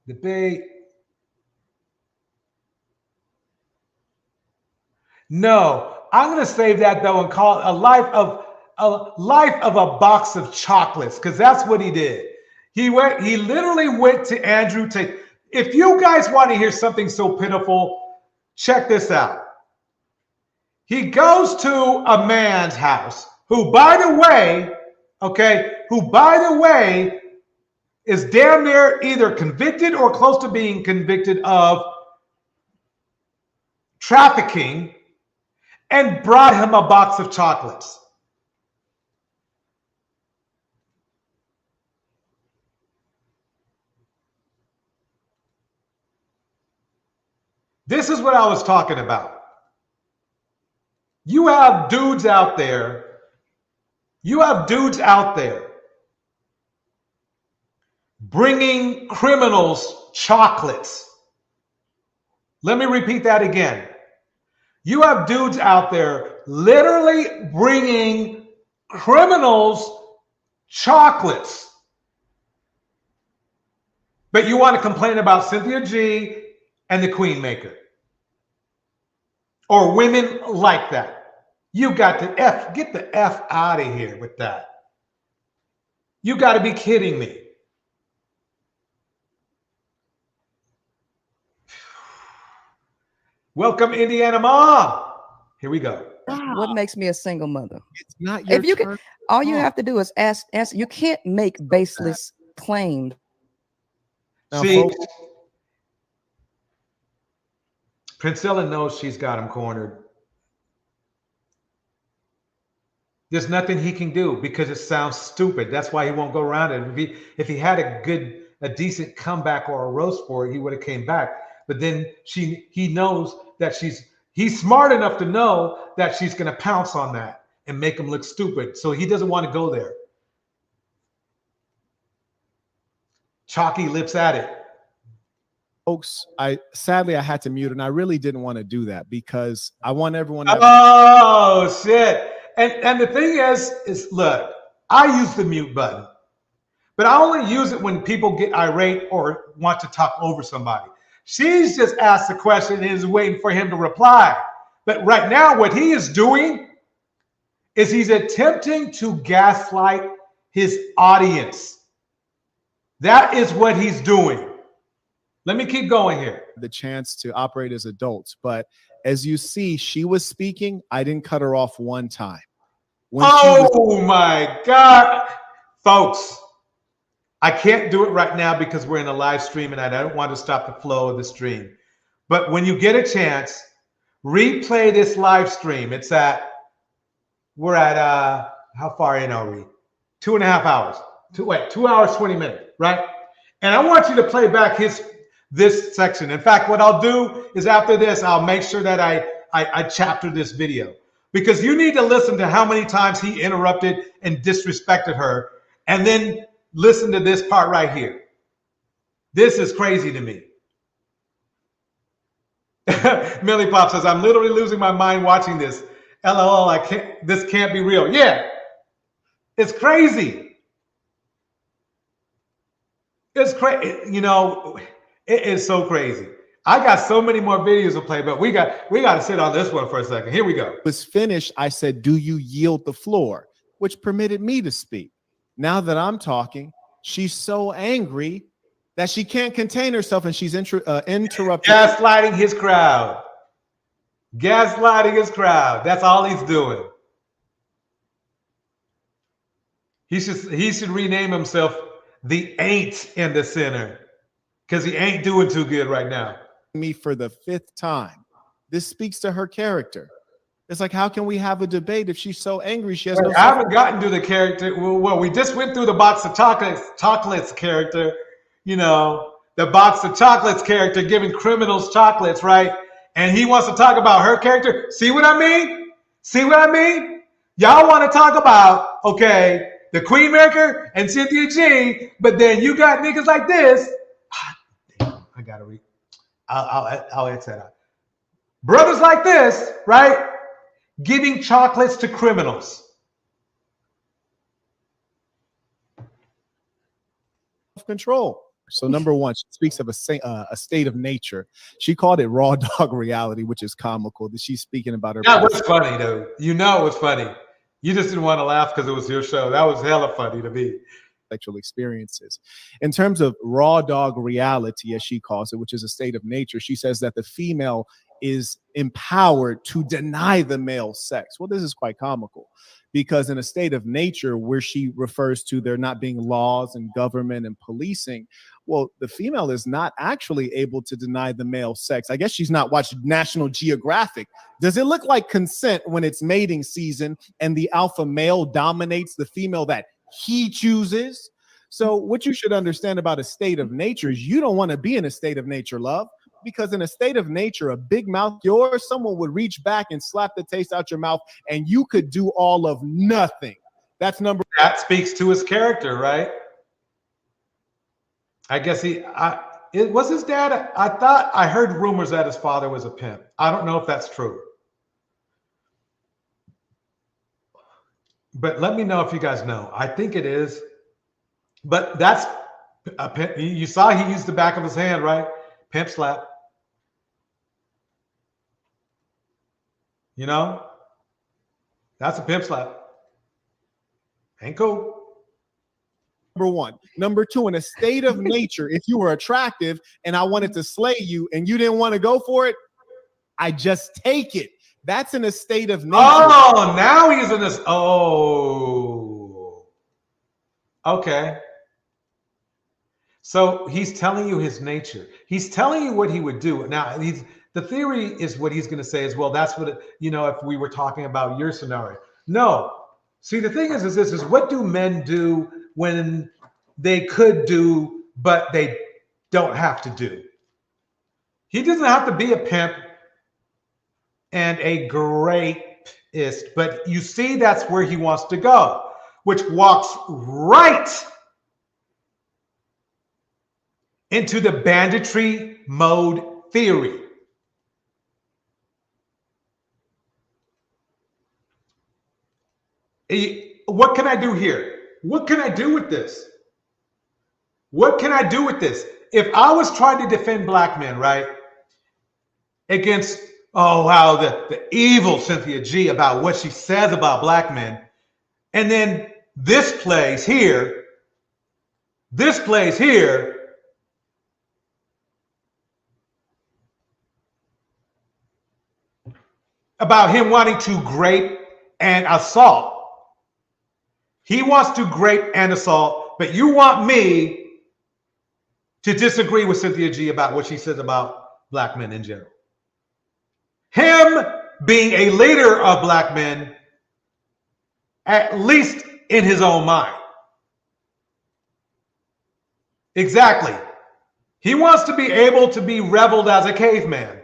D: Debate. No, I'm going to save that though and call it a life of a box of chocolates, because that's what he did. He literally went to Andrew Tate. If you guys want to hear something so pitiful, check this out. He goes to a man's house who, by the way, okay, who, by the way, is damn near either convicted or close to being convicted of trafficking, and brought him a box of chocolates. This is what I was talking about. You have dudes out there. Bringing criminals chocolates. Let me repeat that again. You have dudes out there literally bringing criminals chocolates. But you want to complain about Cynthia G and the Queen Maker, or women like that. You got to get the F out of here with that. You got to be kidding me. Welcome, Indiana Mom. Here we go.
B: What makes me a single mother?
A: It's not your
B: If you
A: turn.
B: can, all you have to do is ask. You can't make baseless claims.
D: See, Princella knows she's got him cornered. There's nothing he can do because it sounds stupid. That's why he won't go around it. If he had a decent comeback or a roast for it, he would have came back. But then he knows that he's smart enough to know that she's going to pounce on that and make him look stupid. So he doesn't want to go there. Chalky lips at it.
A: Folks, sadly I had to mute, and I really didn't want to do that because I want everyone to
D: Oh shit. And the thing is look, I use the mute button, but I only use it when people get irate or want to talk over somebody. She's just asked the question and is waiting for him to reply. But right now, what he is doing is he's attempting to gaslight his audience. That is what he's doing. Let me keep going here.
A: the chance to operate as adults. But as you see, she was speaking. I didn't cut her off one time.
D: My God. Folks, I can't do it right now because we're in a live stream and I don't want to stop the flow of the stream. But when you get a chance, replay this live stream. We're at, how far in are we? 2.5 hours. 2 hours, 20 minutes, right? And I want you to play back this section. In fact, what I'll do is after this, I'll make sure that I chapter this video, because you need to listen to how many times he interrupted and disrespected her, and then listen to this part right here. This is crazy to me. Melli Pop says, I'm literally losing my mind watching this. LOL, this can't be real. Yeah, it's crazy. It's crazy. You know, it is so crazy. I got so many more videos to play, but we got to sit on this one for a second. Here we go.
A: Was finished. I said, do you yield the floor? Which permitted me to speak. Now that I'm talking, she's so angry that she can't contain herself, and she's interrupting.
D: Gaslighting his crowd. Gaslighting his crowd. That's all he's doing. He should rename himself the Ain't in the Center, because he ain't doing too good right now.
A: Me for the 5th time. This speaks to her character. It's like, how can we have a debate if she's so angry? She has no.
D: I haven't gotten to the character. Well, we just went through the box of chocolates character. You know, the box of chocolates character giving criminals chocolates, right? And he wants to talk about her character. See what I mean? See what I mean? Y'all want to talk about, okay, the Queen Maker and Cynthia G, but then you got niggas like this. I gotta read. I'll answer that out. Brothers like this, right? Giving chocolates to criminals.
A: Control. So number one, she speaks of a state of nature. She called it raw dog reality, which is comical. That she's speaking about her.
D: That was funny, though. You know it was funny. You just didn't want to laugh because it was your show. That was hella funny to me.
A: Sexual experiences. In terms of raw dog reality, as she calls it, which is a state of nature, she says that the female is empowered to deny the male sex. Well, this is quite comical, because in a state of nature where she refers to there not being laws and government and policing, well, the female is not actually able to deny the male sex. I guess she's not watched National Geographic. Does it look like consent when it's mating season and the alpha male dominates the female that he chooses? So what you should understand about a state of nature is you don't want to be in a state of nature, love, because in a state of nature, a big mouth yours, someone would reach back and slap the taste out your mouth and you could do all of nothing. That's number.
E: That speaks to his character, right? I guess it was his dad. I thought I heard rumors that his father was a pimp. I don't know if that's true. But let me know if you guys know. I think it is. But that's a pimp. You saw he used the back of his hand, right? Pimp slap. You know? That's a pimp slap. Ain't cool.
A: Number one. Number two, in a state of nature, if you were attractive and I wanted to slay you and you didn't want to go for it, I just take it. That's in a state of nature.
E: Oh, now he's in this. Oh. Okay. So he's telling you his nature. He's telling you what he would do. Now, the theory is what he's going to say is, well, that's what, if we were talking about your scenario. No. See, the thing is this is what do men do when they could do, but they don't have to do? He doesn't have to be a pimp and a rapist, but you see that's where he wants to go, which walks right into the banditry mode theory. What can I do here? What can I do with this? What can I do with this? If I was trying to defend black men, right, against, how the evil Cynthia G about what she says about black men, and then this plays here, about him wanting to grape and assault. He wants to grape and assault, but you want me to disagree with Cynthia G about what she says about black men in general. Him being a leader of black men, at least in his own mind. Exactly. He wants to be able to be reveled as a caveman.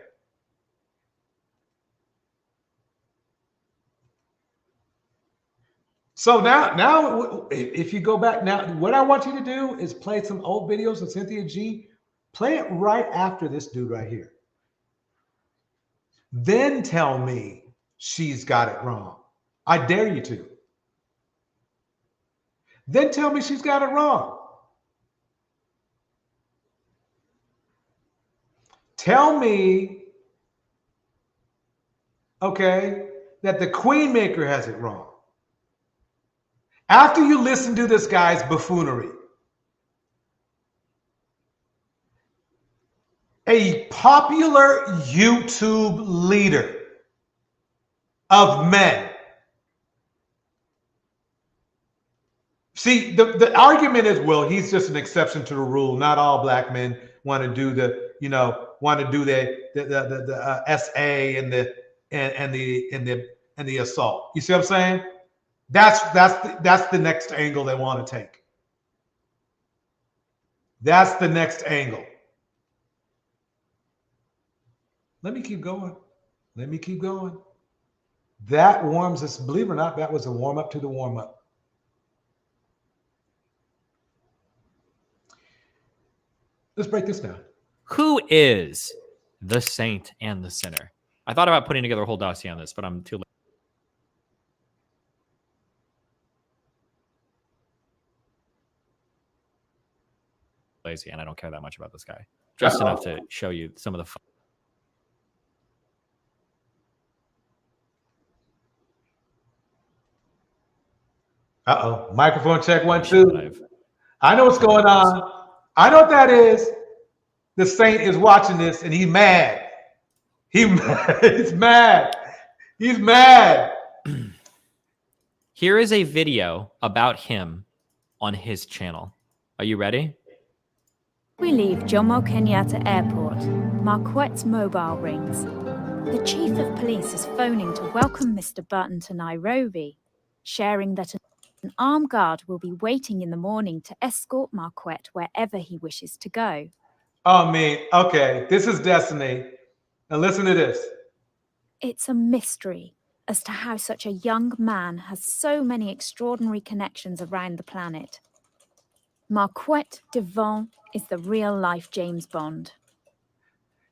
E: So now, if you go back now, what I want you to do is play some old videos of Cynthia G. Play it right after this dude right here. Then tell me she's got it wrong. I dare you to. Then tell me she's got it wrong. Tell me, okay, that the Queen Maker has it wrong. After you listen to this guy's buffoonery, a popular YouTube leader of men. See, the argument is, well, he's just an exception to the rule. Not all black men want to do the SA and the assault. You see what I'm saying? That's the next angle they want to take. That's the next angle. Let me keep going. Let me keep going. That warms us. Believe it or not, that was a warm up to the warm up. Let's break this down.
G: Who is the saint and the sinner? I thought about putting together a whole dossier on this, but I'm too lazy, and I don't care that much about this guy. Just enough to show you some of the fun.
E: Uh-oh. Microphone check 1, 2. I know what's going on. I know what that is. The saint is watching this and he's mad. He's mad. He's mad.
G: Here is a video about him on his channel. Are you ready?
J: We leave Jomo Kenyatta Airport. Marquette's mobile rings. The chief of police is phoning to welcome Mr. Burton to Nairobi, sharing that an armed guard will be waiting in the morning to escort Marquette wherever he wishes to go.
E: Oh, man. Okay, this is Destiny. Now listen to this.
J: It's a mystery as to how such a young man has so many extraordinary connections around the planet. Marquette Devon is the real-life James Bond.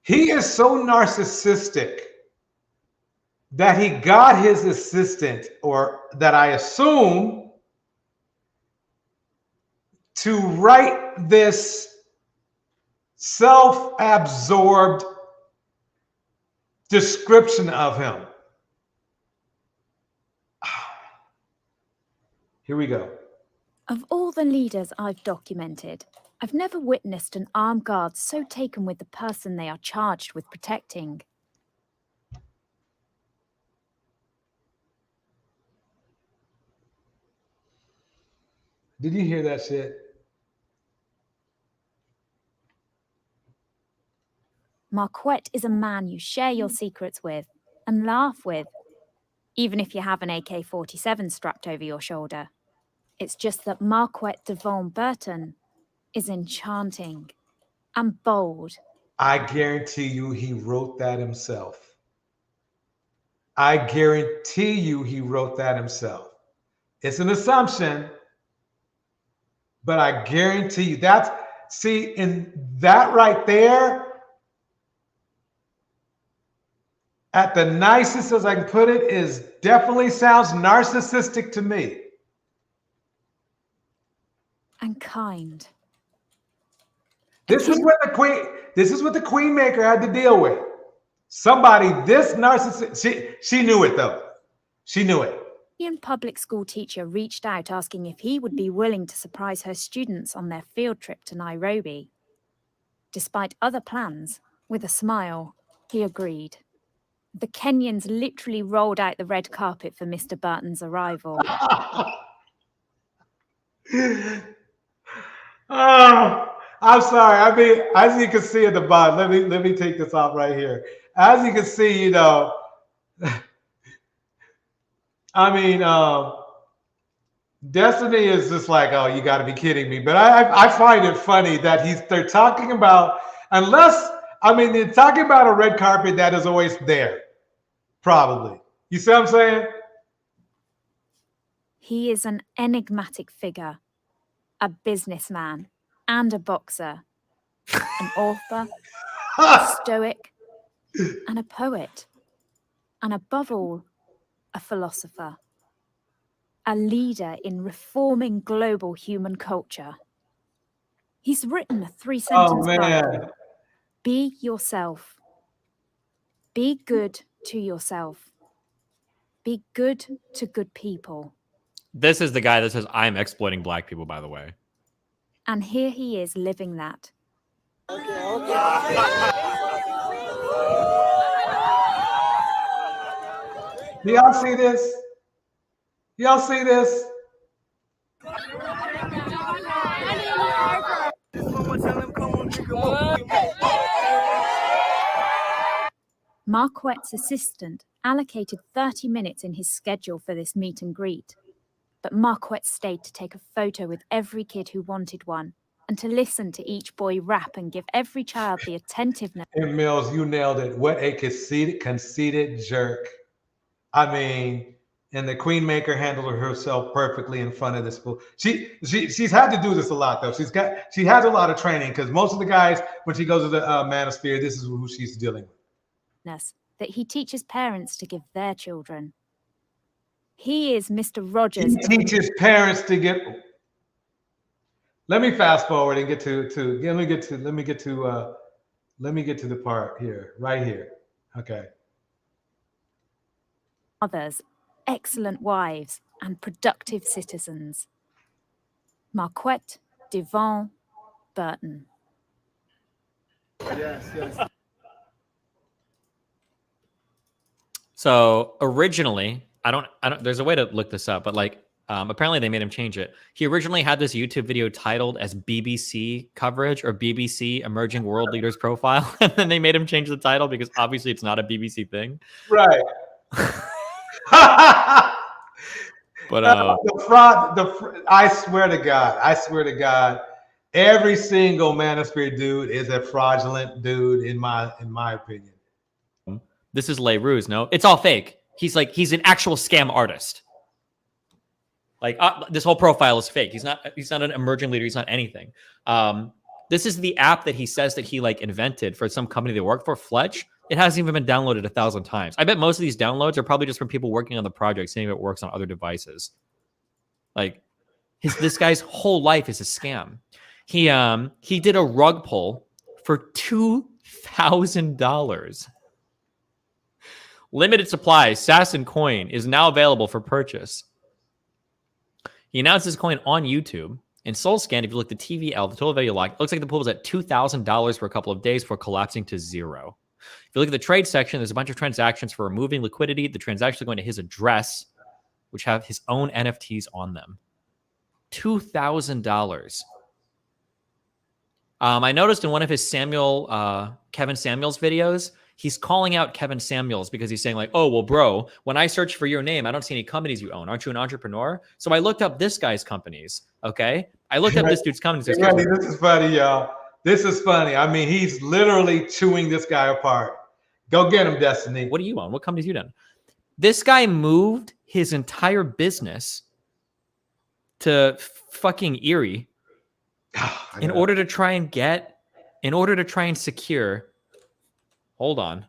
E: He is so narcissistic that he got his assistant, or that I assume, to write this self-absorbed description of him. Here we go.
J: Of all the leaders I've documented, I've never witnessed an armed guard so taken with the person they are charged with protecting.
E: Did you hear that shit?
J: Marquette is a man you share your secrets with and laugh with, even if you have an AK-47 strapped over your shoulder. It's just that Marquette Devon Burton is enchanting and bold.
E: I guarantee you he wrote that himself. I guarantee you he wrote that himself. It's an assumption, but I guarantee you that's, see, in that right there, at the nicest as I can put it, is definitely sounds narcissistic to me.
J: And kind.
E: This is what the Queen Maker had to deal with. Somebody this narcissistic. She knew it though. She knew it.
J: Indian public school teacher reached out asking if he would be willing to surprise her students on their field trip to Nairobi. Despite other plans, with a smile, he agreed. The Kenyans literally rolled out the red carpet for Mr. Burton's arrival.
E: Oh, I'm sorry. I mean, as you can see at the bottom, let me take this off right here. As you can see, you know, I mean, Destiny is just like, oh, you got to be kidding me. But I find it funny that they're talking about, unless, I mean, they're talking about a red carpet that is always there, probably. You see what I'm saying?
J: He is an enigmatic figure, a businessman, and a boxer, an author, a stoic, and a poet, and above all, a philosopher, a leader in reforming global human culture. He's written a 3-sentence Bible. Be yourself. Be good to yourself. Be good to good people.
G: This is the guy that says, I'm exploiting black people, by the way.
J: And here he is living that.
E: Do y'all see this? Y'all see this?
J: Marquette's assistant allocated 30 minutes in his schedule for this meet and greet. But Marquette stayed to take a photo with every kid who wanted one and to listen to each boy rap and give every child the attentiveness.
E: And Mills, you nailed it. What a conceited jerk. I mean, and the Queen Maker handled herself perfectly in front of this fool. She's had to do this a lot though. She has a lot of training because most of the guys, when she goes to the Manosphere, this is who she's dealing with.
J: That he teaches parents to give their children. He is Mr. Rogers.
E: He teaches parents to get. Let me fast forward and get to let me get to the part here, right here. Okay.
J: Others, excellent wives and productive citizens. Marquette Devon Burton.
E: Yes.
G: So originally, I don't. There's a way to look this up, but like, apparently they made him change it. He originally had this YouTube video titled as BBC coverage or BBC Emerging World Leaders Profile, and then they made him change the title because obviously it's not a BBC thing.
E: Right.
G: But
E: the fraud. I swear to God, every single Manosphere dude is a fraudulent dude in my opinion.
G: This is Les Ruse. No, it's all fake. He's an actual scam artist. Like this whole profile is fake. He's not an emerging leader. He's not anything. This is the app that he says that he like invented for some company they work for, Fletch. It hasn't even been downloaded 1,000 times. I bet most of these downloads are probably just from people working on the project, seeing if it works on other devices. Like this guy's whole life is a scam. He did a rug pull for $2,000. Limited supply Assassin coin is now available for purchase. He announced his coin on YouTube. In SoulScan, if you look at the TVL, the total value lock, it looks like the pool was at $2,000 for a couple of days before collapsing to zero. If you look at the trade section, there's a bunch of transactions for removing liquidity. The transactions are going to his address, which have his own NFTs on them. $2,000. I noticed in one of his Kevin Samuels videos, he's calling out Kevin Samuels because he's saying like, oh, well, bro, when I search for your name, I don't see any companies you own. Aren't you an entrepreneur? So I looked up this guy's companies. Okay. I looked up this dude's companies.
E: This is funny, y'all. This is funny. I mean, he's literally chewing this guy apart. Go get him, Destiny.
G: What do you own? What companies you done? This guy moved his entire business to fucking Erie in order to try and secure. Hold on.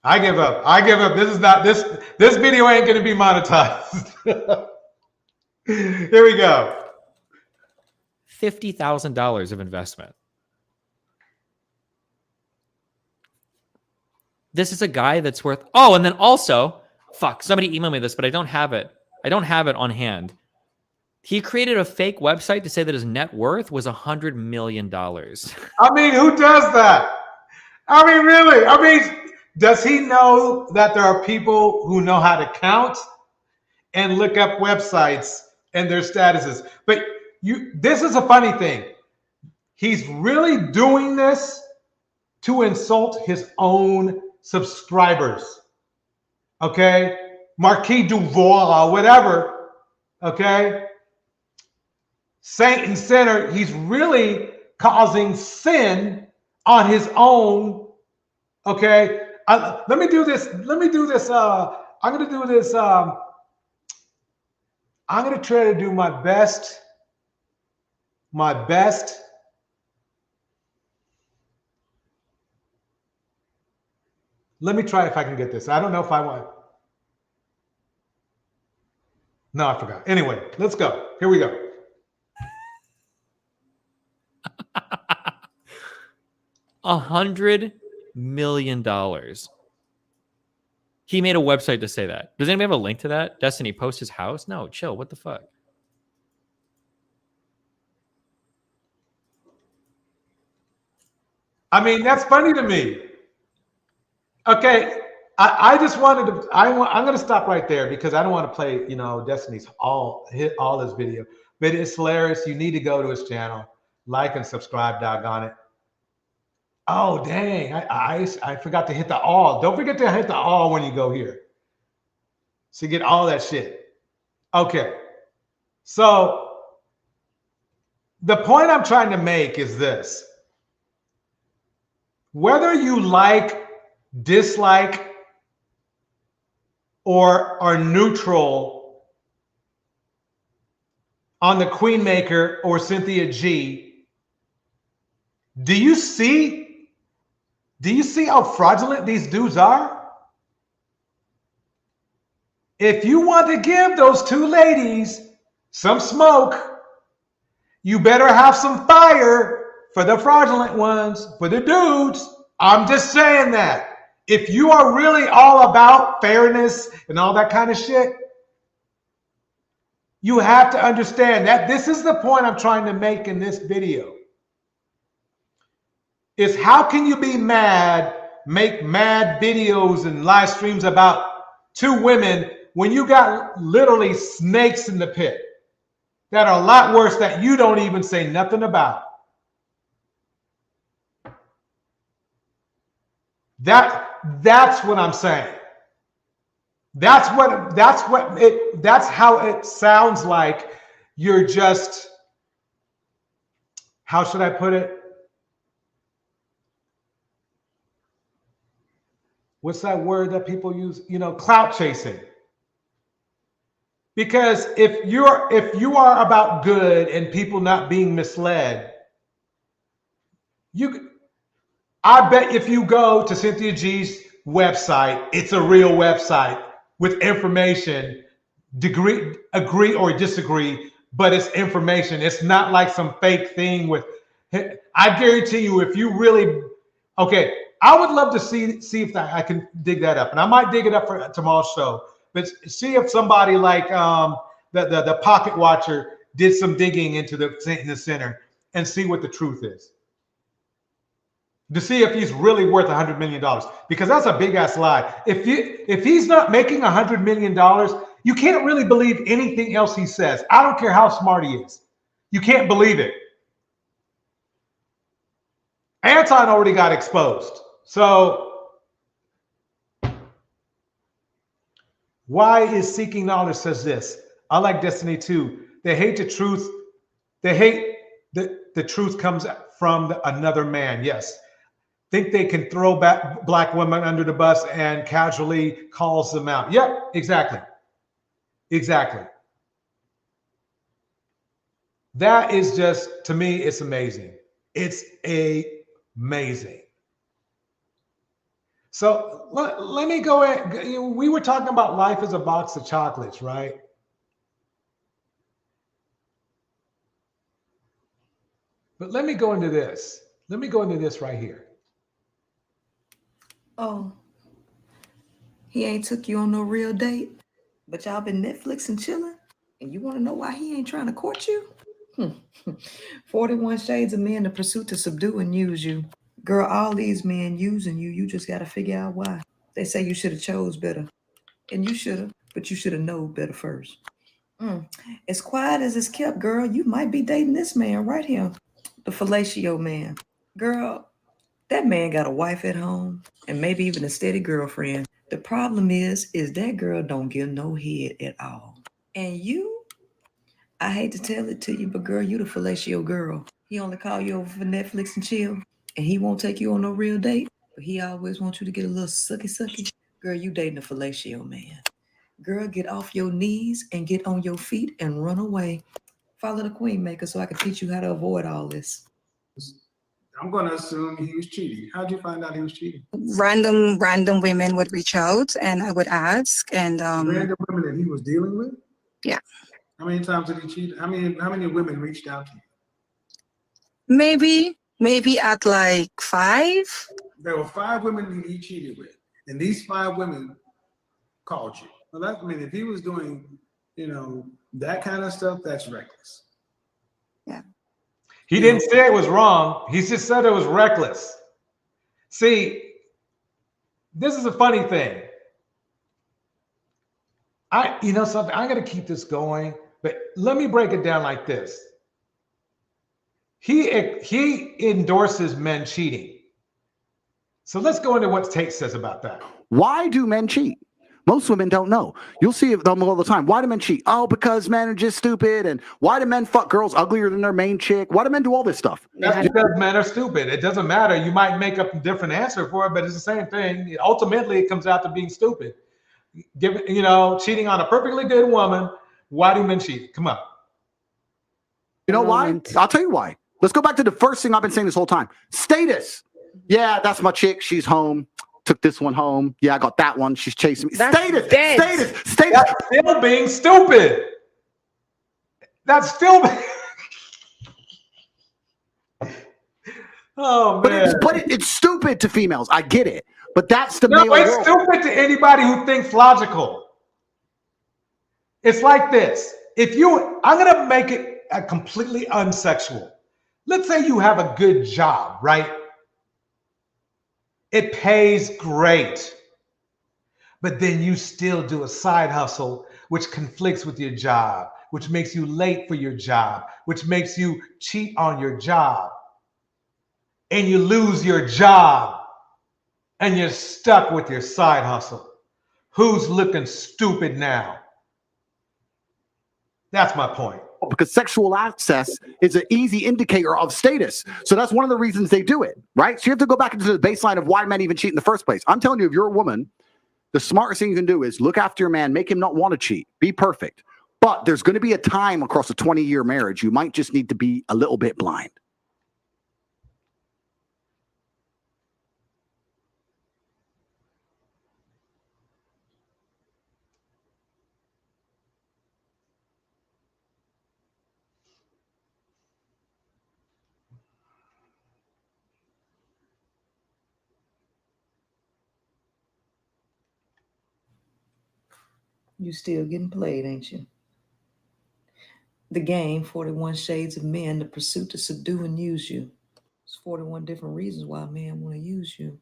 E: I give up. This is not this video ain't gonna be monetized. Here we go.
G: $50,000 of investment. This is a guy that's worth. Oh, and then also, somebody emailed me this, but I don't have it. I don't have it on hand. He created a fake website to say that his net worth was $100 million.
E: I mean, who does that? I mean, really? I mean, does he know that there are people who know how to count and look up websites and their statuses? But this is a funny thing. He's really doing this to insult his own subscribers. Okay? Marquis Duval, whatever. Okay? Saint and sinner, he's really causing sin on his own. Okay? Let me do this. I'm going to do this. I'm going to try to do my best. Let me try if I can get this. I don't know if I want. No, I forgot. Anyway, let's go. Here we go.
G: $100 million. He made a website to say that. Does anybody have a link to that? Destiny, post his house? No, chill. What the fuck?
E: I mean, that's funny to me. Okay, I just wanted to. I'm going to stop right there because I don't want to play, Destiny's hit all his video, but it's hilarious. You need to go to his channel, like and subscribe. Doggone it. Oh dang! I forgot to hit the all. Don't forget to hit the all when you go here. So you get all that shit. Okay. So the point I'm trying to make is this. Whether you like, dislike, or are neutral on the Queen Maker or Cynthia G, do you see how fraudulent these dudes are? If you want to give those two ladies some smoke, you better have some fire for the fraudulent ones, for the dudes. I'm just saying that. If you are really all about fairness and all that kind of shit, you have to understand that this is the point I'm trying to make in this video. Is how can you be mad make mad videos and live streams about two women when you got literally snakes in the pit that are a lot worse that you don't even say nothing about. That's what I'm saying. That's how it sounds like you're just, how should I put it? What's that word that people use? You know, clout chasing. Because if you are about good and people not being misled, I bet if you go to Cynthia G's website, it's a real website with information, agree or disagree, but it's information. It's not like some fake thing with, I guarantee you, if you really, okay, I would love to see if I can dig that up. And I might dig it up for tomorrow's show, but see if somebody like the Pocket Watcher did some digging into the center and see what the truth is. To see if he's really worth $100 million, because that's a big ass lie. If he's not making $100 million, you can't really believe anything else he says. I don't care how smart he is. You can't believe it. Anton already got exposed. So why is seeking knowledge says this? I like Destiny too. They hate the truth. They hate the truth comes from another man. Yes. Think they can throw back black women under the bus and casually calls them out. Yep, exactly. Exactly. That is just, to me, it's amazing. It's amazing. So let me go in. We were talking about life as a box of chocolates, right? But let me go into this. Let me go into this right here.
Y: Oh, he ain't took you on no real date, but y'all been Netflix and chilling, and you want to know why he ain't trying to court you? 41 Shades of Men, the pursuit to subdue and use you. Girl, all these men using you, you just got to figure out why. They say you should have chose better, and you should have, but you should have known better first. As quiet as it's kept, girl, you might be dating this man right here, the fellatio man. Girl, that man got a wife at home and maybe even a steady girlfriend. The problem is that girl don't give no head at all. And you, I hate to tell it to you, but girl, you the fellatio girl. He only call you over for Netflix and chill, and he won't take you on no real date, but he always wants you to get a little sucky. Girl, you dating a fellatio man. Girl, get off your knees and get on your feet and run away. Follow the Queen Maker so I can teach you how to avoid all this.
K: I'm going to assume he was cheating. How'd you find out he was cheating?
U: Random women would reach out and I would ask. And
K: random women that he was dealing with?
U: Yeah.
K: How many times did he cheat? How many women reached out to you?
U: Maybe at like 5.
K: There were 5 women that he cheated with, and these 5 women called you. Well, that, I mean, if he was doing, that kind of stuff, that's reckless.
U: Yeah.
E: He didn't say it was wrong. He just said it was reckless. See, this is a funny thing. Something, I'm going to keep this going, but let me break it down like this. He endorses men cheating. So let's go into what Tate says about that.
L: Why do men cheat? Most women don't know. You'll see them all the time. Why do men cheat? Oh, because men are just stupid. And why do men fuck girls uglier than their main chick? Why do men do all this stuff?
E: That's because men are stupid. It doesn't matter. You might make up a different answer for it, but it's the same thing. Ultimately, it comes out to being stupid. Cheating on a perfectly good woman. Why do men cheat? Come on.
L: You know why? I'll tell you why. Let's go back to the first thing I've been saying this whole time. Status. Yeah, that's my chick. She's home. Took this one home. Yeah, I got that one. She's chasing me. Status.
E: That's still being stupid. That's still. Oh man.
L: But it's stupid to females. I get it. But that's the
E: No, it's stupid to anybody who thinks logical. It's like this. I'm gonna make it a completely unsexual. Let's say you have a good job, right? It pays great. But then you still do a side hustle, which conflicts with your job, which makes you late for your job, which makes you cheat on your job. And you lose your job. And you're stuck with your side hustle. Who's looking stupid now? That's my point.
L: Because sexual access is an easy indicator of status. So that's one of the reasons they do it, right? So you have to go back into the baseline of why men even cheat in the first place. I'm telling you, if you're a woman, the smartest thing you can do is look after your man, make him not want to cheat, be perfect. But there's going to be a time across a 20-year marriage, you might just need to be a little bit blind.
Y: You still getting played, ain't you? The game, 41 Shades of Men, the pursuit to subdue and use you. There's 41 different reasons why men want to use you.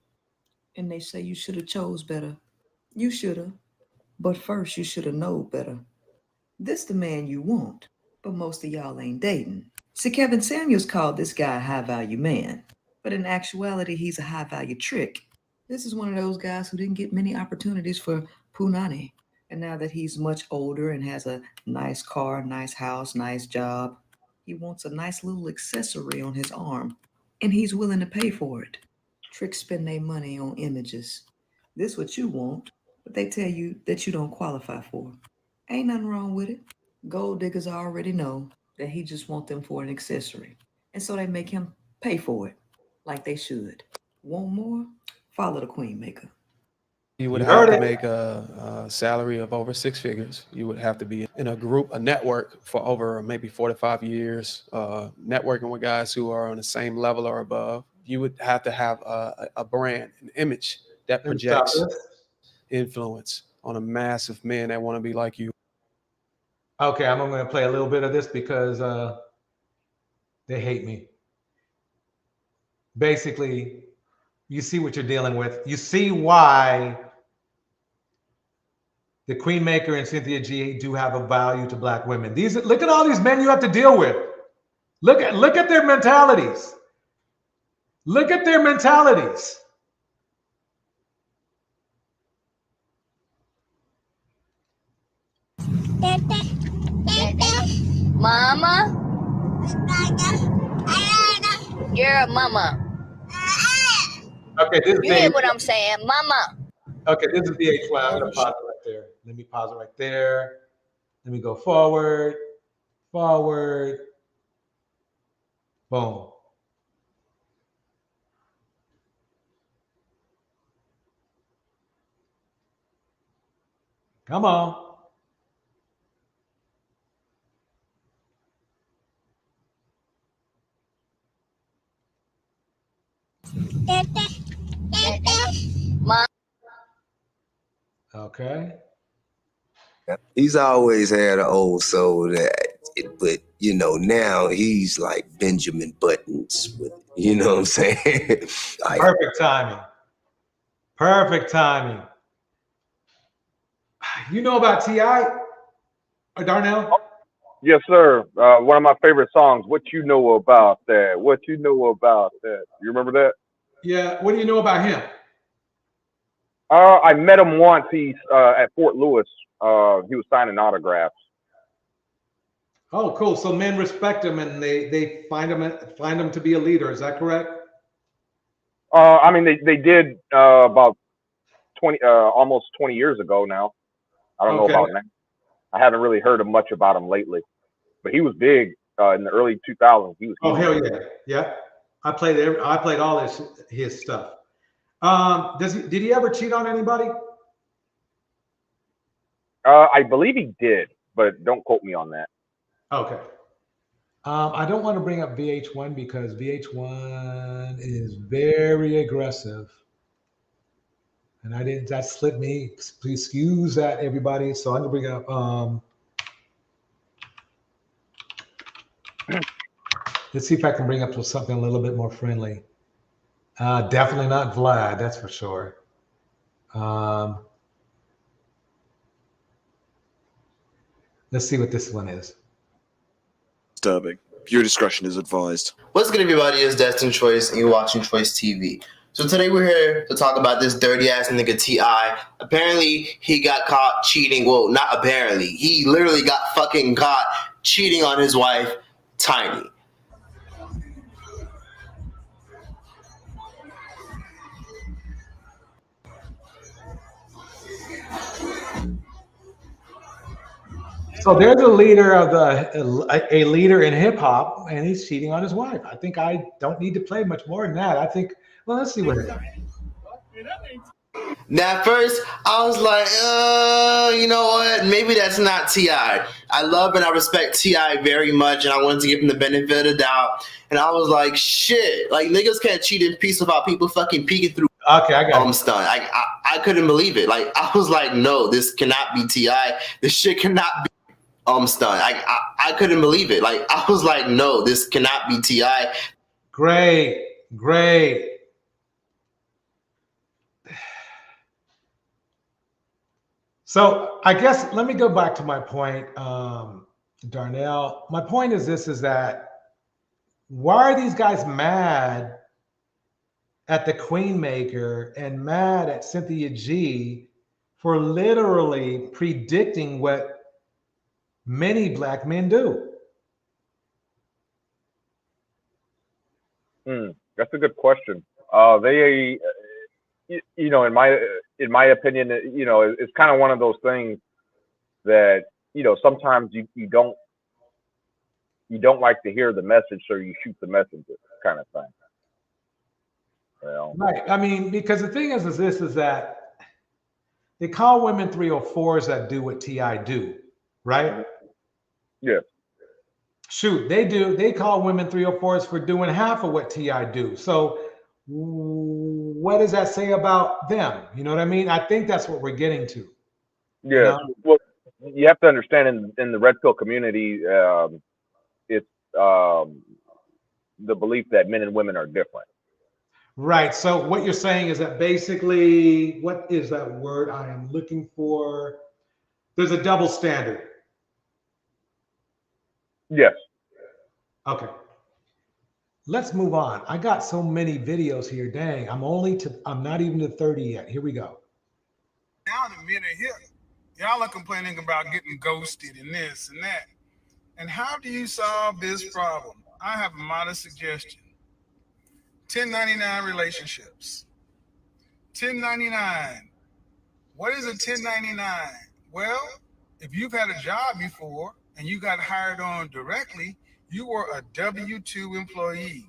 Y: And they say you should have chose better. You should have. But first, you should have known better. This the man you want, but most of y'all ain't dating. See, Kevin Samuels called this guy a high-value man. But in actuality, he's a high-value trick. This is one of those guys who didn't get many opportunities for punani. And now that he's much older and has a nice car, nice house, nice job, he wants a nice little accessory on his arm. And he's willing to pay for it. Tricks spend their money on images. This what you want, but they tell you that you don't qualify for. Ain't nothing wrong with it. Gold diggers already know that he just want them for an accessory. And so they make him pay for it, like they should. Want more? Follow the Queen Maker.
M: You would have to make a salary of over 6 figures. You would have to be in a group, a network for over maybe 4 to 5 years, networking with guys who are on the same level or above. You would have to have a brand, an image that projects influence on a mass of men that want to be like you.
E: Okay, I'm going to play a little bit of this because they hate me. Basically, you see what you're dealing with. You see why the Queen Maker and Cynthia G do have a value to Black women. Look at all these men you have to deal with. Look at their mentalities. Look at their mentalities.
N: Mama, you're a mama.
E: Okay, this is
N: you hear what I'm saying, mama.
E: Okay, this is VH1. I'm gonna pause it right there. Let me pause it right there. Let me go forward, forward, boom. Come on.
N: Mom.
E: Okay.
P: He's always had an old soul, but you know, now he's like Benjamin Buttons with, you know what I'm saying?
E: Perfect timing. Perfect timing. You know about T.I. or Darnell?
Q: Yes, sir. One of my favorite songs, What You Know About That? What You Know About That? You remember that?
E: Yeah. What do you know about him?
Q: I met him once. He's at Fort Lewis. He was signing autographs.
E: Oh, cool. So men respect him and they find him to be a leader. Is that correct?
Q: I mean, they did about 20, almost 20 years ago now. I don't know about now. I haven't really heard much about him lately, but he was big in the early 2000s. He was.
E: Oh, hell yeah, yeah. I played all his stuff. Did he ever cheat on anybody?
Q: I believe he did, but don't quote me on that. Okay.
E: I don't want to bring up VH1 because VH1 is very aggressive. And that slipped me. Please excuse that, everybody. So I'm going to bring up, let's see if I can bring up something a little bit more friendly. Definitely not Vlad, that's for sure. Let's see what this one is.
F: Disturbing. Your discretion is advised.
O: What's good, everybody? It's Destin Choice, and you're watching Choice TV. So today we're here to talk about this dirty ass nigga T.I. Apparently, he got caught cheating. Well, not apparently. He literally got fucking caught cheating on his wife, Tiny.
E: So there's a leader of a leader in hip hop, and he's cheating on his wife. I think I don't need to play much more than that. I think, well, let's see what it is.
O: Now, at first, I was like, you know what? Maybe that's not T.I. I love and I respect T.I. very much, and I wanted to give him the benefit of the doubt. And I was like, shit, like niggas can't cheat in peace without people fucking peeking through.
E: Okay, I got it.
O: I'm stunned. I couldn't believe it. Like, I was like, no, this cannot be T.I. This shit cannot be. I'm stunned. I couldn't believe it. Like, I was like, no, this cannot be T.I.
E: Great. So I guess let me go back to my point, Darnell. My point is this: is that why are these guys mad at the Queen Maker and mad at Cynthia G for literally predicting what many Black men do?
Q: That's a good question. They, you know, in my opinion, you know, it's kind of one of those things that, you know, sometimes you don't like to hear the message, so you shoot the messenger, kind of thing. You know?
E: Right. I mean, because the thing is this: is that they call women 304s that do what T.I. do, right?
Q: Yeah.
E: Shoot, they do. They call women 304s for doing half of what T.I. do. So what does that say about them? You know what I mean? I think that's what we're getting to.
Q: Yeah.
E: You know?
Q: Well, you have to understand in the red pill community, it's the belief that men and women are different.
E: Right. So what you're saying is that basically, what is that word I am looking for? There's a double standard.
Q: Yes.
E: Okay. Let's move on. I got so many videos here. Dang, I'm not even to 30 yet. Here we go.
K: Now the men are here. Y'all are complaining about getting ghosted and this and that. And how do you solve this problem? I have a modest suggestion. 1099 relationships. 1099. What is a 1099? Well, if you've had a job before and you got hired on directly, you were a W-2 employee.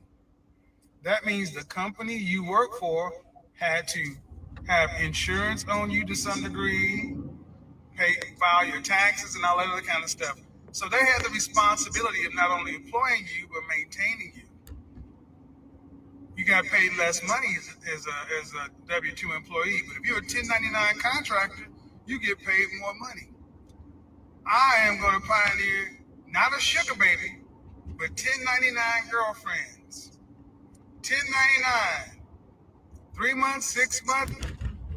K: That means the company you work for had to have insurance on you to some degree, file your taxes and all that other kind of stuff. So they had the responsibility of not only employing you, but maintaining you. You got paid less money as a W-2 employee, but if you're a 1099 contractor, you get paid more money. I am going to pioneer not a sugar baby, but 1099 girlfriends. 1099, 3 months, 6 months,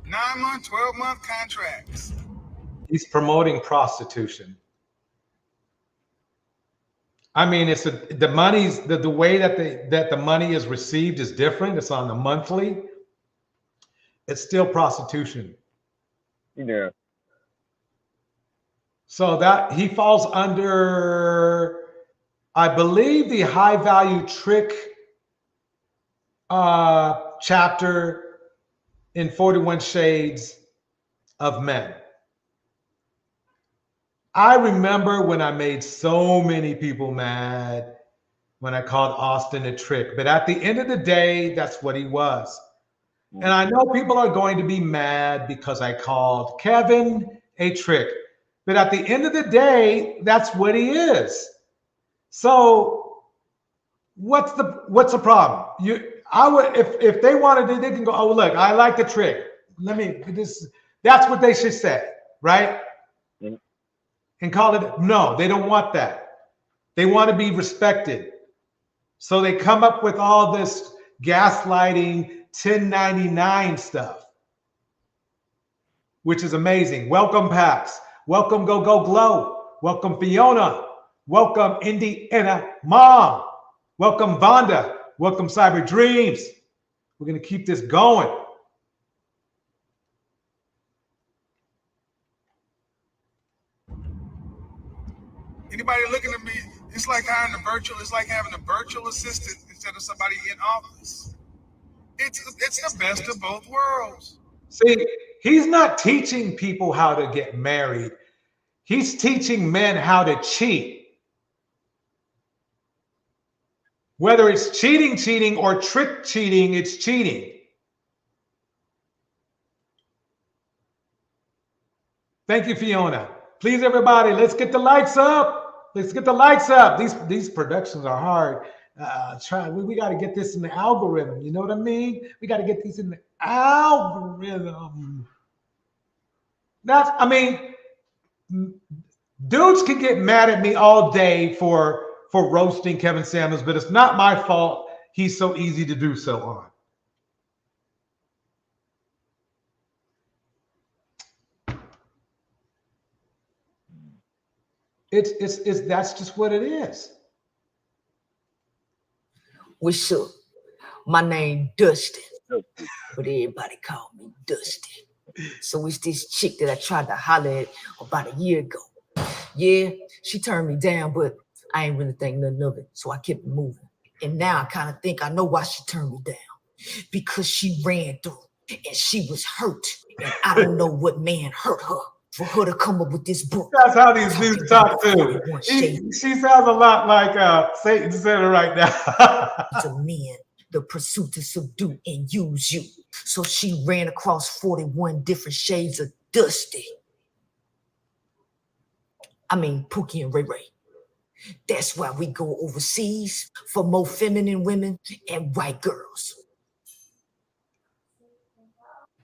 K: 9 months, 12-month contracts.
E: He's promoting prostitution. I mean, it's the money's the way that the money is received is different. It's on the monthly. It's still prostitution.
Q: Yeah.
E: So that he falls under, I believe, the high value trick chapter in 41 Shades of Men. I remember when I made so many people mad when I called Austin a trick, but at the end of the day, that's what he was. And I know people are going to be mad because I called Kevin a trick, but at the end of the day, that's what he is. So what's the problem? If they wanted to, they can go, oh, look, I like the trick. That's what they should say, right? And call it. No, they don't want that. They want to be respected. So they come up with all this gaslighting, 1099 stuff, which is amazing. Welcome, Pax. Welcome, Go Go Glow. Welcome, Fiona. Welcome, Indiana Mom. Welcome, Vonda. Welcome, Cyber Dreams. We're going to keep this going.
K: Anybody looking at me, it's like having a virtual assistant instead of somebody in office. It's the best of both worlds.
E: See, he's not teaching people how to get married. He's teaching men how to cheat. Whether it's cheating, or trick cheating, it's cheating. Thank you, Fiona. Please, everybody, let's get the lights up. Let's get the lights up. These productions are hard. We got to get this in the algorithm. You know what I mean? We got to get these in the algorithm. Dudes can get mad at me all day for roasting Kevin Samuels, but it's not my fault. He's so easy to do so on. That's just what it is.
R: What's up? My name Dusty, but everybody call me Dusty. So it's this chick that I tried to holler at about a year ago. Yeah, she turned me down, but I ain't really think nothing of it, so I kept it moving. And now I kind of think I know why she turned me down. Because she ran through and she was hurt. And I don't know what man hurt her for her to come up with this book.
E: That's how these dudes talk too. She sounds a lot like Satan Center right now.
R: To men, the pursuit to subdue and use you. So she ran across 41 different shades of Dusty. I mean, Pookie and Ray Ray. That's why we go overseas for more feminine women and white girls.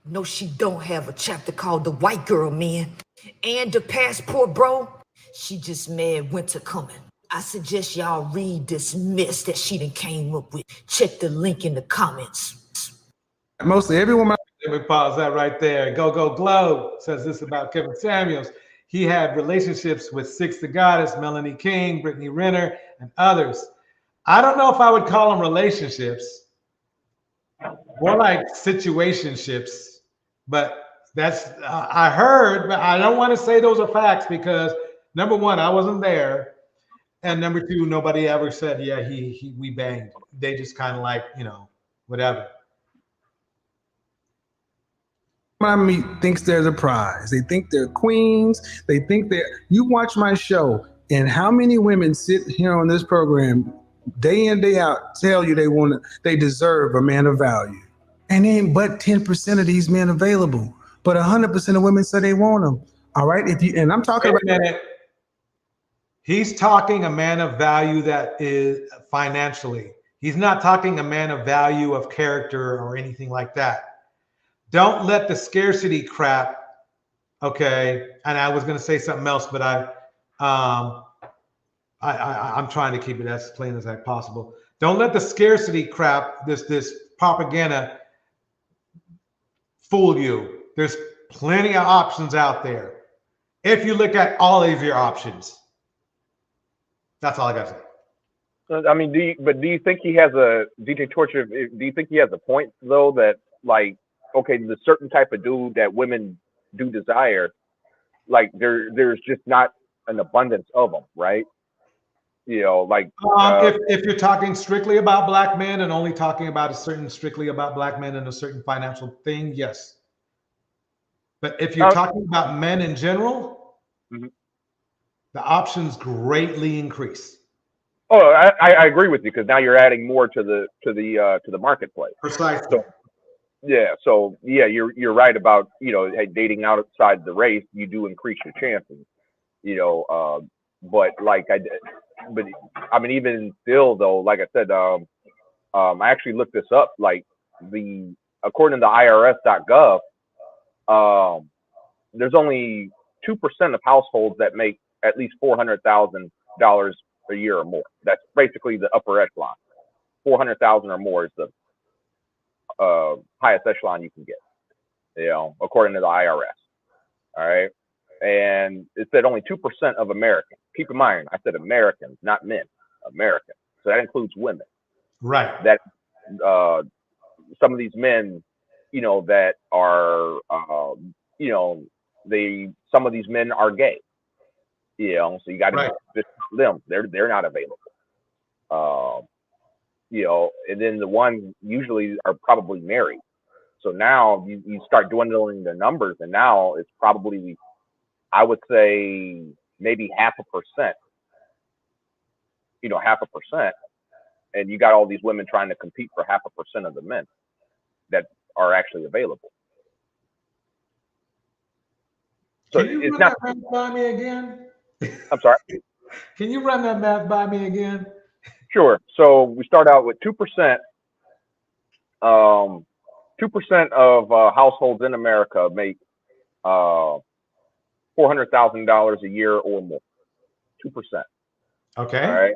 R: No, she don't have a chapter called The White Girl, man. And the passport, bro. She just mad winter coming. I suggest y'all read this mess that she done came up with. Check the link in the comments.
E: Mostly every woman. Let me pause that right there. Go Go Glow says this about Kevin Samuels. He had relationships with Six the Goddess, Melanie King, Brittany Renner, and others. I don't know if I would call them relationships. More like situationships. But that's, I heard, but I don't want to say those are facts because number one, I wasn't there. And number two, nobody ever said, yeah, we banged. They just kind of like, whatever.
S: Miami thinks they're the prize. They think they're queens. They think you watch my show and how many women sit here on this program day in, day out, tell you they deserve a man of value. And ain't but 10% of these men available. But 100% of women say they want them. All right. And I'm talking about.
E: Wait a minute. He's talking a man of value that is financially. He's not talking a man of value of character or anything like that. Don't let the scarcity crap. Okay. And I was going to say something else, but I'm trying to keep it as plain as possible. Don't let the scarcity crap, this propaganda fool you. There's plenty of options out there. If you look at all of your options, that's all I got to say.
Q: I mean, do you think he has a DJ Torture? Do you think he has a point though that like, okay, the certain type of dude that women do desire, like there's just not an abundance of them, right? Like
E: if you're talking strictly about black men and only talking about strictly about black men and a certain financial thing, yes. But if you're talking about men in general, the options greatly increase.
Q: Oh, I agree with you because now you're adding more to the marketplace.
E: Precisely.
Q: So you're right about dating outside the race. You do increase your chances. But I mean, even still though, like I said, I actually looked this up. Like according to the IRS.gov, there's only 2% of households that make at least $400,000 a year or more. That's basically the upper echelon. 400,000 or more is highest echelon you can get, you know, according to the IRS. All right. And it said only 2% of Americans. Keep in mind, I said Americans, not men, Americans. So that includes women.
E: Right.
Q: That some of these men, you know, that are, you know, some of these men are gay. You know, so you got to
E: Right.
Q: discount them. They're not available. You know, and then the ones usually are probably married. So now you start dwindling the numbers, and now it's probably, I would say, maybe 0.5%. You know, 0.5%, and you got all these women trying to compete for 0.5% of the men that are actually available. So
E: Can you
Q: it's
E: run
Q: not.
E: that math by me again?
Q: I'm sorry.
E: Can you run that math by me again?
Q: Sure. So we start out with 2%. 2% of households in America make $400,000 a year or more. 2%.
E: Okay.
Q: All right.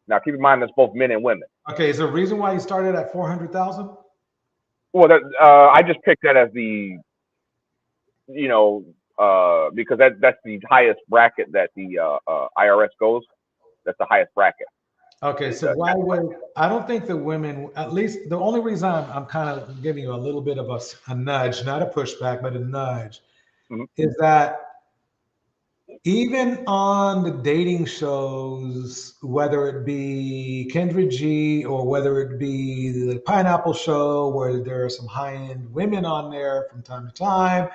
Q: Now keep in mind that's both men and women.
E: Okay. Is there a reason why you started at 400,000?
Q: Well, I just picked that as the, you know, because that's the highest bracket that the IRS goes. That's the highest bracket.
E: Okay, so why would I don't think the women, at least the only reason I'm kind of giving you a little bit of a nudge, not a pushback, but a nudge, is that even on the dating shows, whether it be Kendra G or whether it be the Pineapple Show, where there are some high-end women on there from time to time,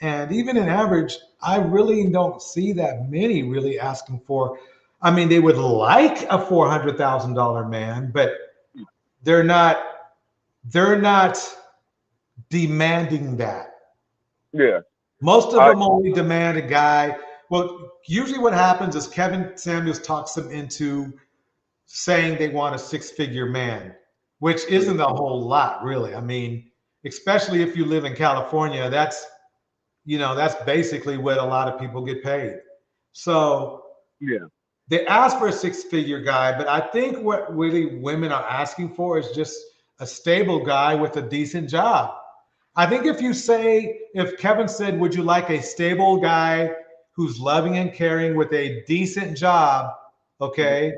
E: and even in average, I really don't see that many really asking for. I mean, they would like a $400,000 man, but they're not demanding that.
Q: Yeah.
E: Most of them only demand a guy. Well, usually what happens is Kevin Samuels talks them into saying they want a six-figure man, which isn't a whole lot, really. I mean, especially if you live in California, that's basically what a lot of people get paid. So
Q: yeah.
E: They ask for a six-figure guy, but I think what really women are asking for is just a stable guy with a decent job. I think if Kevin said, would you like a stable guy who's loving and caring with a decent job, okay?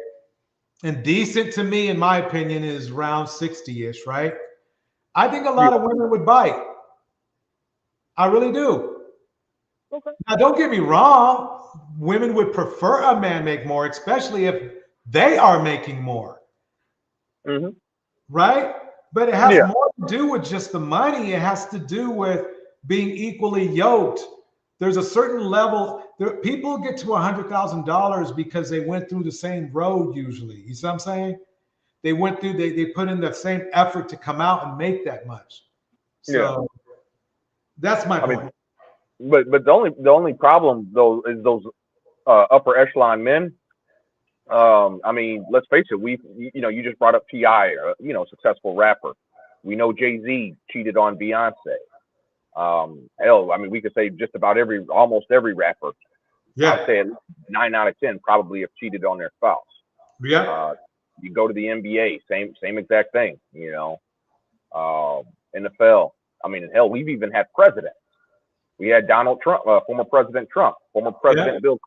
E: And decent to me, in my opinion, is around 60-ish, right? I think a lot of women would bite. I really do.
Q: Okay.
E: Now, don't get me wrong. Women would prefer a man make more, especially if they are making more. Right? But it has more to do with just the money. It has to do with being equally yoked. There's a certain level. People get to $100,000 because they went through the same road usually. You see what I'm saying? They went through, they put in the same effort to come out and make that much. So that's my point.
Q: But the only problem though is those upper echelon men. I mean, let's face it. You just brought up T.I., successful rapper. We know Jay-Z cheated on Beyonce. Hell, I mean, we could say just about almost every rapper.
E: Yeah.
Q: I'd say 9 out of 10 probably have cheated on their spouse.
E: Yeah.
Q: You go to the NBA, same exact thing. NFL. I mean, hell, we've even had presidents. We had Donald Trump, former President Trump, former President Bill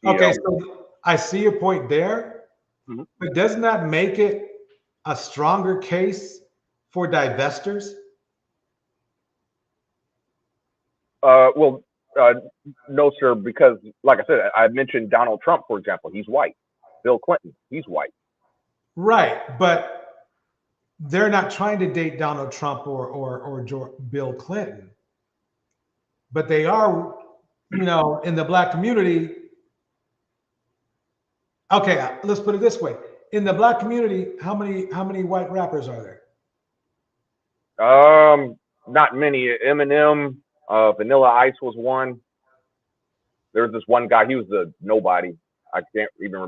Q: Clinton.
E: Okay, so I see your point there, but doesn't that make it a stronger case for divestors?
Q: No, sir, because like I said, I mentioned Donald Trump, for example. He's white. Bill Clinton, he's white.
E: Right, but they're not trying to date Donald Trump or Bill Clinton. But they are, in the Black community. Okay, let's put it this way. In the Black community, how many white rappers are there?
Q: Not many. Eminem, Vanilla Ice was one. There was this one guy, he was a nobody. I can't even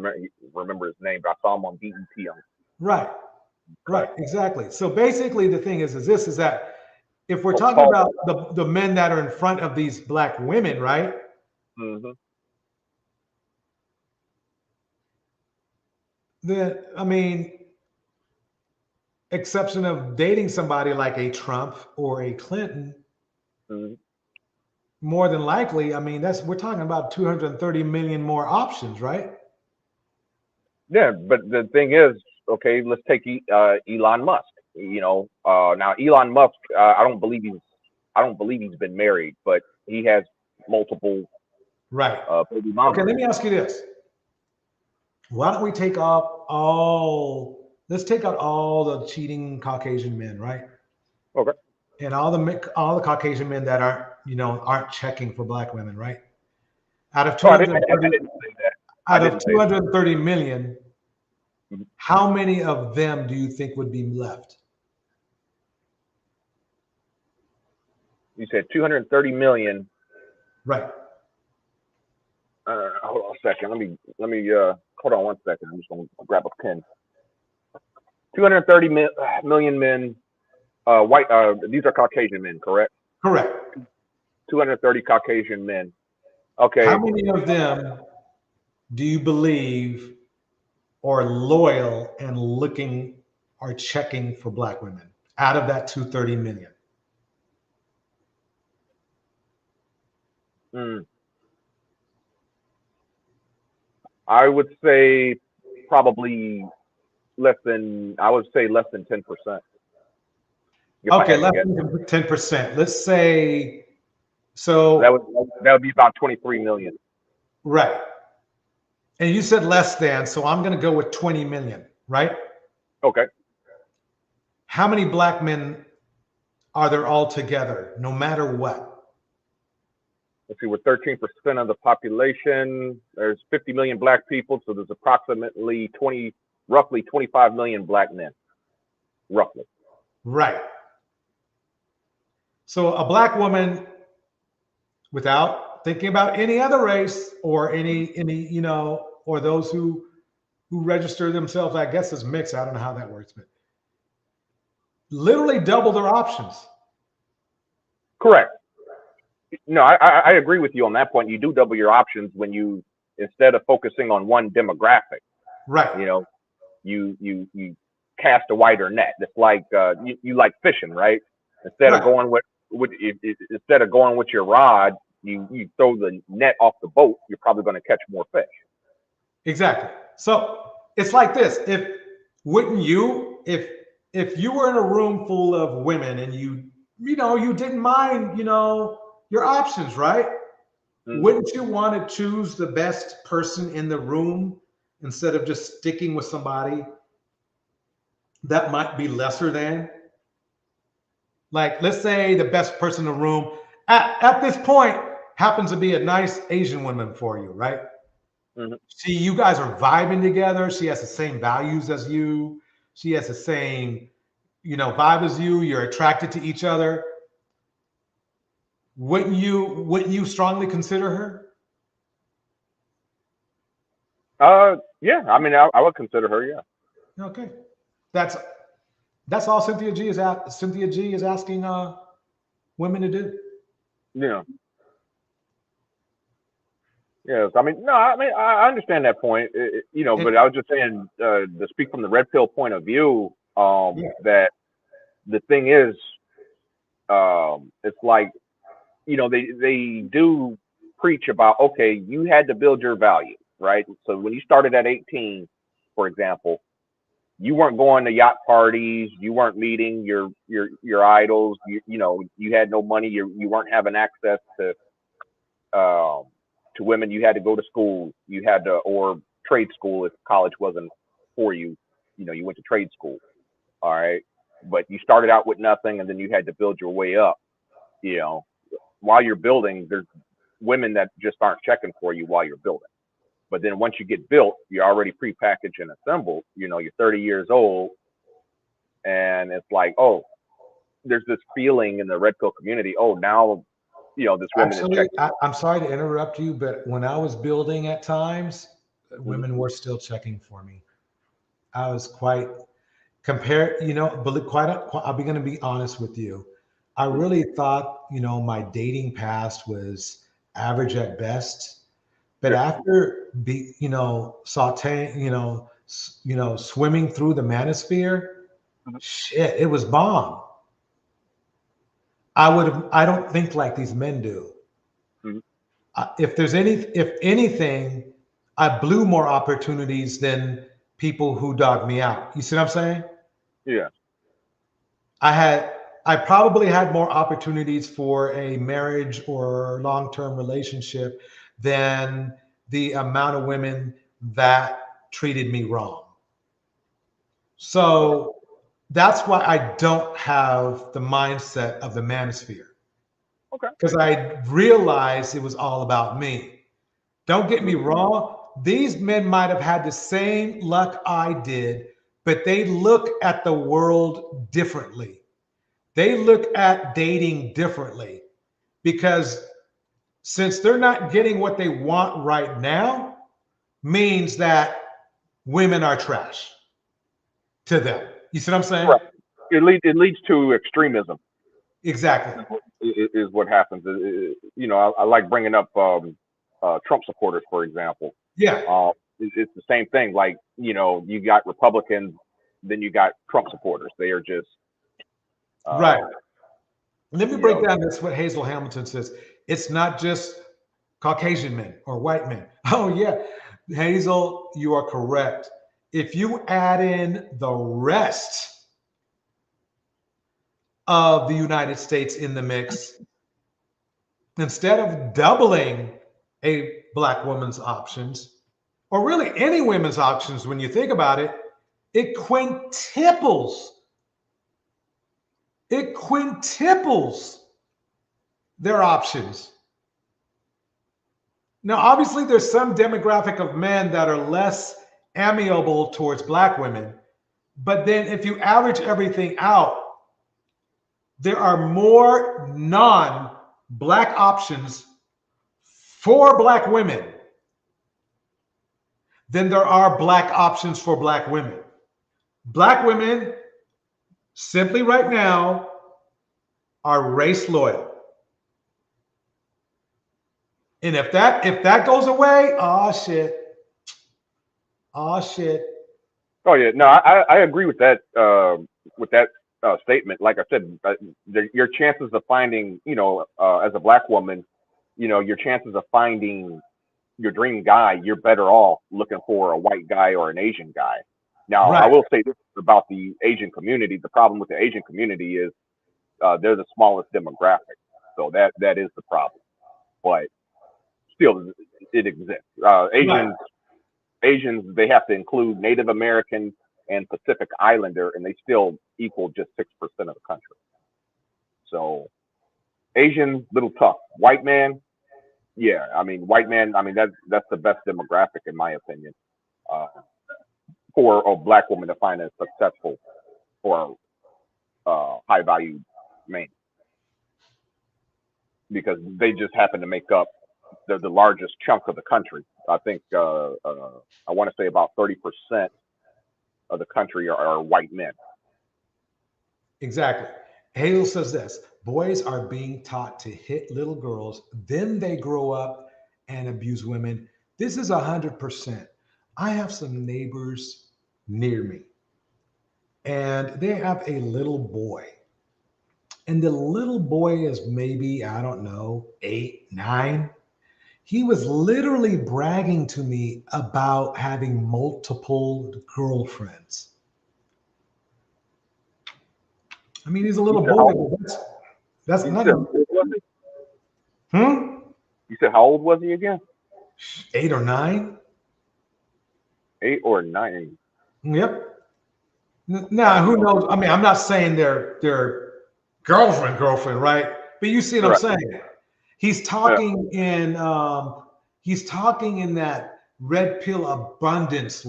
Q: remember his name, but I saw him on BET.
E: Right, exactly. So basically the thing is that if we're talking about the men that are in front of these Black women, right? Then, I mean, exception of dating somebody like a Trump or a Clinton, more than likely, I mean, we're talking about 230 million more options, right?
Q: Yeah, but the thing is, okay, let's take Elon Musk. Now Elon Musk, I don't believe he's been married, but he has multiple
E: right.
Q: baby mamas.
E: Okay, let me ask you this. Why don't we take out all the cheating Caucasian men, right?
Q: Okay.
E: And all the Caucasian men that aren't checking for black women, right? Out of 230 million, how many of them do you think would be left?
Q: You said 230 million.
E: Right.
Q: Hold on a second. Let me hold on one second. I'm just gonna grab a pen. 230 million men, white. These are Caucasian men, correct?
E: Correct.
Q: 230 Caucasian men. Okay.
E: How many of them do you believe are loyal and looking or checking for black women out of that 230 million?
Q: I would say probably less than 10%.
E: Okay, less than 10%. Let's say so.
Q: That would be about 23 million.
E: Right. And you said less than, so I'm going to go with 20 million, right?
Q: Okay.
E: How many black men are there altogether, no matter what?
Q: Let's see, we're 13% of the population. There's 50 million black people, so there's approximately roughly 25 million black men, roughly.
E: Right. So a black woman, without thinking about any other race or any or those who register themselves, I guess, as mixed. I don't know how that works, but literally double their options.
Q: Correct. No, I agree with you on that point. You do double your options when you, instead of focusing on one demographic,
E: right?
Q: You cast a wider net. It's like you like fishing, right? Instead of going instead of going with your rod, you throw the net off the boat. You're probably going to catch more fish.
E: Exactly. So it's like this. If you were in a room full of women and you didn't mind your options, right? Wouldn't you want to choose the best person in the room instead of just sticking with somebody that might be lesser than? Like, let's say the best person in the room at this point happens to be a nice Asian woman for you, right? See, you guys are vibing together. She has the same values as you. She has the same, vibe as you. You're attracted to each other. Wouldn't you strongly consider
Q: her? Yeah. I mean, I would consider her. Yeah.
E: Okay. That's all Cynthia G is asking women to do.
Q: Yeah. Yes. I mean, I understand that point. But I was just saying to speak from the red pill point of view. That the thing is, it's like, they do preach about, okay, you had to build your value, right? So when you started at 18, for example, you weren't going to yacht parties, you weren't meeting your idols, you had no money, you weren't having access to women. You had to go to school, or trade school if college wasn't for you, you went to trade school. All right. But you started out with nothing and then you had to build your way up, while you're building. There's women that just aren't checking for you while you're building. But then once you get built, you're already prepackaged and assembled. You're 30 years old, and it's like, oh, there's this feeling in the red pill community. Oh, now, this woman is checking.
E: I'm sorry to interrupt you, but when I was building at times, women were still checking for me. I was quite I'll be going to be honest with you. I really thought, my dating past was average at best. But after sauteing, swimming through the manosphere, Shit, it was bomb. I don't think like these men do. If anything, I blew more opportunities than people who dogged me out. You see what I'm saying?
Q: Yeah.
E: I probably had more opportunities for a marriage or long-term relationship than the amount of women that treated me wrong. So that's why I don't have the mindset of the manosphere.
Q: Okay.
E: Because I realized it was all about me. Don't get me wrong. These men might have had the same luck I did, but they look at the world differently. They look at dating differently because since they're not getting what they want right now, means that women are trash to them. You see what I'm saying?
Q: Right. It leads to extremism.
E: Exactly.
Q: Is what happens. You know, I like bringing up Trump supporters, for example.
E: Yeah.
Q: It's the same thing. Like, you know, you got Republicans, then you got Trump supporters. They are just
E: right. Let me break down this what Hazel Hamilton says. It's not just Caucasian men or white men. Oh yeah, Hazel, you are correct. If you add in the rest of the United States in the mix, instead of doubling a black woman's options, or really any women's options, when you think about it, it quintuples their options. Now, obviously, there's some demographic of men that are less amiable towards black women, but then if you average everything out, there are more non-black options for black women than there are black options for black women. Black women, simply right now, are race loyal. And if that goes away, oh shit. Oh shit.
Q: Oh yeah, no, I agree with that statement. Like I said, your chances of finding, you know, as a black woman, you know, your chances of finding your dream guy, you're better off looking for a white guy or an Asian guy. Now, I will say this about the Asian community. The problem with the Asian community is they're the smallest demographic, so that is the problem. But still, it exists. Asians, they have to include Native American and Pacific Islander, and they still equal just 6% of the country. So Asian, little tough. White man, yeah. I mean, white man. I mean, that's the best demographic in my opinion for a black woman to find a successful or high value man, because they just happen to make up the largest chunk of the country. I think I want to say about 30% of the country are white men.
E: Exactly. Hazel says this: boys are being taught to hit little girls, then they grow up and abuse women. This is 100%. I have some neighbors near me, and they have a little boy. And the little boy is maybe, I don't know, 8, 9. He was literally bragging to me about having multiple girlfriends. I mean, he's a little boy, but that's nothing.
Q: You said how old was he again?
E: 8 or 9.
Q: 8 or 9.
E: Yep. Now, who knows? I mean, I'm not saying they're girlfriend, right? But you see what I'm saying? He's talking in that red pill abundance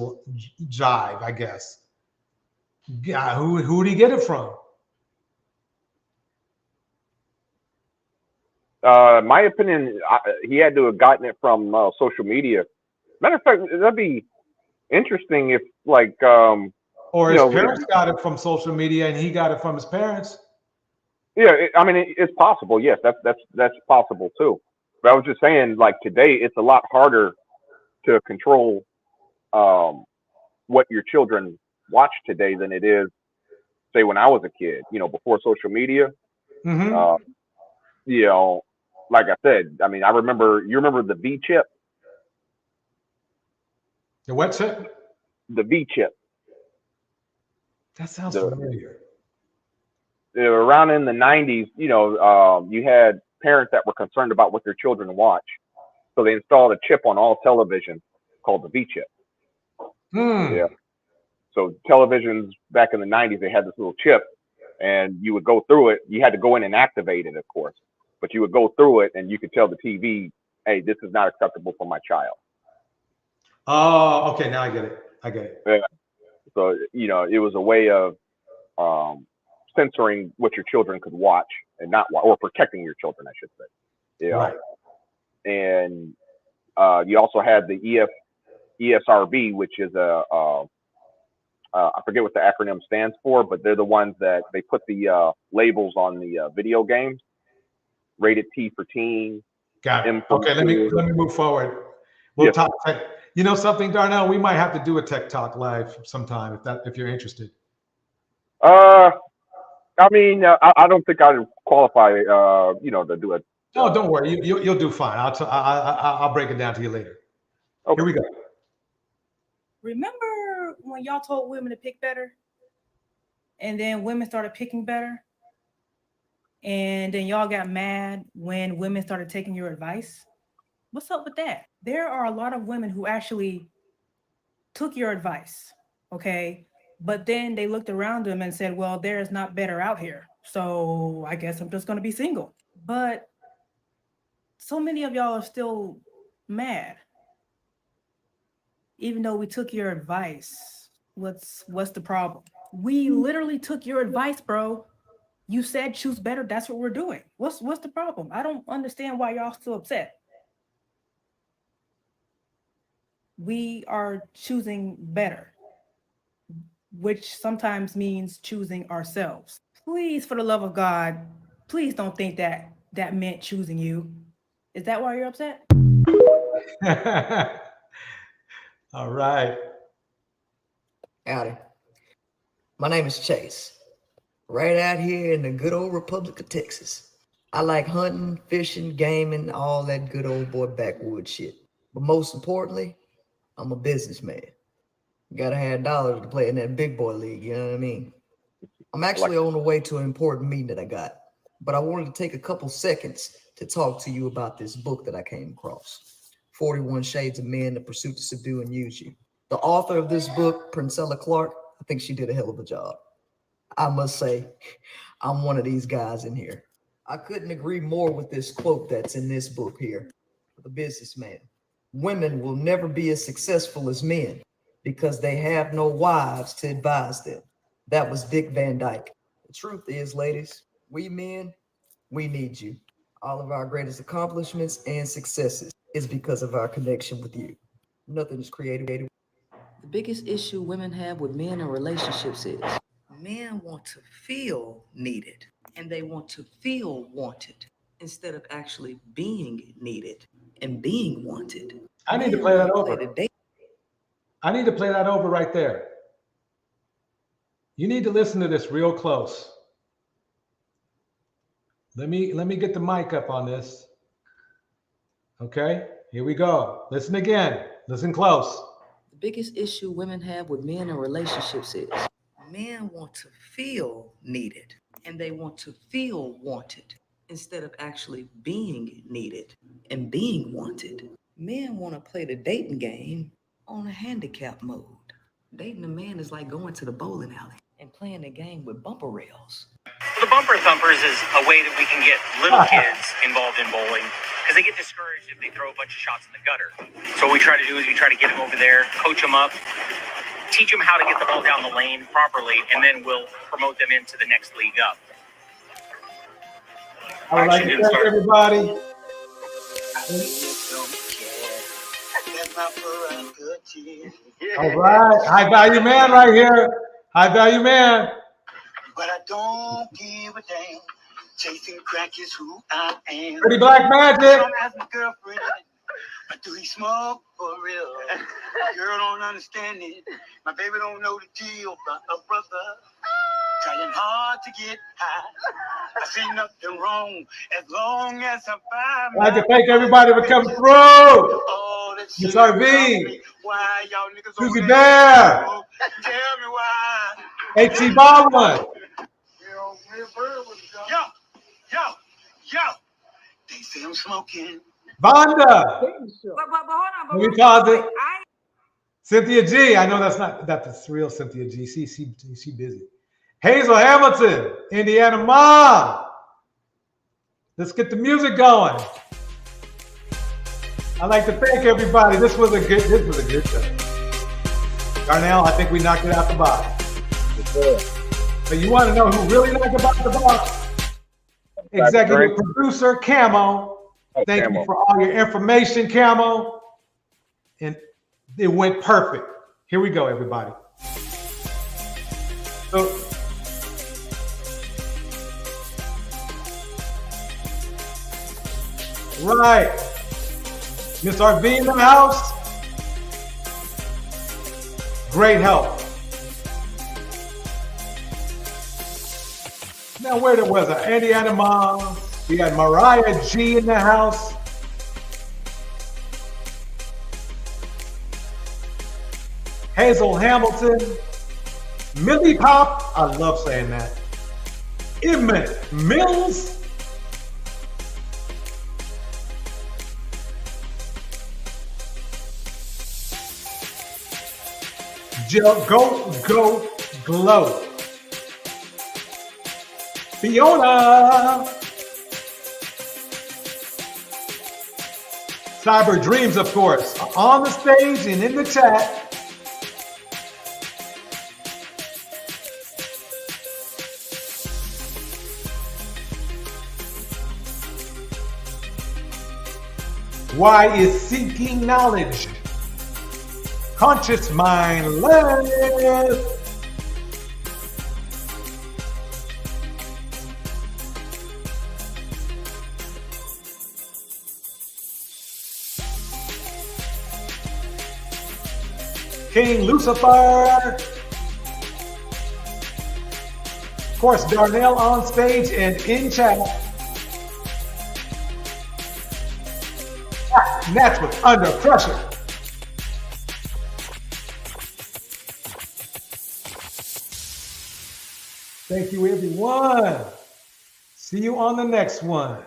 E: jive, I guess. Yeah, who did he get it from?
Q: My opinion, he had to have gotten it from social media. Matter of fact, that'd be interesting if, like,
E: or his parents got it from social media and he got it from his parents.
Q: Yeah, I mean, it's possible. Yes, that's possible too. But I was just saying, like, today, it's a lot harder to control what your children watch today than it is say when I was a kid, before social media, like I said, I mean, you remember the V chip?
E: The what chip?
Q: The V chip.
E: That sounds familiar.
Q: Around in the 90s, you had parents that were concerned about what their children watch. So they installed a chip on all television called the V chip. Yeah. So televisions back in the 90s, they had this little chip, and you would go through it. You had to go in and activate it, of course, but you would go through it and you could tell the TV, hey, this is not acceptable for my child.
E: Oh, okay. Now I get it.
Q: Yeah. So, it was a way of censoring what your children could watch and not watch, or protecting your children, I should say. Yeah.
E: Right.
Q: And you also had the ESRB, which is I forget what the acronym stands for, but they're the ones that they put the labels on the video games. Rated T for teen.
E: Got it. Okay, let me move forward. We'll talk tech. You know something, Darnell? We might have to do a Tech Talk live sometime if you're interested.
Q: I mean, I don't think I'd qualify, to do it.
E: No, don't worry. You'll do fine. I'll break it down to you later. Okay. Here we go.
H: Remember when y'all told women to pick better, and then women started picking better, and then y'all got mad when women started taking your advice? What's up with that? There are a lot of women who actually took your advice, okay? But then they looked around them and said, well, there is not better out here, so I guess I'm just going to be single. But so many of y'all are still mad. Even though we took your advice, what's the problem? We literally took your advice, bro. You said choose better. That's what we're doing. What's the problem? I don't understand why y'all still upset. We are choosing better, which sometimes means choosing ourselves. Please, for the love of God, please don't think that meant choosing you. Is that why you're upset?
E: All right.
R: Howdy. My name is Chase. Right out here in the good old Republic of Texas. I like hunting, fishing, gaming, all that good old boy backwoods shit. But most importantly, I'm a businessman. Gotta have dollars to play in that big boy league, you know what I mean? I'm actually on the way to an important meeting that I got, but I wanted to take a couple seconds to talk to you about this book that I came across. 41 Shades of Men, The Pursuit to Subdue and Use You. The author of this book, Princella Clark, I think she did a hell of a job. I must say, I'm one of these guys in here. I couldn't agree more with this quote that's in this book here. The businessman. Women will never be as successful as men because they have no wives to advise them. That was Dick Van Dyke. The truth is, ladies, we men, we need you. All of our greatest accomplishments and successes is because of our connection with you. Nothing is created. The biggest issue women have with men in relationships is men want to feel needed and they want to feel wanted instead of actually being needed and being wanted.
E: I need to play that over. I need to play that over right there. You need to listen to this real close. Let me get the mic up on this. Okay, here we go. Listen again. Listen close.
R: The biggest issue women have with men in relationships is men want to feel needed and they want to feel wanted instead of actually being needed and being wanted. Men want to play the dating game on a handicap mode. Dating a man is like going to the bowling alley and playing the game with bumper rails.
T: The bumper thumpers is a way that we can get little kids involved in bowling because they get discouraged if they throw a bunch of shots in the gutter. So what we try to do is we try to get them over there, coach them up, teach them how to get the ball down the lane properly, and then we'll promote them into the next league up.
E: I would like to thank everybody. All right, high value man right here. High value man.
V: But I don't give a damn. Chasing crack is who I am.
E: Pretty Black Magic.
V: Don't ask my girlfriend, but do he smoke for real? Girl don't understand it. My baby don't know the deal, but a brother. trying hard to get high. I see nothing wrong as long as I find.
E: I'd like to thank everybody for coming through. Miss RV,
V: Why y'all niggas
E: Susie Bear,
V: tell me why.
E: H.E. Baldwin.
V: Yo. They say I'm smoking.
E: Vonda.
H: But hold on.
E: Let me pause it. Cynthia G. I know that's real Cynthia G. She busy. Hazel Hamilton, Indiana Mom. Let's get the music going. I'd like to thank everybody. This was a good show. Darnell, I think we knocked it out the box. But you want to know who really knocked it out the box? Executive producer Camo. Thank you for all your information, Camo. And it went perfect. Here we go, everybody. So, right. Miss RV in the house. Great help. Now, where there was an Indiana Mom. We got Mariah G in the house. Hazel Hamilton. Millie Pop. I love saying that. Emmett Mills. Go, glow. Fiona. Cyber Dreams, of course, on the stage and in the chat. Why is seeking knowledge? Conscious mind left. King Lucifer. Of course, Darnell on stage and in chat. That's what's under pressure. Thank you, everyone. See you on the next one.